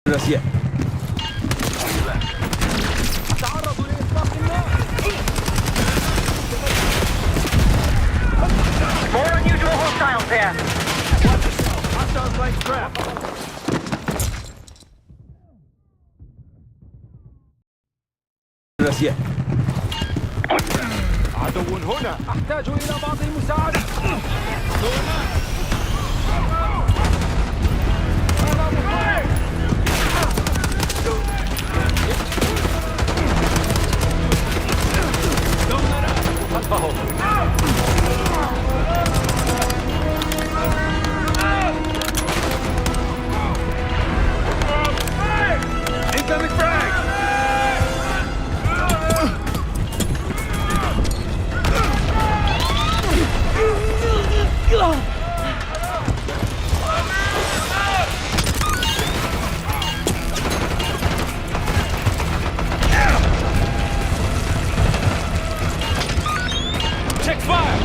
Us yet. More unusual hostiles here. Hostiles like crap. Us yet. عدو هنا. أحتاج إلى بعض المساعدة. Incoming frag! Check fire!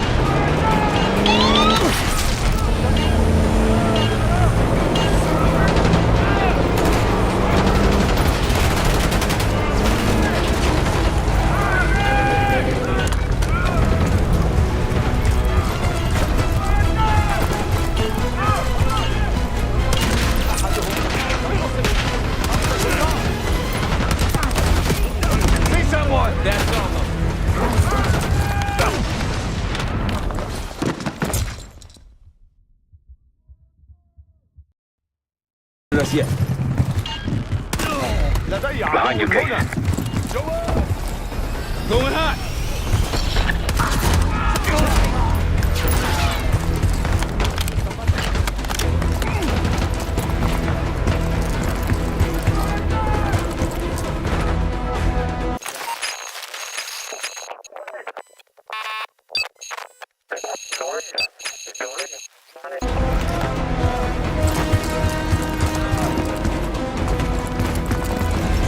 See someone! That's all. Us yet. لدي Behind you, عدو Case. هنا. Going hot.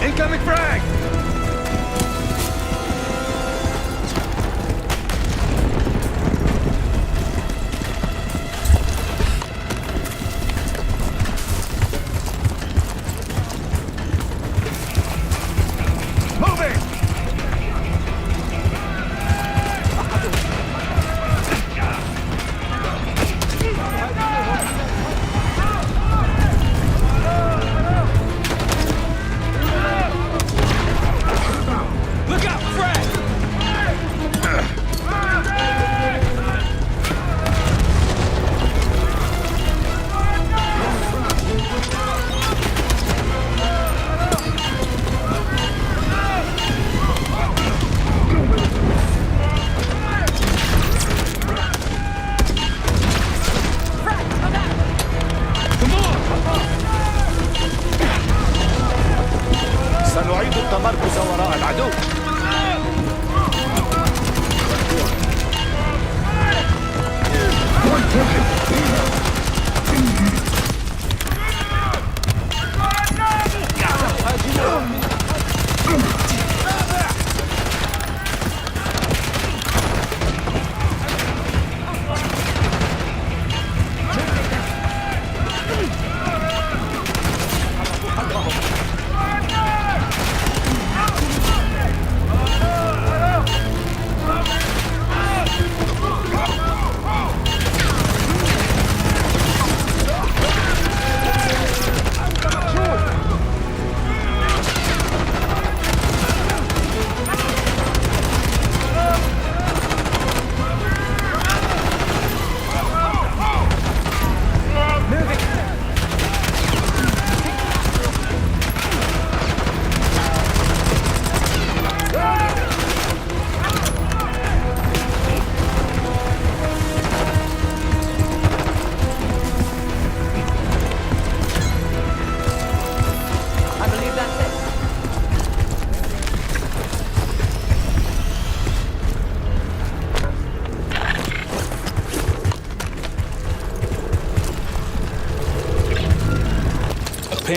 Incoming frag! Moving! Look out, frag! سنعيد التمركز وراء العدو.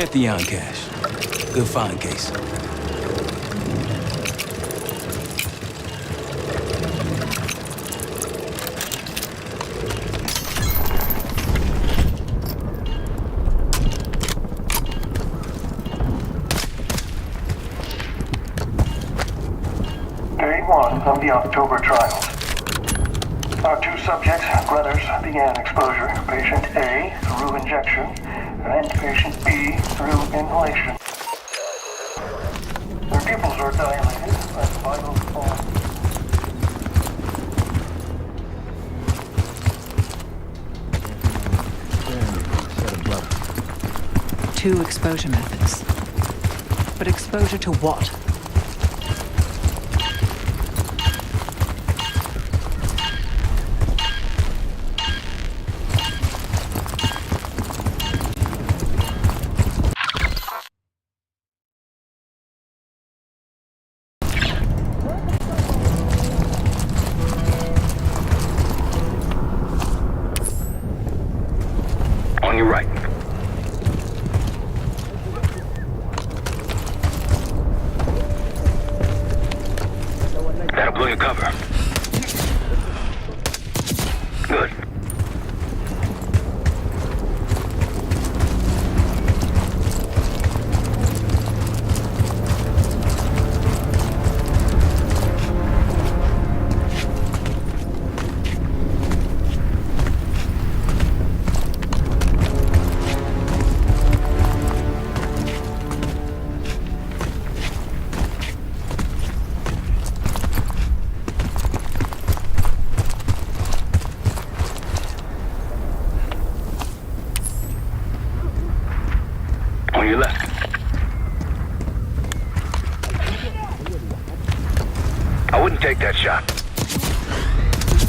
Pantheon cache. Good find, Case. Day 1 of the October trials. Our 2 subjects, brothers, began exposure. Patient A through injection, and patient B through inhalation. Their pupils are dilated, and vitals fall. Two exposure methods. But exposure to what? On your right. That'll blow your cover. Good. On your left. I wouldn't take that shot.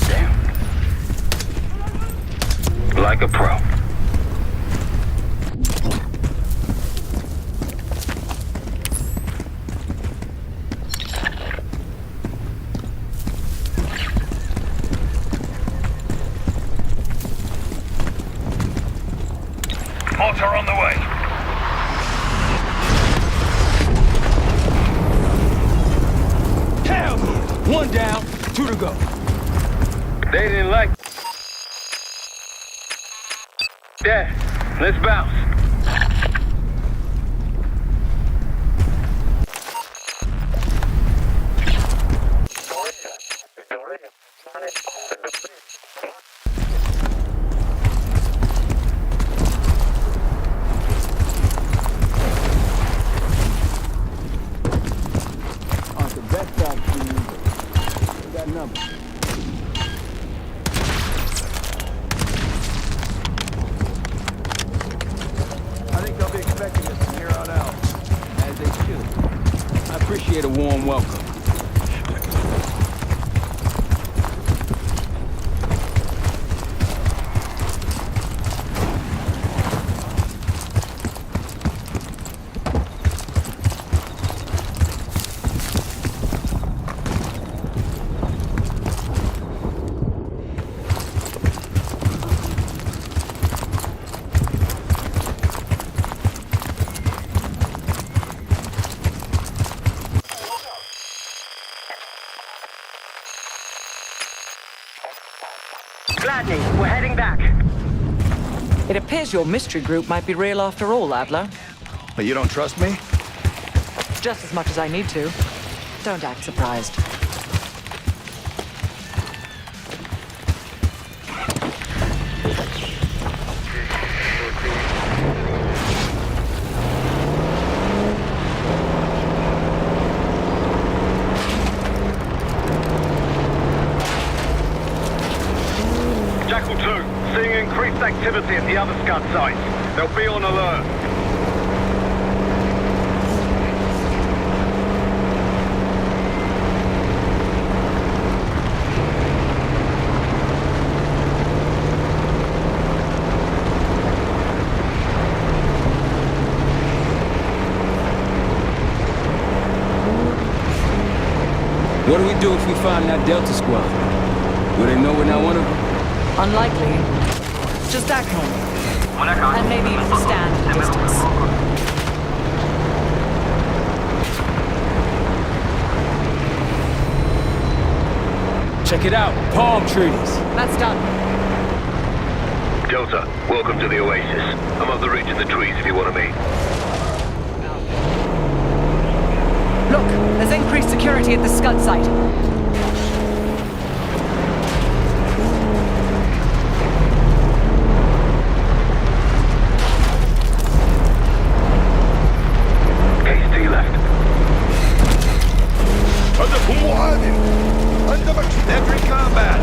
Damn. Like a pro. Mortar on the way. Hell yeah! 1 down, 2 to go. They didn't like that. Let's bounce. On the best out for you. That number. I think they'll be expecting us from here on out. As they should. I appreciate a warm welcome. Gladney, we're heading back. It appears your mystery group might be real after all, Adler. But you don't trust me? Just as much as I need to. Don't act surprised. Jackal 2, seeing increased activity at the other Scud sites. They'll be on alert. What do we do if we find that Delta squad? Will they know we're not one of them? Unlikely. Just act normal. And maybe stand at a distance. Check it out. Palm trees. That's done. Delta, welcome to the Oasis. I'm up the ridge in the trees if you want to meet. Look, there's increased security at the Scud site. Case to your left. Entering combat.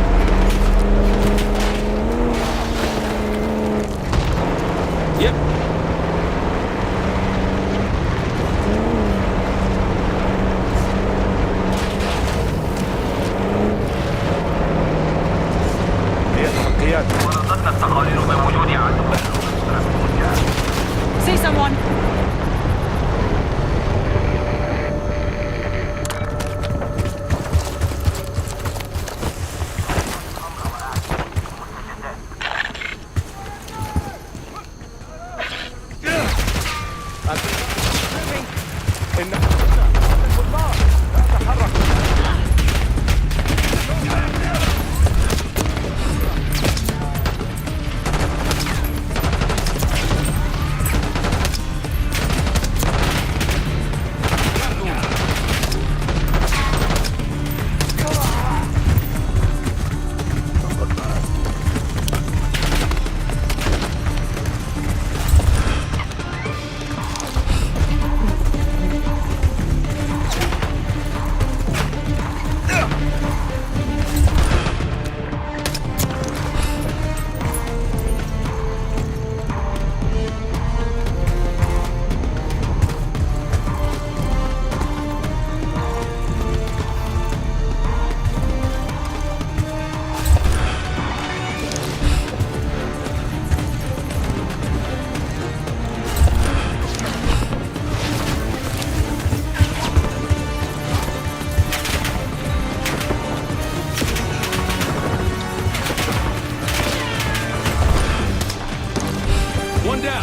Yep. See someone? One down.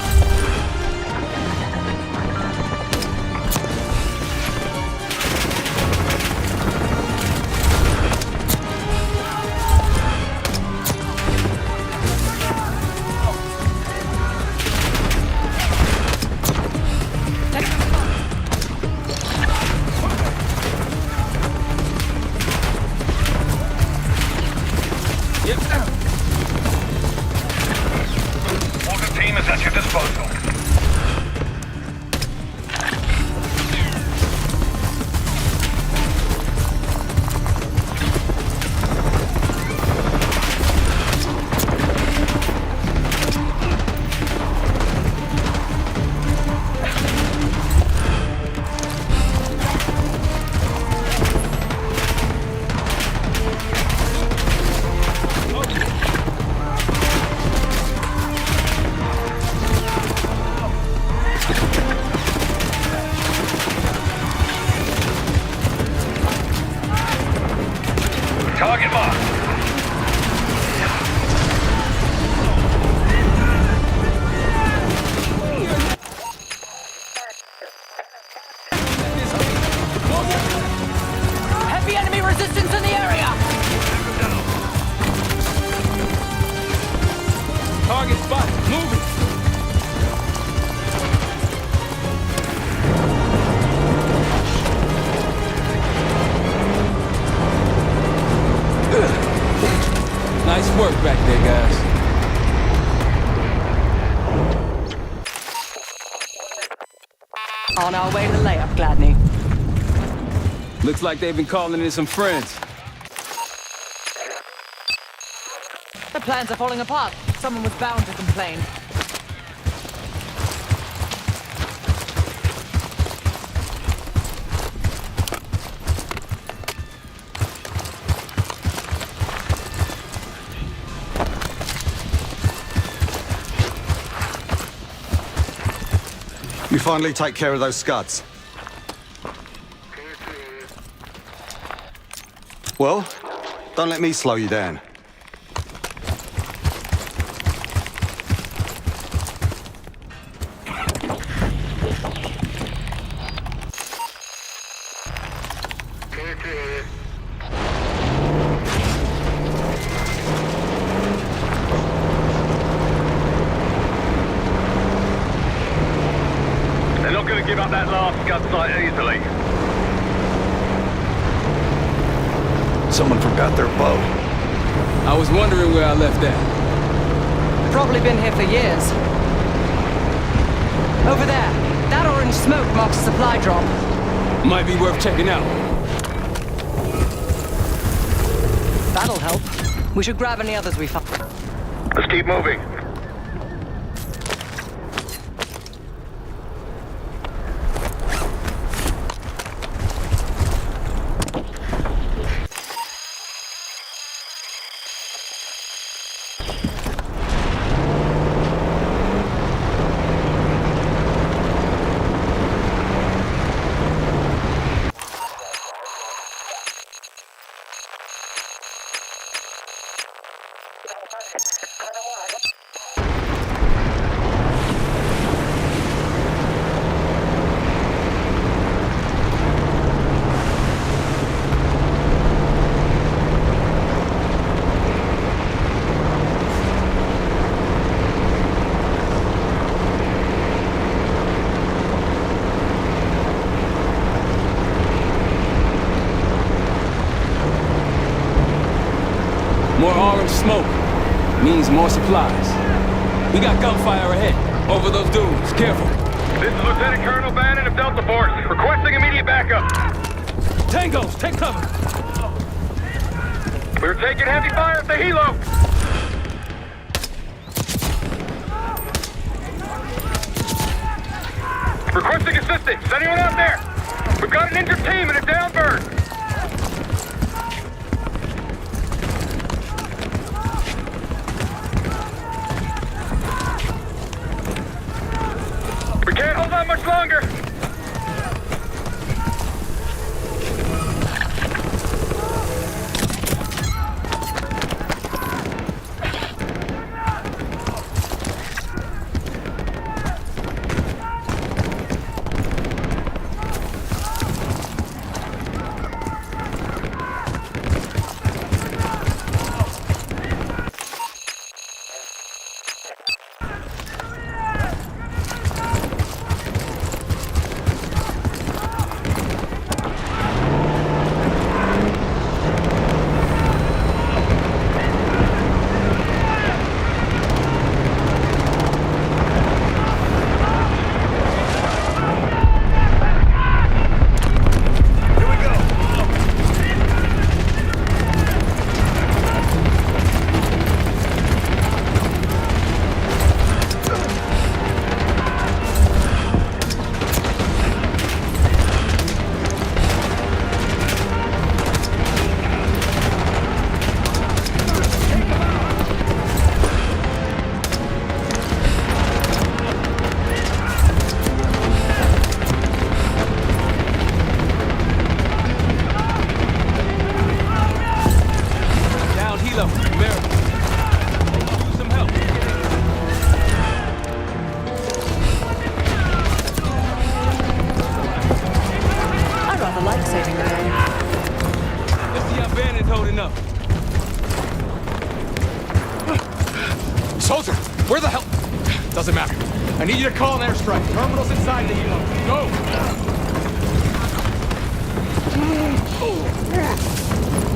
Team is at your disposal. Target mark. Heavy enemy resistance in the area! Target spot. Moving. Nice work back there, guys. On our way to the layup, Gladney. Looks like they've been calling in some friends. The plans are falling apart. Someone was bound to complain. You finally take care of those scuds. Well, don't let me slow you down. that last scud site easily. Someone forgot their bow. I was wondering where I left that. Probably been here for years. Over there. That orange smoke marks a supply drop. Might be worth checking out. That'll help. We should grab any others we find. Let's keep moving. More orange smoke means more supplies. We got gunfire ahead. Over those dunes. Careful. This is Lieutenant Colonel Bannon of Delta Force, requesting immediate backup. Tangos, take cover. We're taking heavy fire at the helo. Requesting assistance. Is anyone out there? We've got an injured team and a down bird. We can't hold on much longer. Soldier, where the hell? Doesn't matter. I need you to call an airstrike. Terminals inside the helo. Go!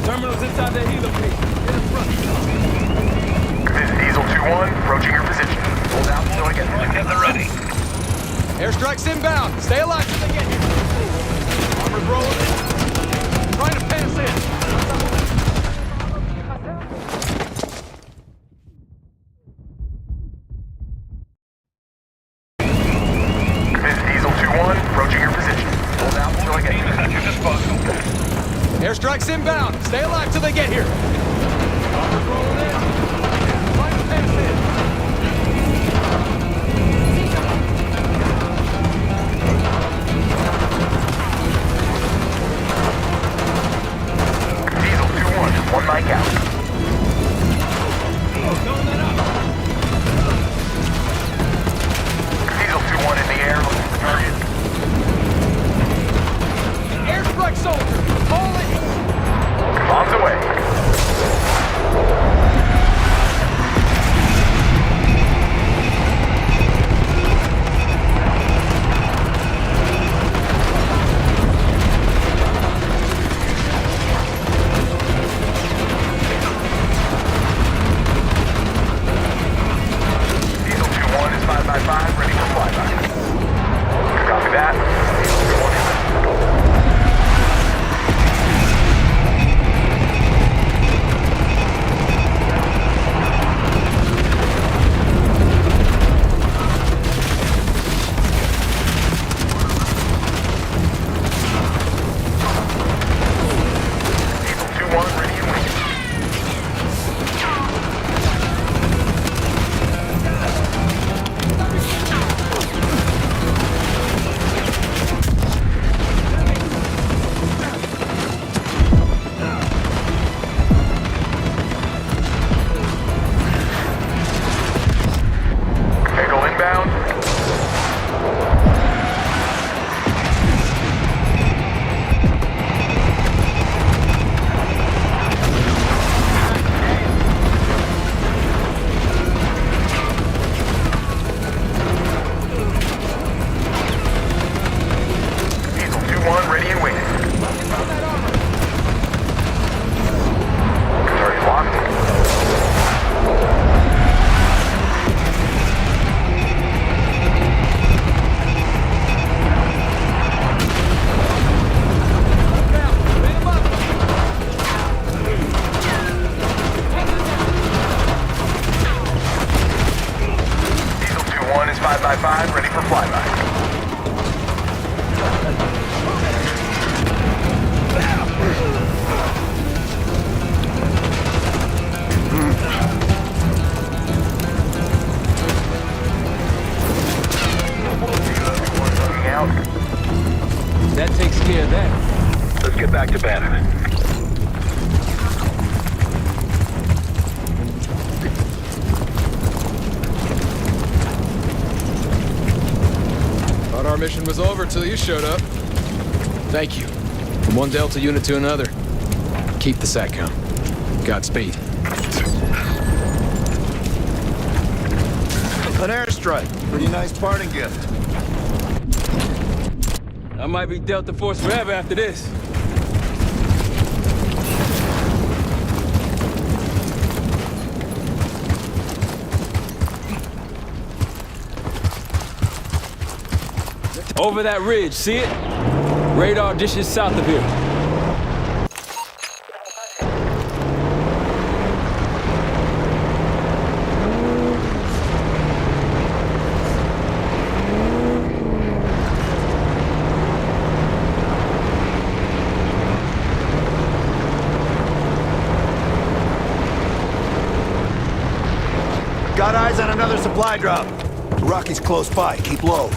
Terminals inside the helo, please. Get in front. This is Diesel 2-1, approaching your position. Hold out until I get there. Ready. Airstrike's inbound. Stay alive till they get here. Armored rolling in. Trying to pass in. Airstrike's inbound. Stay alive till they get here. Armored rolling in. Trying to pass in. Diesel 2-1, one mic out. Throwing that up. Diesel 2-1 in the air, looking for target. Airstrike soldier, call it. Bombs away. That takes care of that. Let's get back to Banner. Thought our mission was over till you showed up. Thank you. From one Delta unit to another. Keep the SATCOM. Godspeed. An airstrike. Pretty nice parting gift. I might be Delta Force forever after this. Over that ridge, see it? Radar dishes south of here. Got eyes on another supply drop. The Rocky's close by. Keep low.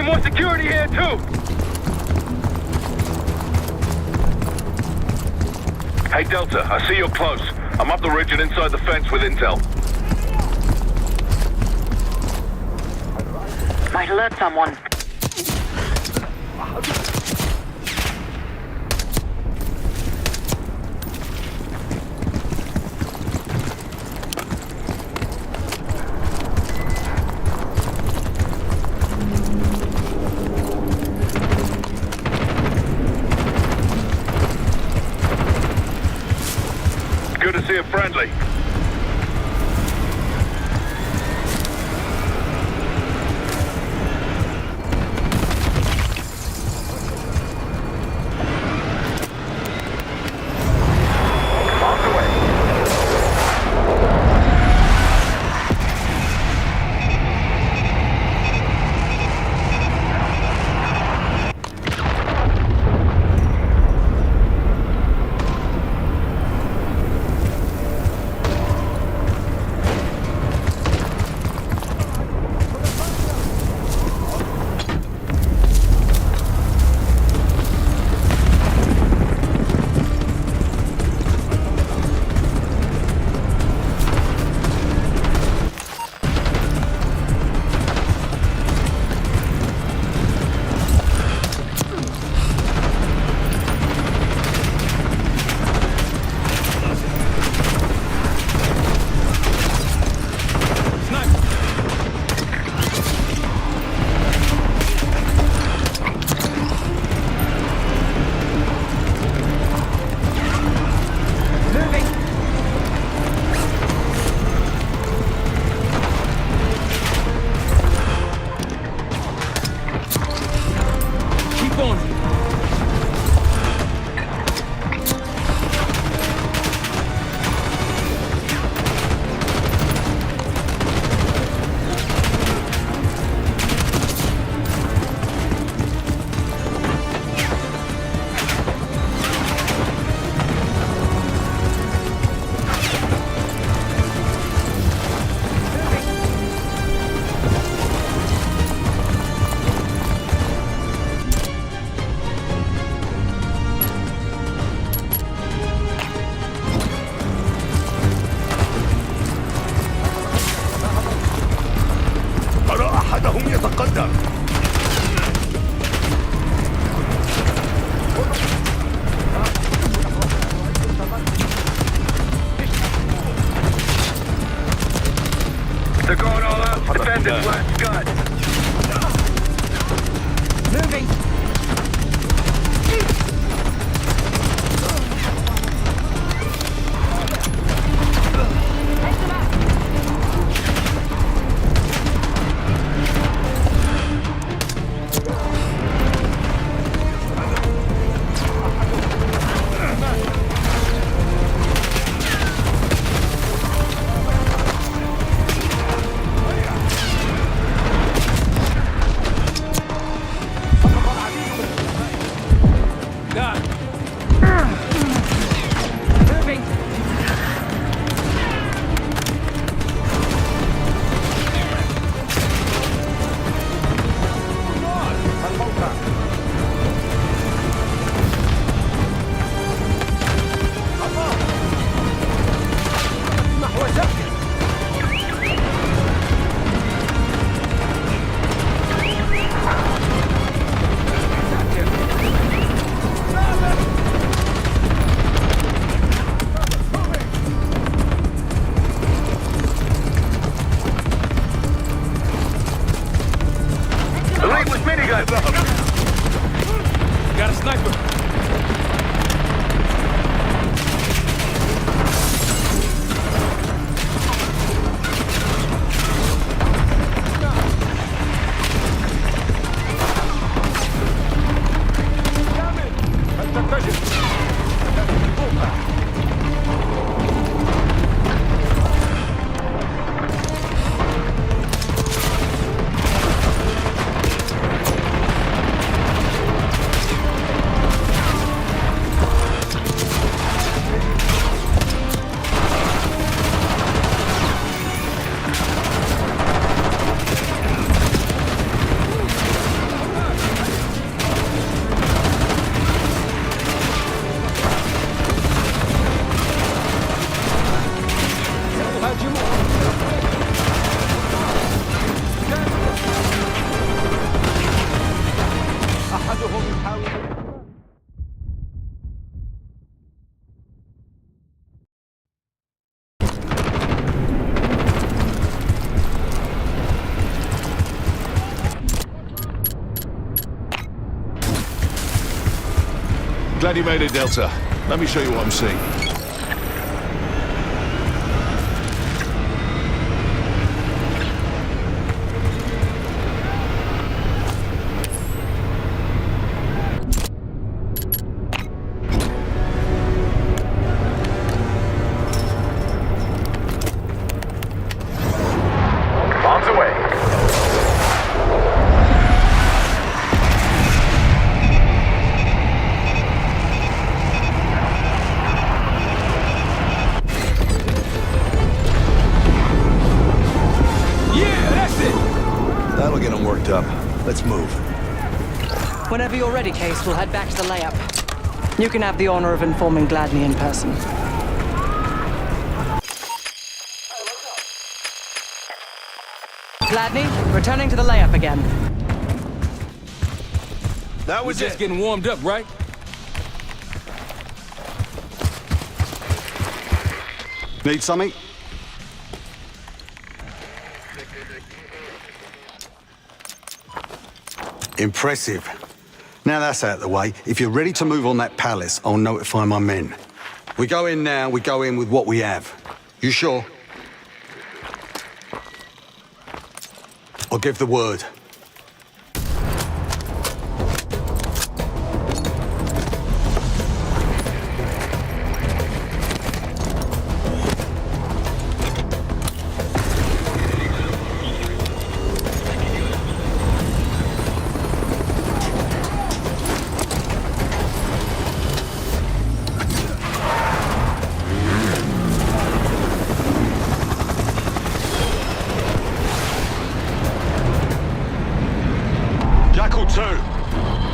More security here, too! Hey, Delta, I see you're close. I'm up the ridge and inside the fence with intel. Might alert someone. Good to see a friendly. They're going all out. Defend this last gut. Moving. guys up. Got a sniper. Glad you made it, Delta. Let me show you what I'm seeing. Bombs away. That'll get them worked up. Let's move. Whenever you're ready, Case, we'll head back to the layup. You can have the honor of informing Gladney in person. Gladney, returning to the layup again. That was just getting warmed up, right? Need something? Impressive. Now that's out of the way, if you're ready to move on that palace, I'll notify my men. We go in now, we go in with what we have. You sure? I'll give the word.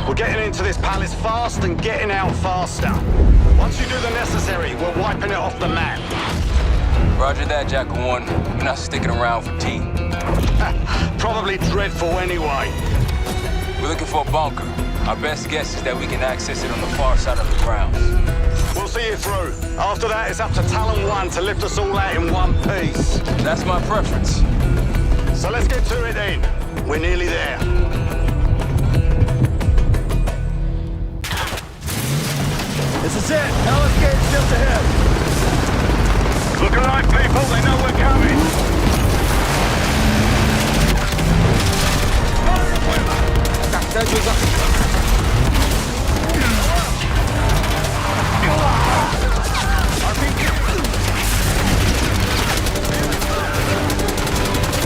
We're getting into this palace fast and getting out faster. Once you do the necessary, we're wiping it off the map. Roger that, Jackal 1. We're not sticking around for tea. Probably dreadful anyway. We're looking for a bunker. Our best guess is that we can access it on the far side of the grounds. We'll see you through. After that, it's up to Talon 1 to lift us all out in one piece. That's my preference. So let's get to it then. We're nearly there. This is it. Hellas Gate's just ahead. Look alive, people. They know we're coming.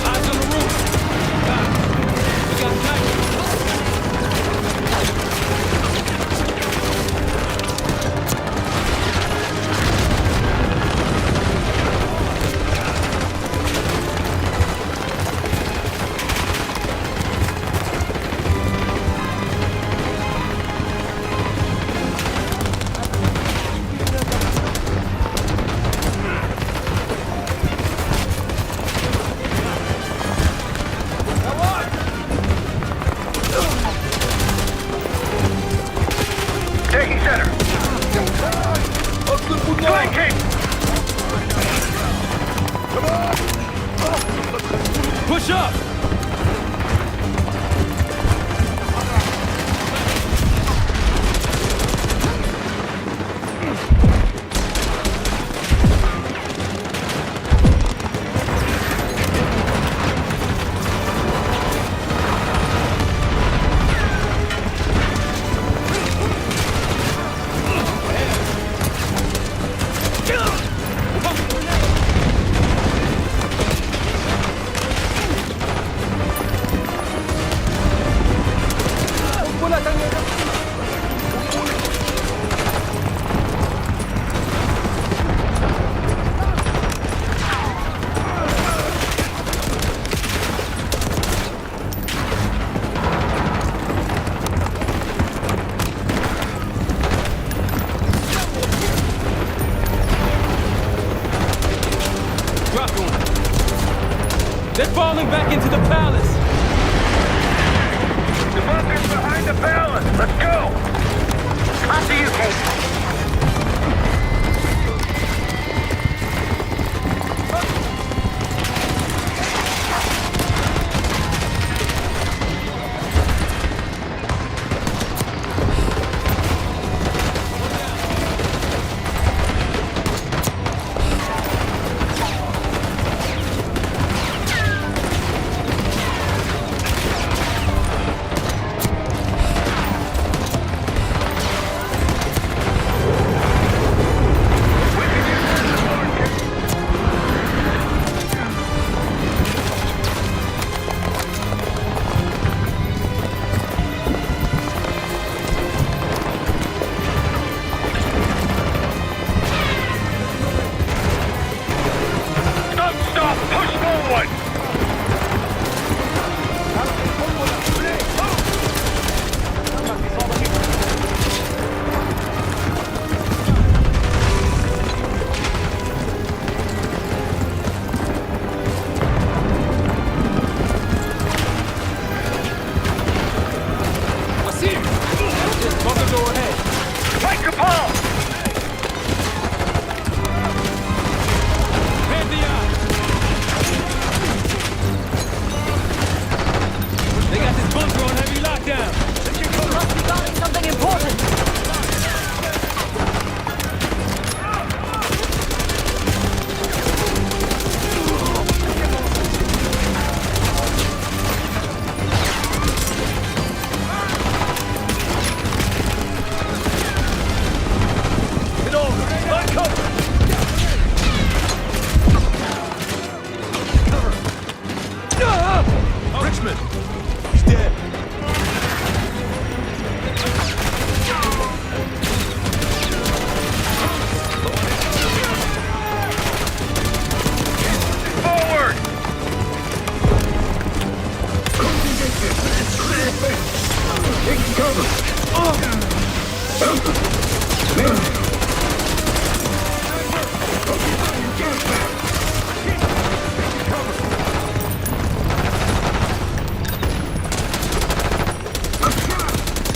Eyes on the roof. We got time.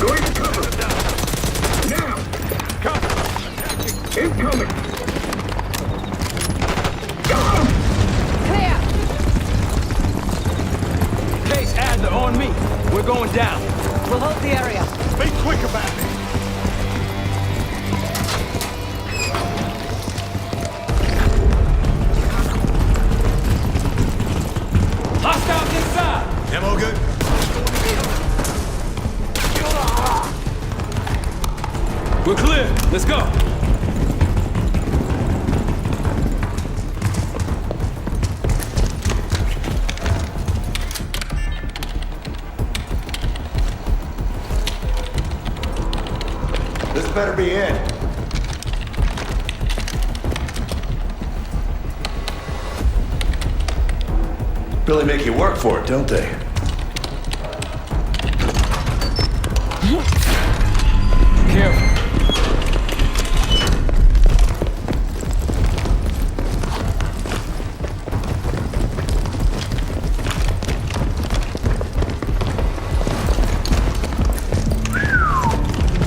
Going to cover. Now. Incoming. Clear! Case Adler on me. We're going down. We'll hold the area. Be quick about it. Hostiles inside! Ammo good? We're clear. Let's go. This better be it. Really make you work for it, don't they? Careful.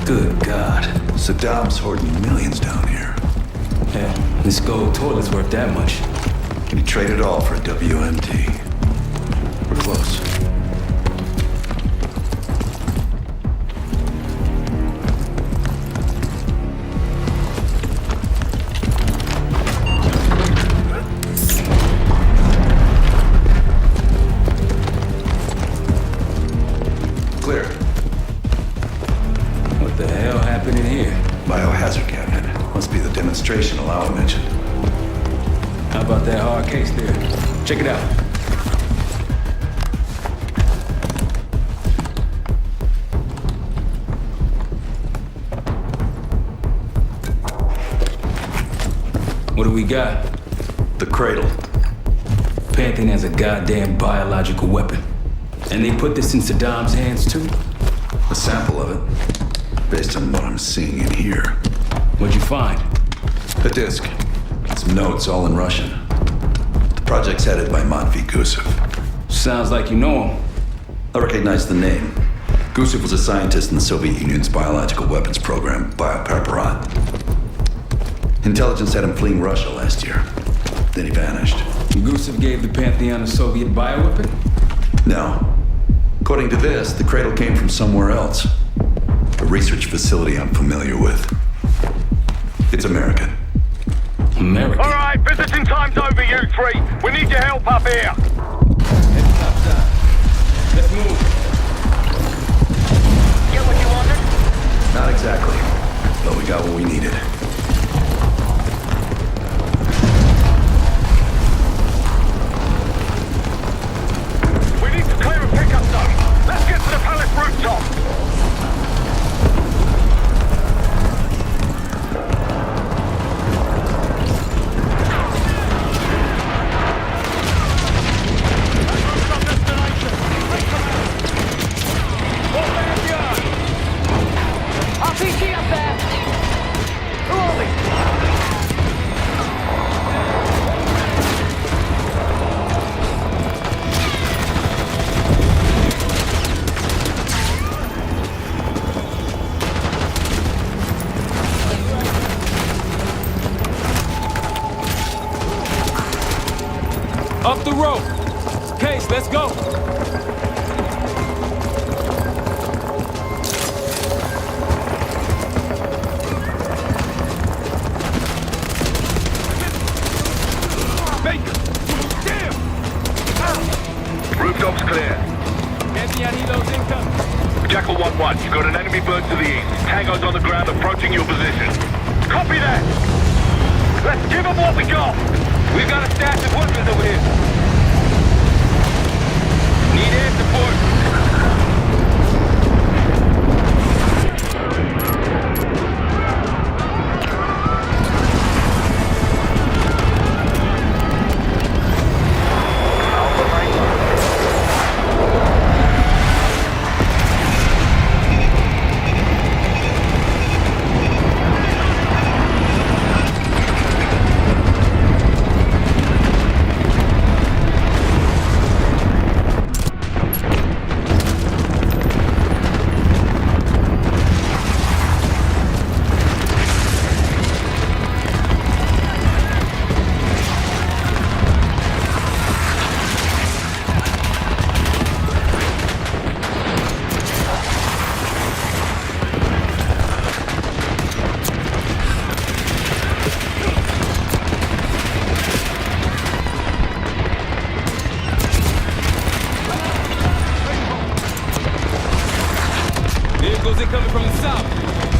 Good God. Saddam's hoarding millions down here. Yeah, this gold toilet's worth that much. Can you trade it all for a WMD? We're close. Clear. What the hell happened in here? Biohazard cabinet. Must be the demonstration Alawa mentioned. How about that hard case there? Check it out. What do we got? The cradle. Pantheon has a goddamn biological weapon. And they put this in Saddam's hands too? A sample of it. Based on what I'm seeing in here. What'd you find? A disk. Some notes, all in Russian. The project's headed by Matvey Gusev. Sounds like you know him. I recognize the name. Gusev was a scientist in the Soviet Union's biological weapons program, Biopreparat. Intelligence had him fleeing Russia last year. Then he vanished. Gusev gave the Pantheon a Soviet bioweapon? No. According to this, the cradle came from somewhere else. A research facility I'm familiar with. It's American. American? All right, visiting time's over, you three. We need your help up here. Let's move. Get what you wanted? Not exactly. But we got what we needed. We need to clear a pickup zone. Let's get to the palace rooftop. RPG up there! Who are we? Up the rope. Case, let's go. Rooftop's clear. Helos incoming. Jackal 1-1, you've got an enemy bird to the east. Tango's on the ground approaching your position. Copy that! Let's give them what we got! We've got a stash of weapons over here. Need air support. Sounds incoming from the south.